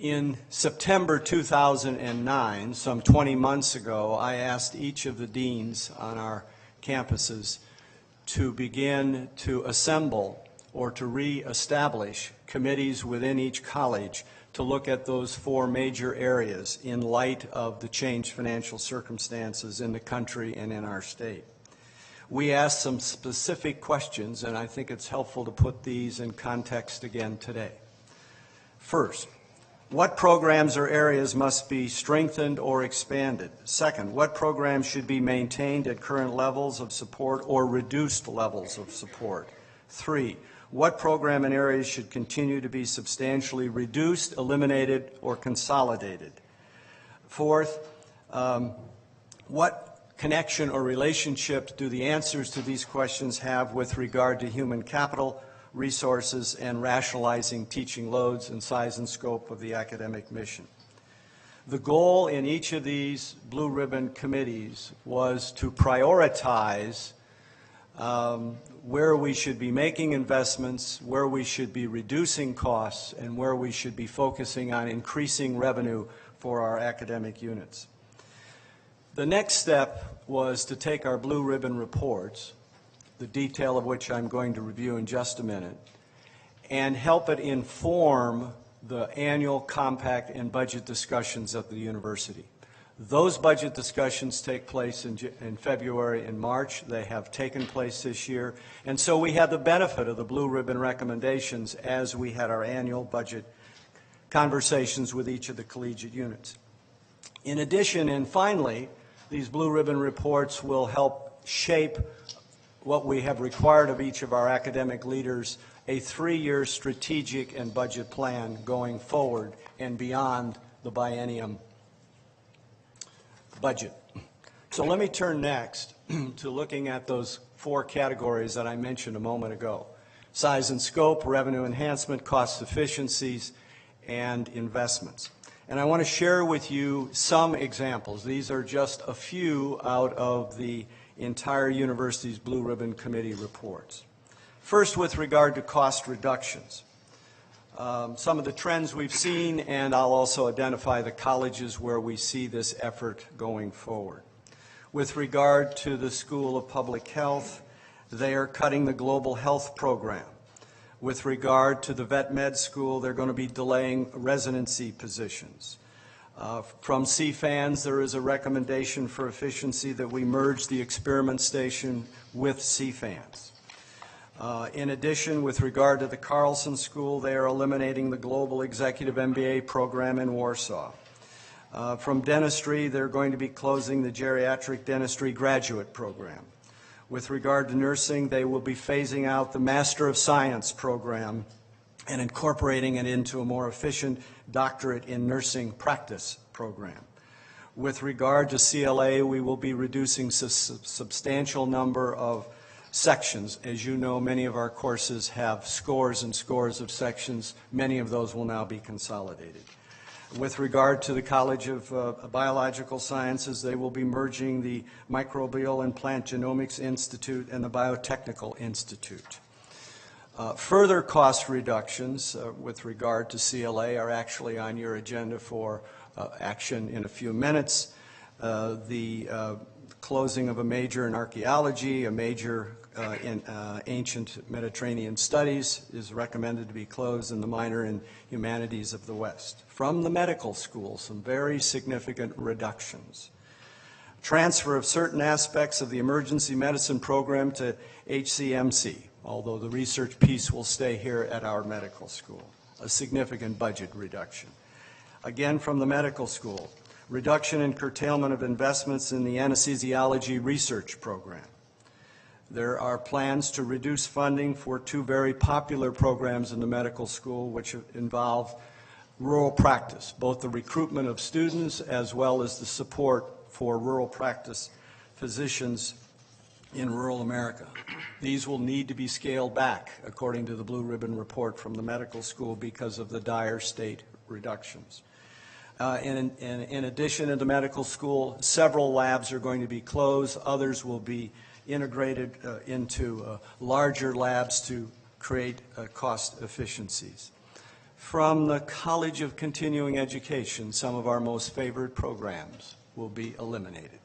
In September 2009, some 20 months ago, I asked each of the deans on our campuses to begin to assemble or to reestablish committees within each college to look at those four major areas in light of the changed financial circumstances in the country and in our state. We asked some specific questions, and I think it's helpful to put these in context again today. First, what programs or areas must be strengthened or expanded? Second, what programs should be maintained at current levels of support or reduced levels of support? 3, what program and areas should continue to be substantially reduced, eliminated, or consolidated? Fourth, what connection or relationship do the answers to these questions have with regard to human capital, resources, and rationalizing teaching loads and size and scope of the academic mission? The goal in each of these blue ribbon committees was to prioritize where we should be making investments, where we should be reducing costs, and where we should be focusing on increasing revenue for our academic units. The next step was to take our blue ribbon reports, the detail of which I'm going to review in just a minute, and help it inform the annual compact and budget discussions at the university. Those budget discussions take place in February and March. They have taken place this year. And so we had the benefit of the blue ribbon recommendations as we had our annual budget conversations with each of the collegiate units. In addition, and finally, these blue ribbon reports will help shape what we have required of each of our academic leaders, a 3-year strategic and budget plan going forward and beyond the biennium budget. So let me turn next to looking at those 4 categories that I mentioned a moment ago: size and scope, revenue enhancement, cost efficiencies, and investments. And I want to share with you some examples. These are just a few out of the entire university's Blue Ribbon Committee reports. First, with regard to cost reductions. Some of the trends we've seen, and I'll also identify the colleges where we see this effort going forward. With regard to the School of Public Health, they are cutting the global health program. With regard to the vet med school, they're going to be delaying residency positions. From CFANS, there is a recommendation for efficiency that we merge the experiment station with CFANS. In addition, with regard to the Carlson School, they are eliminating the Global Executive MBA program in Warsaw. From dentistry, they're going to be closing the Geriatric Dentistry Graduate Program. With regard to nursing, they will be phasing out the Master of Science program and incorporating it into a more efficient Doctorate in Nursing Practice program. With regard to CLA, we will be reducing a substantial number of sections. As you know, many of our courses have scores and scores of sections. Many of those will now be consolidated. With regard to the College of Biological Sciences, they will be merging the Microbial and Plant Genomics Institute and the Biotechnical Institute. Further cost reductions with regard to CLA are actually on your agenda for action in a few minutes. The closing of a major in archaeology, a major in ancient Mediterranean studies is recommended to be closed, and the minor in humanities of the West. From the medical school, some very significant reductions. Transfer of certain aspects of the emergency medicine program to HCMC, although the research piece will stay here at our medical school. A significant budget reduction. Again, from the medical school, reduction and curtailment of investments in the anesthesiology research program. There are plans to reduce funding for 2 very popular programs in the medical school, which involve rural practice, both the recruitment of students as well as the support for rural practice physicians in rural America. These will need to be scaled back, according to the Blue Ribbon report from the medical school, because of the dire state reductions. In addition to the medical school, several labs are going to be closed. Others will be integrated into larger labs to create cost efficiencies. From the College of Continuing Education, some of our most favored programs will be eliminated.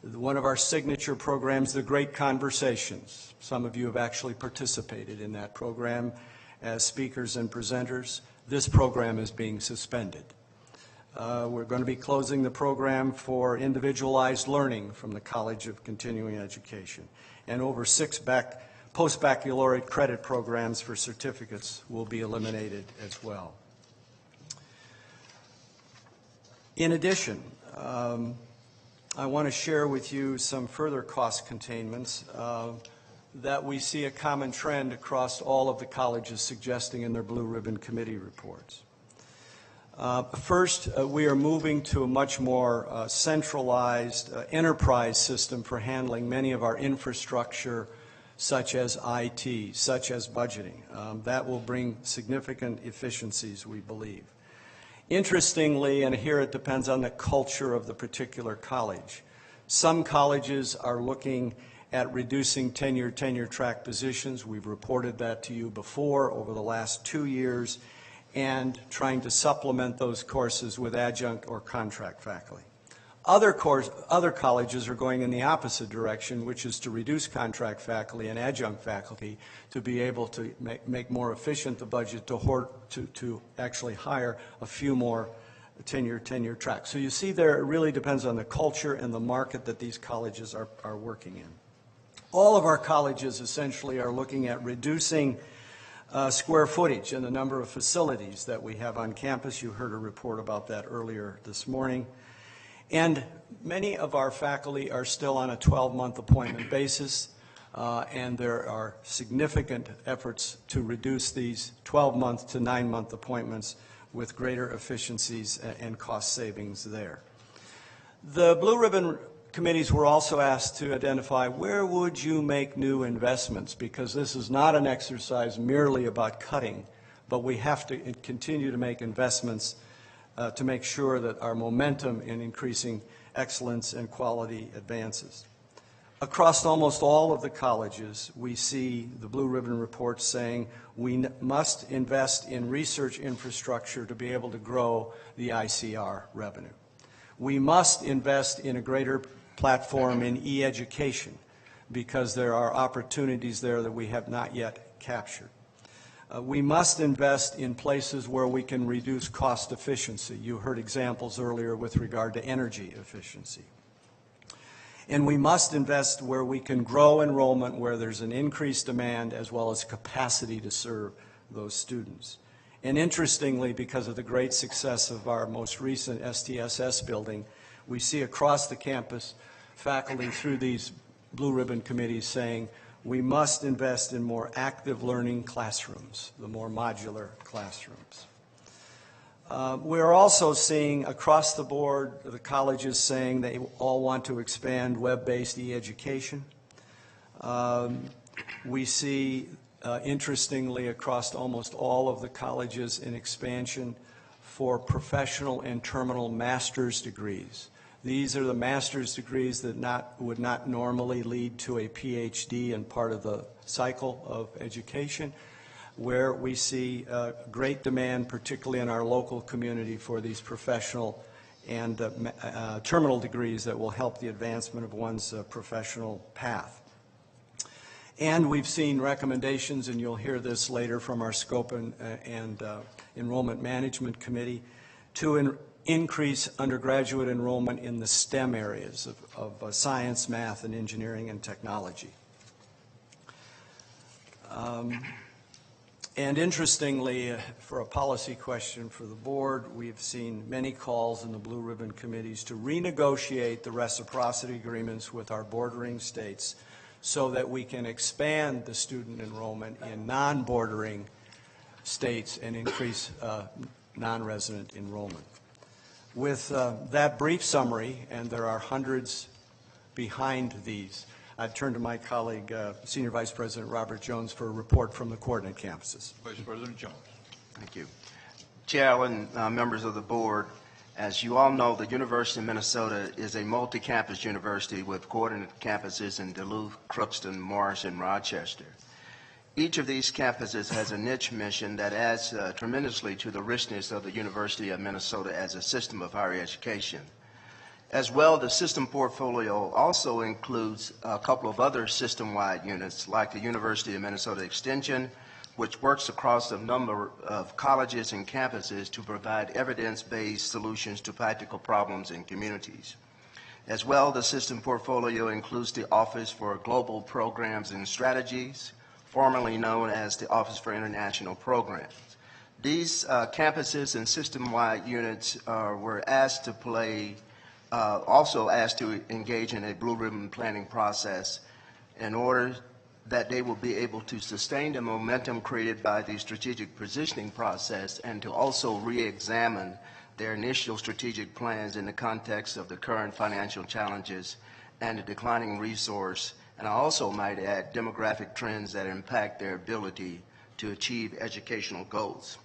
One of our signature programs, The Great Conversations. Some of you have actually participated in that program as speakers and presenters. This program is being suspended. We're going to be closing the program for individualized learning from the College of Continuing Education. And over 6 post-baccalaureate credit programs for certificates will be eliminated as well. In addition, I want to share with you some further cost containments. that we see a common trend across all of the colleges suggesting in their Blue Ribbon Committee reports. First, we are moving to a much more centralized enterprise system for handling many of our infrastructure, such as IT, such as budgeting. That will bring significant efficiencies, we believe. Interestingly, and here it depends on the culture of the particular college, some colleges are looking at reducing tenure track positions. We've reported that to you before over the last 2 years, and trying to supplement those courses with adjunct or contract faculty. Other colleges are going in the opposite direction, which is to reduce contract faculty and adjunct faculty to be able to make more efficient the budget to actually hire a few more tenure track. So you see there, it really depends on the culture and the market that these colleges are working in. All of our colleges essentially are looking at reducing square footage and the number of facilities that we have on campus. You heard a report about that earlier this morning. And many of our faculty are still on a 12-month appointment basis, and there are significant efforts to reduce these 12-month to 9-month appointments with greater efficiencies and cost savings there. The Blue Ribbon committees were also asked to identify where would you make new investments, because this is not an exercise merely about cutting, but we have to continue to make investments to make sure that our momentum in increasing excellence and quality advances. Across almost all of the colleges, we see the Blue Ribbon report saying we must invest in research infrastructure to be able to grow the ICR revenue. We must invest in a greater platform in e-education because there are opportunities there that we have not yet captured. We must invest in places where we can reduce cost efficiency. You heard examples earlier with regard to energy efficiency. And we must invest where we can grow enrollment, where there's an increased demand as well as capacity to serve those students. And interestingly, because of the great success of our most recent STSS building, we see across the campus faculty through these Blue Ribbon committees saying we must invest in more active learning classrooms, the more modular classrooms. We're also seeing across the board the colleges saying they all want to expand web-based e-education. We see, interestingly, across almost all of the colleges an expansion for professional and terminal master's degrees. These are the master's degrees that would not normally lead to a PhD in part of the cycle of education, where we see great demand, particularly in our local community, for these professional and terminal degrees that will help the advancement of one's professional path. And we've seen recommendations, and you'll hear this later from our Scope and Enrollment Management Committee, to increase undergraduate enrollment in the STEM areas of science, math, and engineering and technology. And interestingly, for a policy question for the board, we've seen many calls in the Blue Ribbon committees to renegotiate the reciprocity agreements with our bordering states so that we can expand the student enrollment in non-bordering states and increase non-resident enrollment. With that brief summary, and there are hundreds behind these, I'd turn to my colleague, Senior Vice President Robert Jones, for a report from the coordinate campuses. Vice President Jones. Thank you. Chair Allen, members of the board, as you all know, the University of Minnesota is a multi-campus university with coordinate campuses in Duluth, Crookston, Morris, and Rochester. Each of these campuses has a niche mission that adds tremendously to the richness of the University of Minnesota as a system of higher education. As well, the system portfolio also includes a couple of other system-wide units, like the University of Minnesota Extension, which works across a number of colleges and campuses to provide evidence-based solutions to practical problems in communities. As well, the system portfolio includes the Office for Global Programs and Strategies, formerly known as the Office for International Programs. These campuses and system-wide units were asked to also asked to engage in a Blue Ribbon planning process in order that they will be able to sustain the momentum created by the strategic positioning process and to also re-examine their initial strategic plans in the context of the current financial challenges and the declining resource, and I also might add demographic trends that impact their ability to achieve educational goals.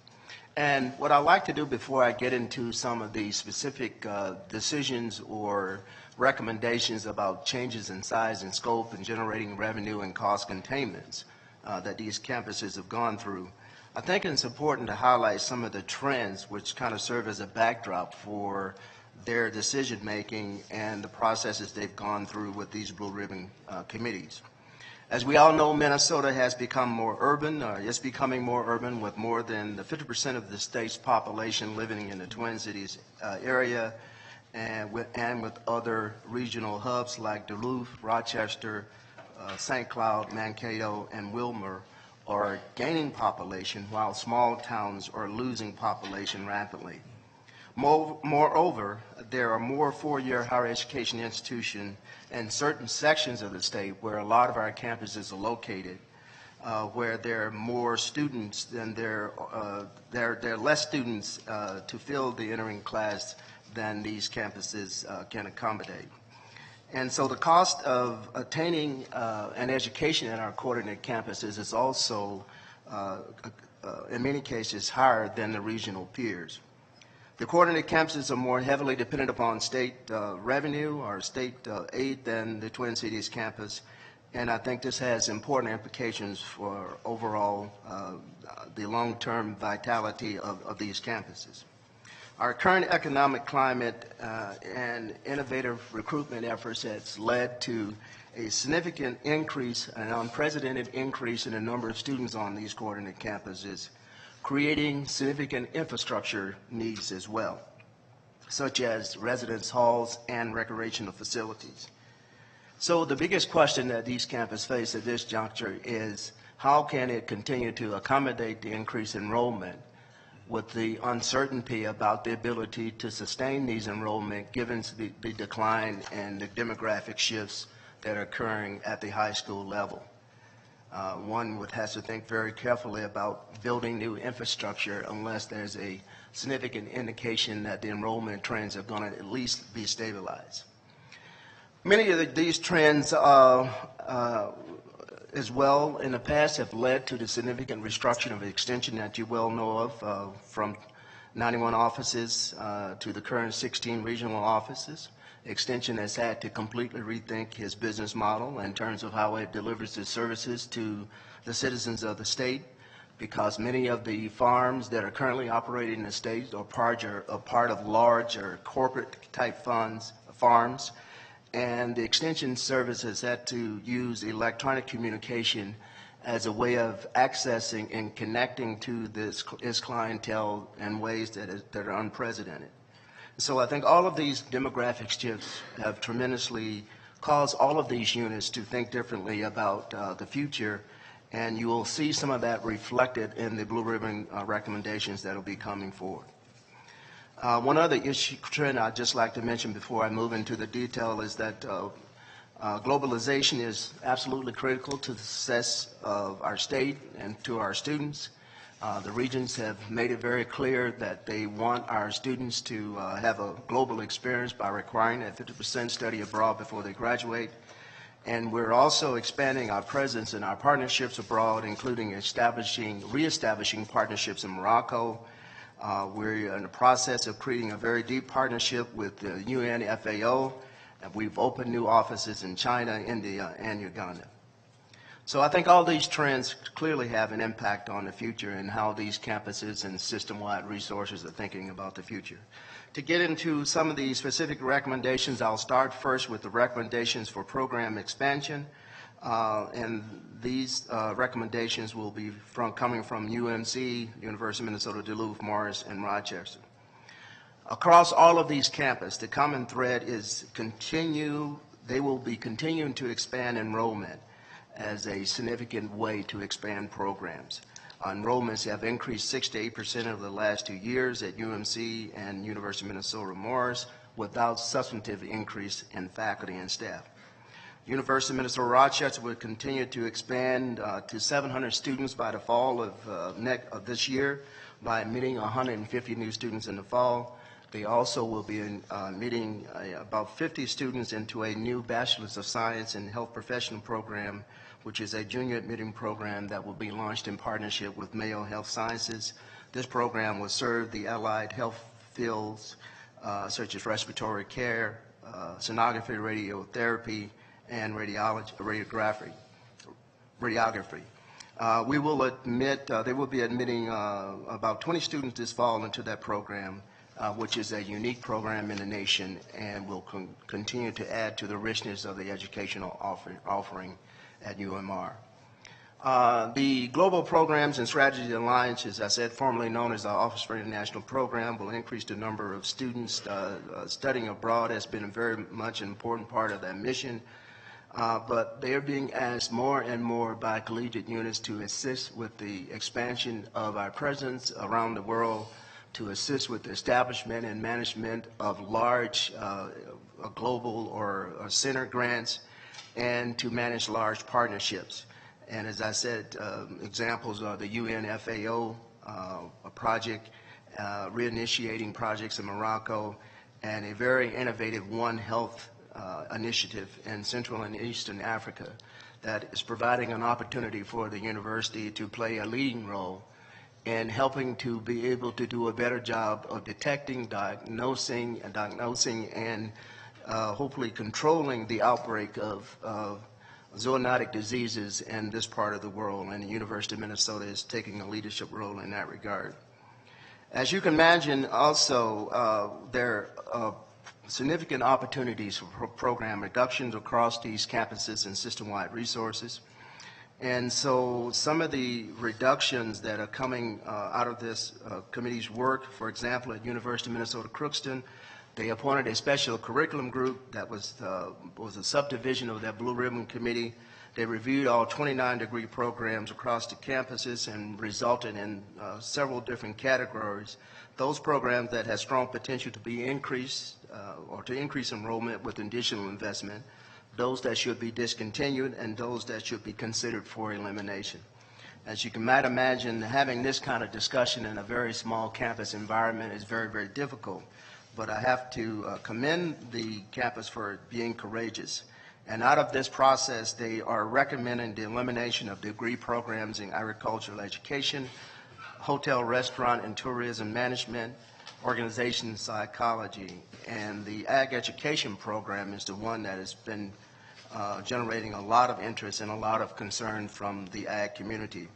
And what I'd like to do before I get into some of the specific decisions or recommendations about changes in size and scope and generating revenue and cost containments that these campuses have gone through, I think it's important to highlight some of the trends which kind of serve as a backdrop for their decision making and the processes they've gone through with these Blue Ribbon committees. As we all know, Minnesota has become more urban, or is becoming more urban, with more than 50% of the state's population living in the Twin Cities area, and with other regional hubs like Duluth, Rochester, St. Cloud, Mankato, and Wilmer are gaining population, while small towns are losing population rapidly. Moreover, there are more four-year higher education institutions in certain sections of the state where a lot of our campuses are located, where there are more students than there are less students to fill the entering class than these campuses can accommodate. And so the cost of attaining an education at our coordinate campuses is also, in many cases, higher than the regional peers. The coordinate campuses are more heavily dependent upon state revenue or state aid than the Twin Cities campus, and I think this has important implications for overall the long-term vitality of these campuses. Our current economic climate and innovative recruitment efforts has led to a significant increase, an unprecedented increase in the number of students on these coordinate campuses, creating significant infrastructure needs as well, such as residence halls and recreational facilities. So the biggest question that these campuses face at this juncture is how can it continue to accommodate the increased enrollment with the uncertainty about the ability to sustain these enrollment given the decline and the demographic shifts that are occurring at the high school level. One has to think very carefully about building new infrastructure unless there's a significant indication that the enrollment trends are going to at least be stabilized. Many of these trends as well in the past have led to the significant restructuring of extension that you well know of, from 91 offices to the current 16 regional offices. Extension has had to completely rethink his business model in terms of how it delivers its services to the citizens of the state, because many of the farms that are currently operating in the state are part of large or corporate type farms, and the extension service has had to use electronic communication as a way of accessing and connecting to its clientele in ways that are unprecedented. So I think all of these demographic shifts have tremendously caused all of these units to think differently about the future, and you will see some of that reflected in the Blue Ribbon recommendations that will be coming forward. One other trend I'd just like to mention before I move into the detail is that globalization is absolutely critical to the success of our state and to our students. The Regents have made it very clear that they want our students to have a global experience by requiring that 50% study abroad before they graduate. And we're also expanding our presence and our partnerships abroad, including reestablishing partnerships in Morocco. We're in the process of creating a very deep partnership with the UN FAO, and we've opened new offices in China, India, and Uganda. So I think all these trends clearly have an impact on the future and how these campuses and system-wide resources are thinking about the future. To get into some of the specific recommendations, I'll start first with the recommendations for program expansion. And these recommendations will be coming from UMC, University of Minnesota, Duluth, Morris, and Rochester. Across all of these campuses, the common thread is they will be continuing to expand enrollment as a significant way to expand programs. Enrollments have increased 6 to 8% over the last 2 years at UMC and University of Minnesota Morris without substantive increase in faculty and staff. University of Minnesota Rochester will continue to expand to 700 students by the fall of this year by admitting 150 new students in the fall. They also will be admitting about 50 students into a new Bachelor's of Science in Health Professional program, which is a junior admitting program that will be launched in partnership with Mayo Health Sciences. This program will serve the allied health fields such as respiratory care, sonography, radiotherapy, and radiography. We will admit, they will be admitting about 20 students this fall into that program, which is a unique program in the nation and will continue to add to the richness of the educational offering at UMR. The Global Programs and Strategy Alliance, as I said, formerly known as the Office for International Program, will increase the number of students studying abroad. Has been a very much an important part of that mission. But they are being asked more and more by collegiate units to assist with the expansion of our presence around the world, to assist with the establishment and management of large global or center grants, and to manage large partnerships. And as I said, examples are the UNFAO project, reinitiating projects in Morocco, and a very innovative One Health initiative in Central and Eastern Africa that is providing an opportunity for the university to play a leading role in helping to be able to do a better job of detecting, diagnosing, and hopefully controlling the outbreak of zoonotic diseases in this part of the world, and the University of Minnesota is taking a leadership role in that regard. As you can imagine, also, there are significant opportunities for program reductions across these campuses and system-wide resources. And so some of the reductions that are coming out of this committee's work, for example, at University of Minnesota Crookston, they appointed a special curriculum group that was a subdivision of that Blue Ribbon Committee. They reviewed all 29 degree programs across the campuses and resulted in several different categories. Those programs that had strong potential to be increased or to increase enrollment with additional investment, those that should be discontinued, and those that should be considered for elimination. As you might imagine, having this kind of discussion in a very small campus environment is very, very difficult. But I have to commend the campus for being courageous. And out of this process, they are recommending the elimination of degree programs in agricultural education, hotel, restaurant, and tourism management, organization psychology. And the ag education program is the one that has been generating a lot of interest and a lot of concern from the ag community.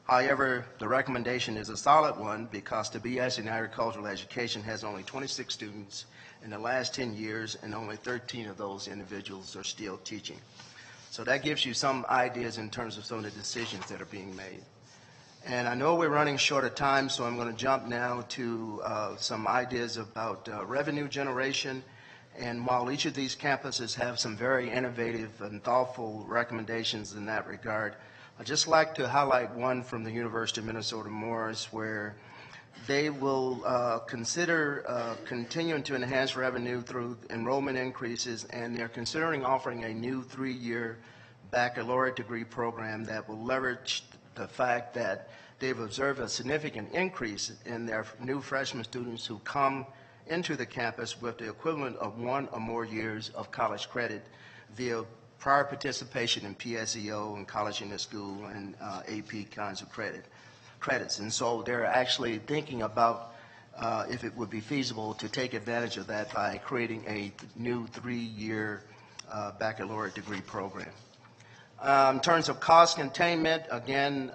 However, the recommendation is a solid one because the BS in agricultural education has only 26 students in the last 10 years, and only 13 of those individuals are still teaching. So that gives you some ideas in terms of some of the decisions that are being made. And I know we're running short of time, so I'm going to jump now to some ideas about revenue generation. And while each of these campuses have some very innovative and thoughtful recommendations in that regard, I'd just like to highlight one from the University of Minnesota Morris, where they will consider continuing to enhance revenue through enrollment increases, and they're considering offering a new 3-year baccalaureate degree program that will leverage the fact that they've observed a significant increase in their new freshman students who come into the campus with the equivalent of 1 or more years of college credit via prior participation in PSEO and college in the school and AP kinds of credits. And so they're actually thinking about if it would be feasible to take advantage of that by creating a new 3-year baccalaureate degree program. In terms of cost containment, again,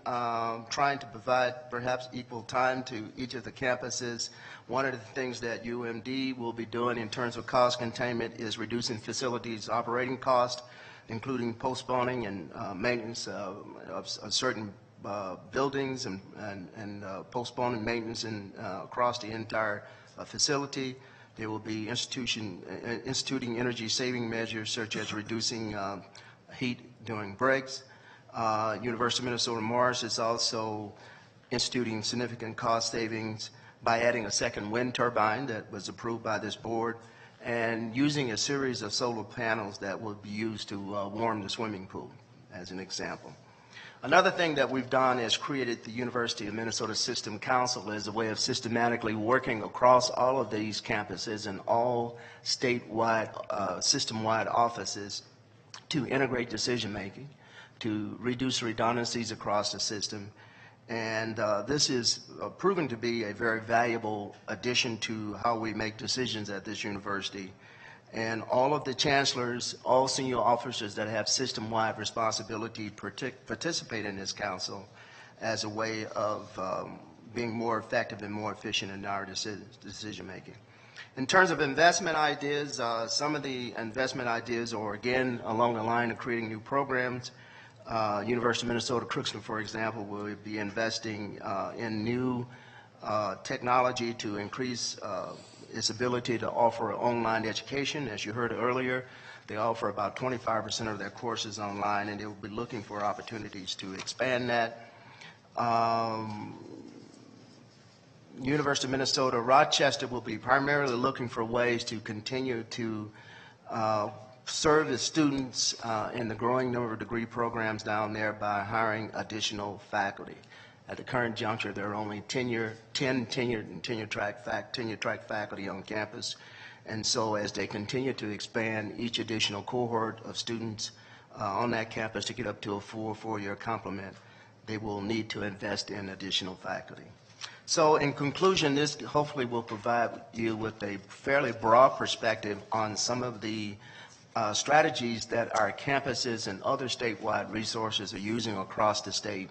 trying to provide perhaps equal time to each of the campuses. One of the things that UMD will be doing in terms of cost containment is reducing facilities operating cost, including postponing and maintenance of certain buildings and postponing maintenance across the entire facility. They will be instituting energy saving measures such as reducing heat during breaks. University of Minnesota Morris is also instituting significant cost savings by adding a second wind turbine that was approved by this board, and using a series of solar panels that will be used to warm the swimming pool, as an example. Another thing that we've done is created the University of Minnesota System Council as a way of systematically working across all of these campuses and all statewide, system-wide offices to integrate decision-making, to reduce redundancies across the system. And this is proven to be a very valuable addition to how we make decisions at this university. And all of the chancellors, all senior officers that have system-wide responsibility participate in this council as a way of being more effective and more efficient in our decision-making. In terms of investment ideas, some of the investment ideas are, again, along the line of creating new programs. University of Minnesota Crookston, for example, will be investing in new technology to increase its ability to offer online education. As you heard earlier, they offer about 25% of their courses online, and they will be looking for opportunities to expand that. University of Minnesota Rochester will be primarily looking for ways to continue to serve the students in the growing number of degree programs down there by hiring additional faculty. At the current juncture, there are only 10 tenured and tenure track faculty on campus. And so as they continue to expand each additional cohort of students on that campus to get up to a full 4-year complement, they will need to invest in additional faculty. So in conclusion, this hopefully will provide you with a fairly broad perspective on some of the strategies that our campuses and other statewide resources are using across the state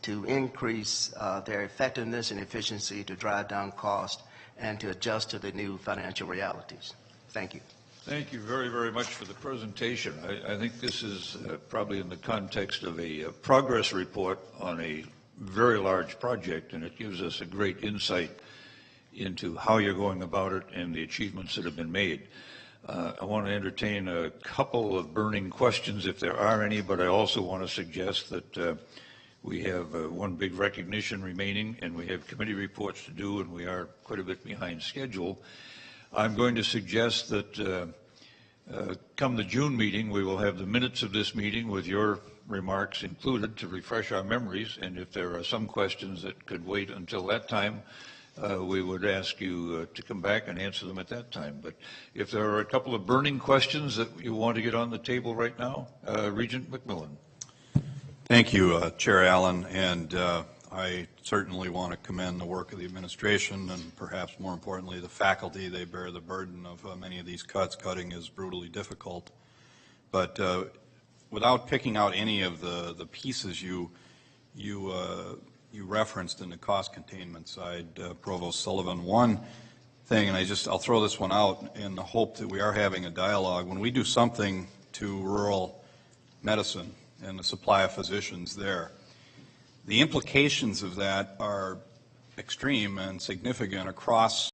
to increase their effectiveness and efficiency, to drive down cost, and to adjust to the new financial realities. Thank you. Thank you very, very much for the presentation. I think this is probably in the context of a progress report on a very large project, and it gives us a great insight into how you're going about it and the achievements that have been made. I want to entertain a couple of burning questions if there are any, but I also want to suggest that we have one big recognition remaining, and we have committee reports to do, and we are quite a bit behind schedule. I'm going to suggest that come the June meeting, we will have the minutes of this meeting with your remarks included to refresh our memories, and if there are some questions that could wait until that time, we would ask you to come back and answer them at that time. But if there are a couple of burning questions that you want to get on the table right now, Regent McMillan. Thank you, Chair Allen, and I certainly want to commend the work of the administration and perhaps more importantly the faculty. They bear the burden of many of these cuts. Cutting is brutally difficult. But without picking out any of the pieces you referenced in the cost containment side, Provost Sullivan, one thing, and I'll throw this one out in the hope that we are having a dialogue. When we do something to rural medicine and the supply of physicians there, the implications of that are extreme and significant across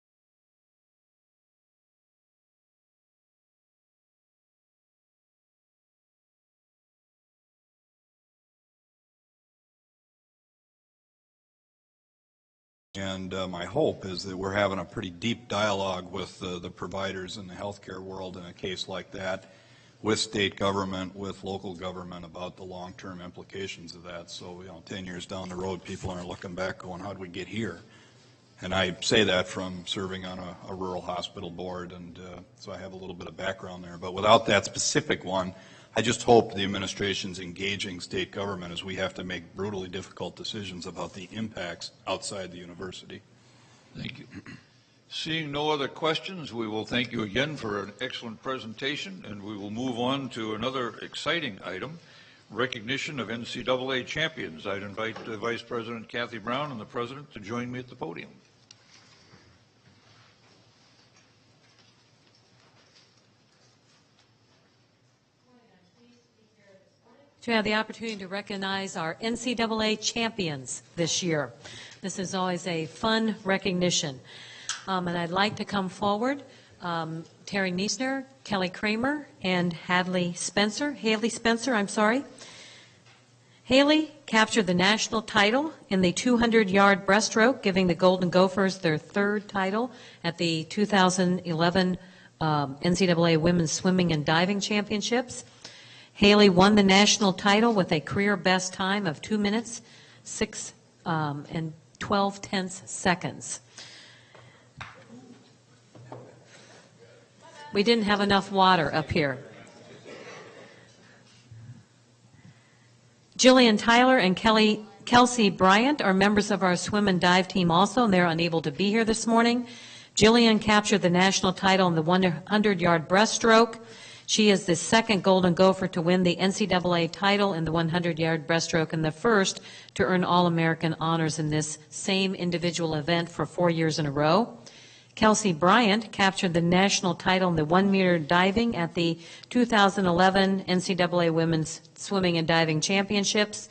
and my hope is that we're having a pretty deep dialogue with the providers in the healthcare world in a case like that, with state government, with local government about the long-term implications of that. So, 10 years down the road, people aren't looking back going, how did we get here? And I say that from serving on a rural hospital board, and so I have a little bit of background there. But without that specific one, I just hope the administration's engaging state government as we have to make brutally difficult decisions about the impacts outside the university. Thank you. Seeing no other questions, we will thank you again for an excellent presentation, and we will move on to another exciting item, recognition of NCAA champions. I'd invite Vice President Kathy Brown and the President to join me at the podium. To have the opportunity to recognize our NCAA champions this year. This is always a fun recognition. And I'd like to come forward, Terry Niesner, Kelly Kramer, and Haley Spencer. Haley captured the national title in the 200-yard breaststroke, giving the Golden Gophers their third title at the 2011 NCAA Women's Swimming and Diving Championships. Haley won the national title with a career best time of 2 minutes, 6 and 12 tenths seconds. We didn't have enough water up here. Jillian Tyler and Kelsey Bryant are members of our swim and dive team also, and they're unable to be here this morning. Jillian captured the national title in the 100-yard breaststroke. She is the second Golden Gopher to win the NCAA title in the 100-yard breaststroke and the first to earn All-American honors in this same individual event for 4 years in a row. Kelsey Bryant captured the national title in the 1-meter diving at the 2011 NCAA Women's Swimming and Diving Championships.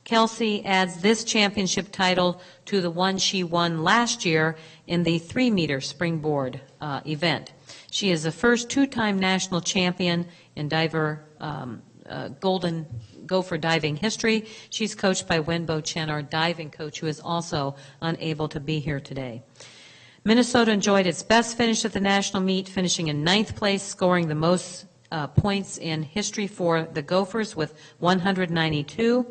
Kelsey adds this championship title to the one she won last year in the 3-meter springboard event. She is the first 2-time national champion in Golden Gopher diving history. She's coached by Wenbo Chen, our diving coach, who is also unable to be here today. Minnesota enjoyed its best finish at the national meet, finishing in 9th place, scoring the most points in history for the Gophers with 192.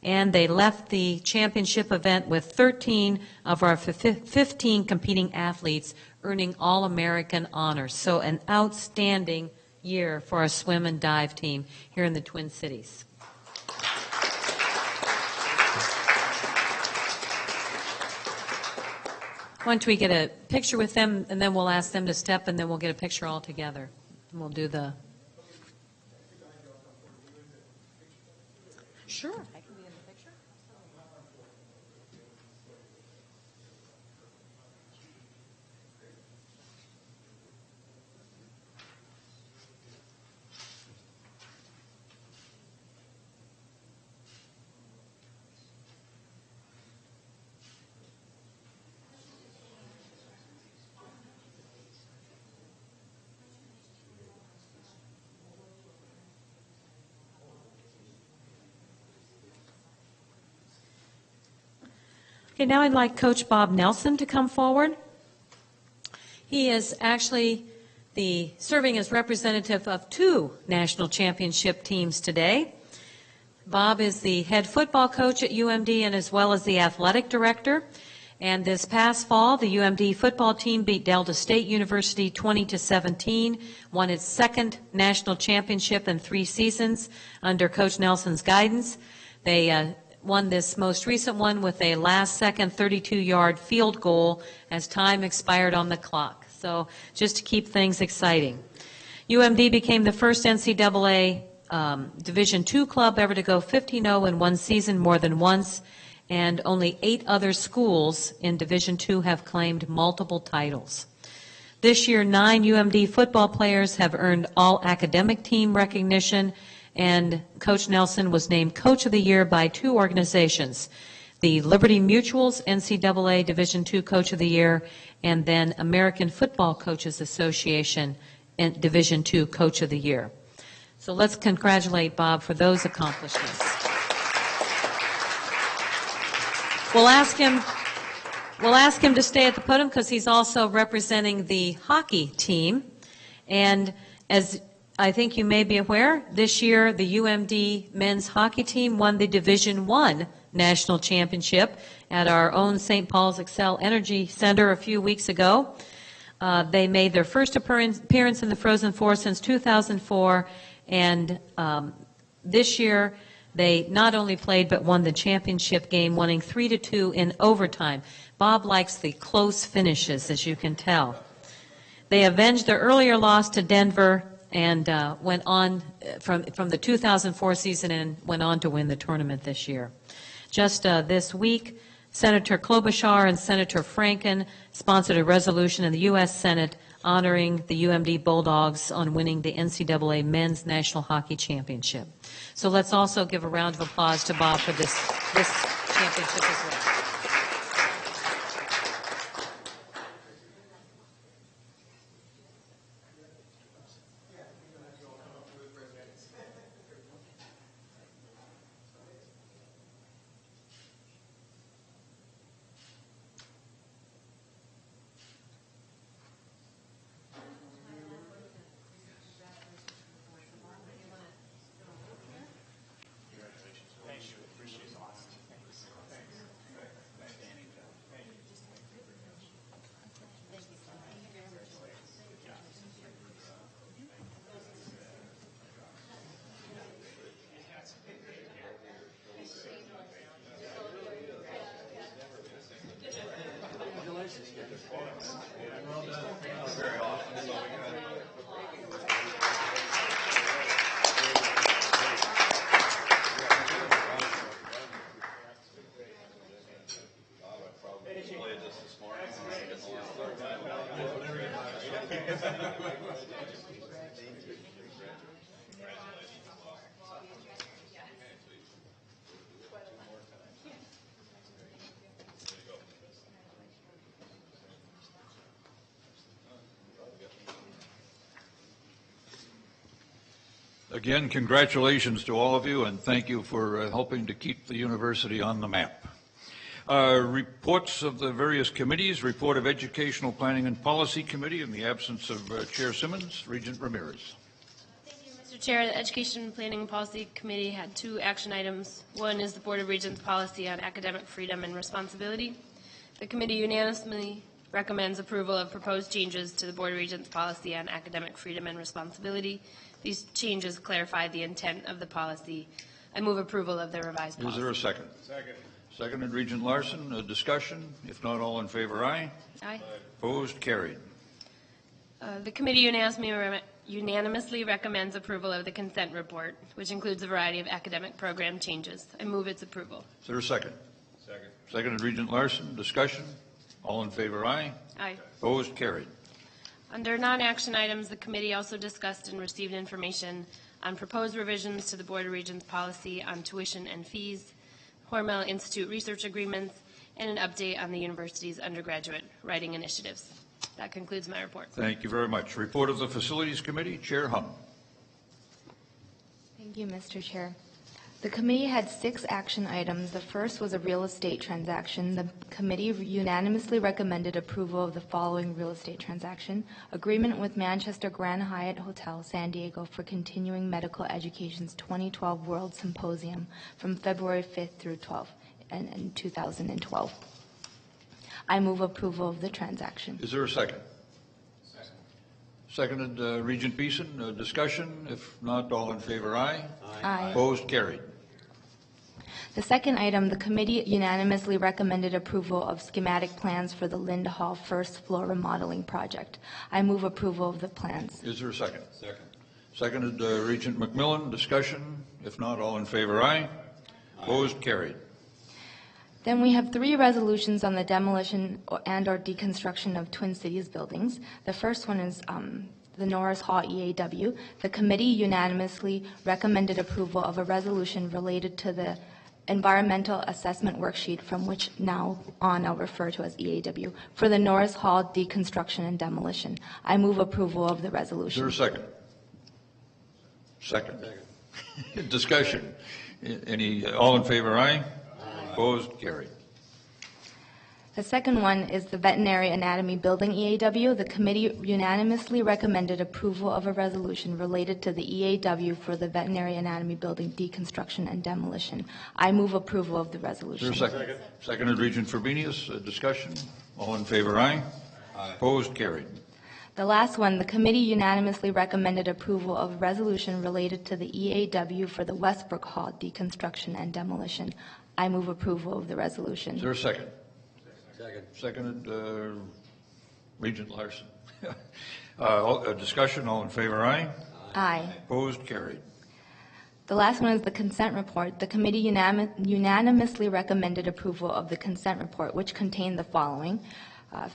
And they left the championship event with 13 of our 15 competing athletes earning All-American honors. So an outstanding year for our swim and dive team here in the Twin Cities. Why don't we get a picture with them, and then we'll ask them to step, and then we'll get a picture all together. And we'll do the... Sure. I can be in the picture. Okay, now I'd like Coach Bob Nelson to come forward. He is actually serving as representative of 2 national championship teams today. Bob is the head football coach at UMD and as well as the athletic director. And this past fall, the UMD football team beat Delta State University 20-17, won its 2nd national championship in 3 seasons under Coach Nelson's guidance. They won this most recent one with a last-second 32-yard field goal as time expired on the clock. So just to keep things exciting. UMD became the first NCAA Division II club ever to go 15-0 in one season more than once, and only 8 other schools in Division II have claimed multiple titles. This year, 9 UMD football players have earned all-academic team recognition, and Coach Nelson was named Coach of the Year by 2 organizations, the Liberty Mutual's NCAA Division II Coach of the Year, and then American Football Coaches Association and Division II Coach of the Year. So let's congratulate Bob for those accomplishments. We'll ask him to stay at the podium because he's also representing the hockey team. And as I think you may be aware, this year the UMD men's hockey team won the Division I national championship at our own St. Paul's Xcel Energy Center a few weeks ago. They made their first appearance in the Frozen Four since 2004, and this year they not only played but won the championship game, winning 3-2 in overtime. Bob likes the close finishes, as you can tell. They avenged their earlier loss to Denver and went on from the 2004 season and went on to win the tournament this year. Just this week, Senator Klobuchar and Senator Franken sponsored a resolution in the U.S. Senate honoring the UMD Bulldogs on winning the NCAA Men's National Hockey Championship. So let's also give a round of applause to Bob for this championship as well. Again, congratulations to all of you, and thank you for helping to keep the university on the map. Reports of the various committees. Report of Educational Planning and Policy Committee in the absence of Chair Simmons. Regent Ramirez. Mr. Chair, the Education Planning and Policy Committee had 2 action items. One is the Board of Regents policy on academic freedom and responsibility. The committee unanimously recommends approval of proposed changes to the Board of Regents policy on academic freedom and responsibility. These changes clarify the intent of the policy. I move approval of the revised policy. Is there a second? Second. Seconded, Regent Larson. A discussion? If not, all in favor, aye. Aye. Opposed? Carried. The committee unanimously recommends approval of the consent report, which includes a variety of academic program changes. I move its approval. Is there a second? Second. Seconded, Regent Larson. Discussion? All in favor, aye. Aye. Opposed? Carried. Under non-action items, the committee also discussed and received information on proposed revisions to the Board of Regents policy on tuition and fees, Hormel Institute research agreements, and an update on the university's undergraduate writing initiatives. That concludes my report. Thank you very much. Report of the Facilities Committee. Chair Hung. Thank you, Mr. Chair. The committee had 6 action items. The first was a real estate transaction. The committee unanimously recommended approval of the following real estate transaction: agreement with Manchester Grand Hyatt Hotel, San Diego for continuing medical education's 2012 World Symposium from February 5th through 12th in 2012. I move approval of the transaction. Is there a second? Second. Seconded, Regent Beeson. Discussion? If not, all in favor, aye. Aye. Opposed? Carried. The second item, the committee unanimously recommended approval of schematic plans for the Lind Hall first floor remodeling project. I move approval of the plans. Is there a second? Second. Seconded, Regent McMillan. Discussion? If not, all in favor, aye. Opposed? Carried. Then we have 3 resolutions on the demolition and/or deconstruction of Twin Cities buildings. The first one is the Norris Hall EAW. The committee unanimously recommended approval of a resolution related to the environmental assessment worksheet, from which now on I'll refer to as EAW, for the Norris Hall deconstruction and demolition. I move approval of the resolution. Is there a second? Second. Second. Discussion? All in favor, aye? Opposed? Carried. The second one is the Veterinary Anatomy Building EAW. The committee unanimously recommended approval of a resolution related to the EAW for the Veterinary Anatomy Building deconstruction and demolition. I move approval of the resolution. Is there a second? Seconded, Regent Frobenius. Discussion? All in favor, aye? Aye. Opposed? Carried. The last one, the committee unanimously recommended approval of a resolution related to the EAW for the Westbrook Hall deconstruction and demolition. I move approval of the resolution. Is there a second? Second. Seconded, Regent Larson. Discussion, all in favor, aye? Aye. Opposed? Carried. The last one is the consent report. The committee unanimously recommended approval of the consent report, which contained the following.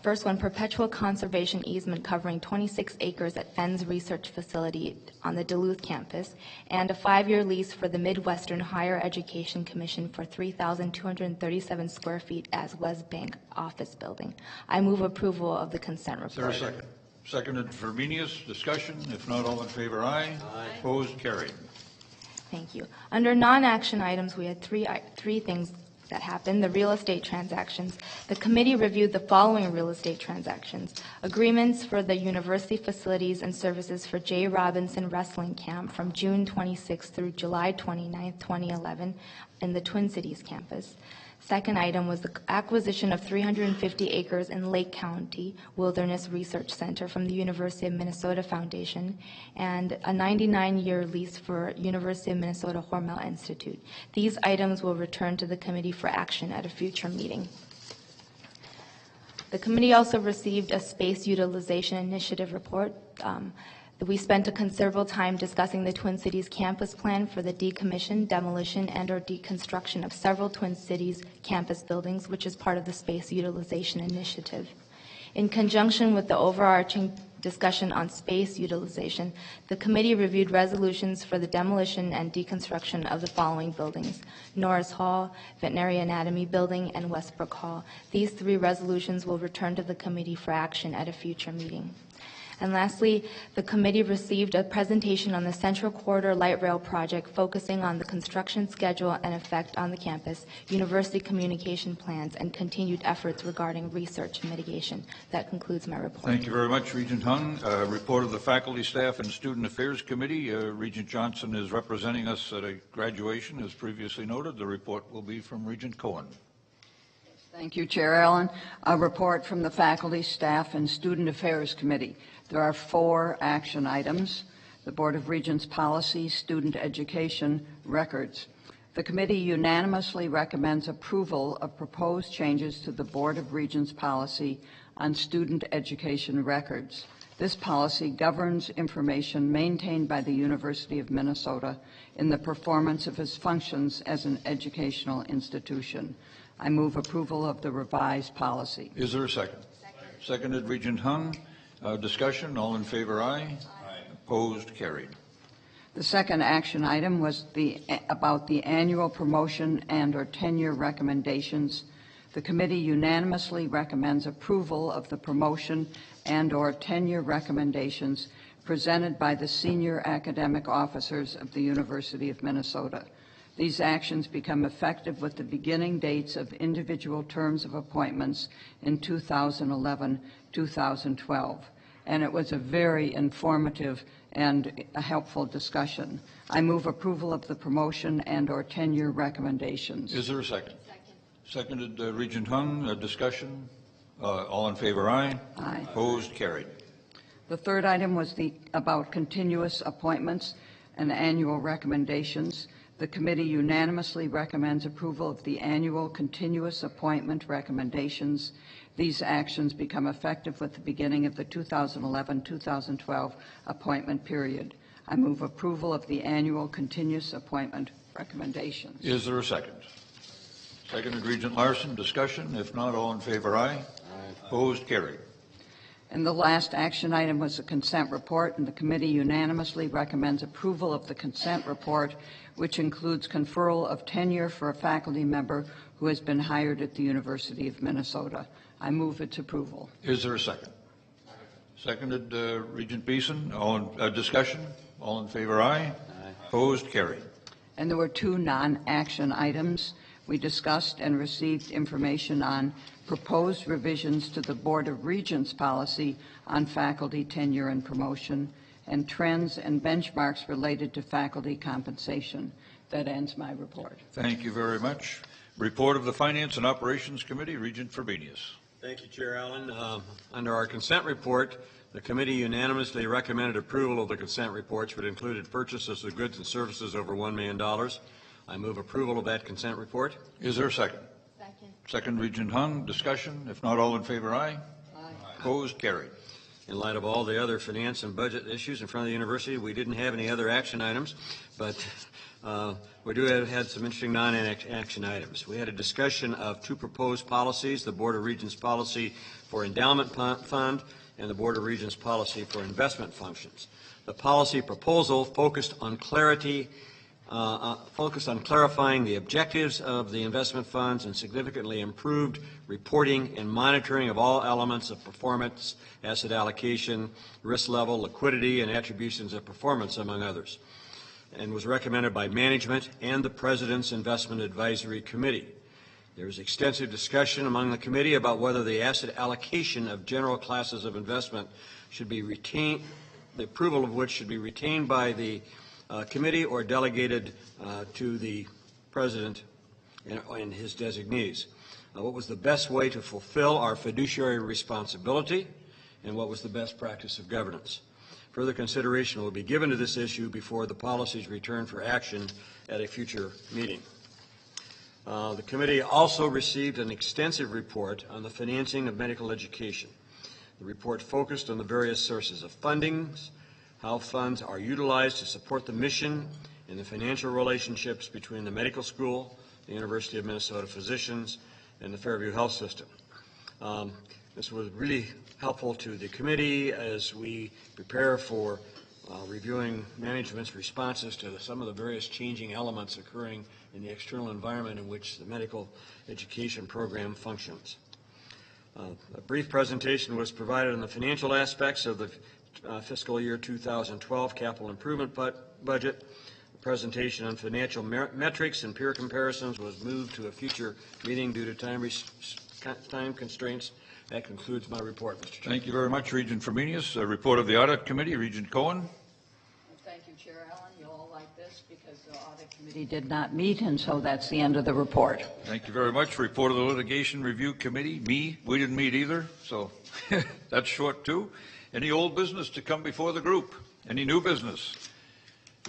First one, perpetual conservation easement covering 26 acres at Fenn's Research Facility on the Duluth campus, and a 5-year lease for the Midwestern Higher Education Commission for 3,237 square feet as West Bank Office Building. I move approval of the consent report. Is there a second? Seconded, Frobenius. Discussion? If not, all in favor, aye. Aye. Opposed? Carried. Thank you. Under non-action items, we had three things that happened. The real estate transactions. The committee reviewed the following real estate transactions: agreements for the university facilities and services for J. Robinson Wrestling Camp from June 26 through July 29, 2011 in the Twin Cities campus. Second item was the acquisition of 350 acres in Lake County Wilderness Research Center from the University of Minnesota Foundation, and a 99-year lease for University of Minnesota Hormel Institute. These items will return to the committee for action at a future meeting. The committee also received a space utilization initiative report. We spent a considerable time discussing the Twin Cities campus plan for the decommission, demolition, and/or deconstruction of several Twin Cities campus buildings, which is part of the space utilization initiative. In conjunction with the overarching discussion on space utilization, the committee reviewed resolutions for the demolition and deconstruction of the following buildings: Norris Hall, Veterinary Anatomy Building, and Westbrook Hall. These 3 resolutions will return to the committee for action at a future meeting. And lastly, the committee received a presentation on the Central Corridor Light Rail project focusing on the construction schedule and effect on the campus, university communication plans, and continued efforts regarding research and mitigation. That concludes my report. Thank you very much, Regent Hung. Report of the Faculty, Staff, and Student Affairs Committee. Regent Johnson is representing us at a graduation, as previously noted. The report will be from Regent Cohen. Thank you, Chair Allen. A report from the Faculty, Staff, and Student Affairs Committee. There are 4 action items. The Board of Regents Policy, Student Education, Records. The committee unanimously recommends approval of proposed changes to the Board of Regents Policy on Student Education Records. This policy governs information maintained by the University of Minnesota in the performance of its functions as an educational institution. I move approval of the revised policy. Is there a second? Seconded, Regent Hung. Discussion, all in favor, aye. Opposed, carried. The second action item was about the annual promotion and/or tenure recommendations. The committee unanimously recommends approval of the promotion and/or tenure recommendations presented by the senior academic officers of the University of Minnesota. These actions become effective with the beginning dates of individual terms of appointments in 2011, 2012. And it was a very informative and a helpful discussion. I move approval of the promotion and/or tenure recommendations. Is there a second? Seconded, Regent Hung. Discussion, all in favor, aye. Aye. Opposed, carried. The third item was about continuous appointments and annual recommendations. The committee unanimously recommends approval of the annual continuous appointment recommendations. These actions become effective with the beginning of the 2011-2012 appointment period. I move approval of the annual continuous appointment recommendations. Is there a second? Seconded, Regent Larson. Discussion, if not, all in favor, aye. Aye. Opposed, carried. And the last action item was the consent report, and the committee unanimously recommends approval of the consent report, which includes conferral of tenure for a faculty member who has been hired at the University of Minnesota. I move its approval. Is there a second? Seconded, Regent Beeson. All in discussion, all in favor, aye. Aye. Opposed, carried. And there were 2 non-action items. We discussed and received information on proposed revisions to the Board of Regents policy on faculty tenure and promotion, and trends and benchmarks related to faculty compensation. That ends my report. Thank you very much. Report of the Finance and Operations Committee, Regent Frobenius. Thank you, Chair Allen. Under our consent report, the committee unanimously recommended approval of the consent reports, which included purchases of goods and services over $1 million. I move approval of that consent report. Is there a second? Second. Second, Regent Hung. Discussion, if not, all in favor, aye. Aye. Opposed, carried. In light of all the other finance and budget issues in front of the university, we didn't have any other action items, but we do have had some interesting non-action items. We had a discussion of 2 proposed policies, the Board of Regents policy for endowment fund and the Board of Regents policy for investment functions. The policy proposal focused on clarifying the objectives of the investment funds and significantly improved reporting and monitoring of all elements of performance, asset allocation, risk level, liquidity, and attributions of performance, among others, and was recommended by management and the President's Investment Advisory Committee. There was extensive discussion among the committee about whether the asset allocation of general classes of investment should be retained, the approval of which should be retained by the committee or delegated to the President and his designees. What was the best way to fulfill our fiduciary responsibility, and what was the best practice of governance? Further consideration will be given to this issue before the policies return for action at a future meeting. The committee also received an extensive report on the financing of medical education. The report focused on the various sources of fundings, how funds are utilized to support the mission, and the financial relationships between the medical school, the University of Minnesota physicians, and the Fairview Health System. This was really helpful to the committee as we prepare for reviewing management's responses to some of the various changing elements occurring in the external environment in which the medical education program functions. A brief presentation was provided on the financial aspects of the fiscal year 2012 capital improvement budget. The presentation on financial metrics and peer comparisons was moved to a future meeting due to time constraints. That concludes my report, Mr. Chairman. Thank you very much, Regent Fromenius. A report of the Audit Committee, Regent Cohen. Thank you, Chair Allen. You all like this because the Audit Committee did not meet, and so that's the end of the report. Thank you very much. Report of the Litigation Review Committee. We didn't meet either, so that's short too. Any old business to come before the group? Any new business?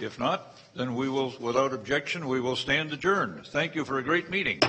If not, then we will, without objection, we will stand adjourned. Thank you for a great meeting.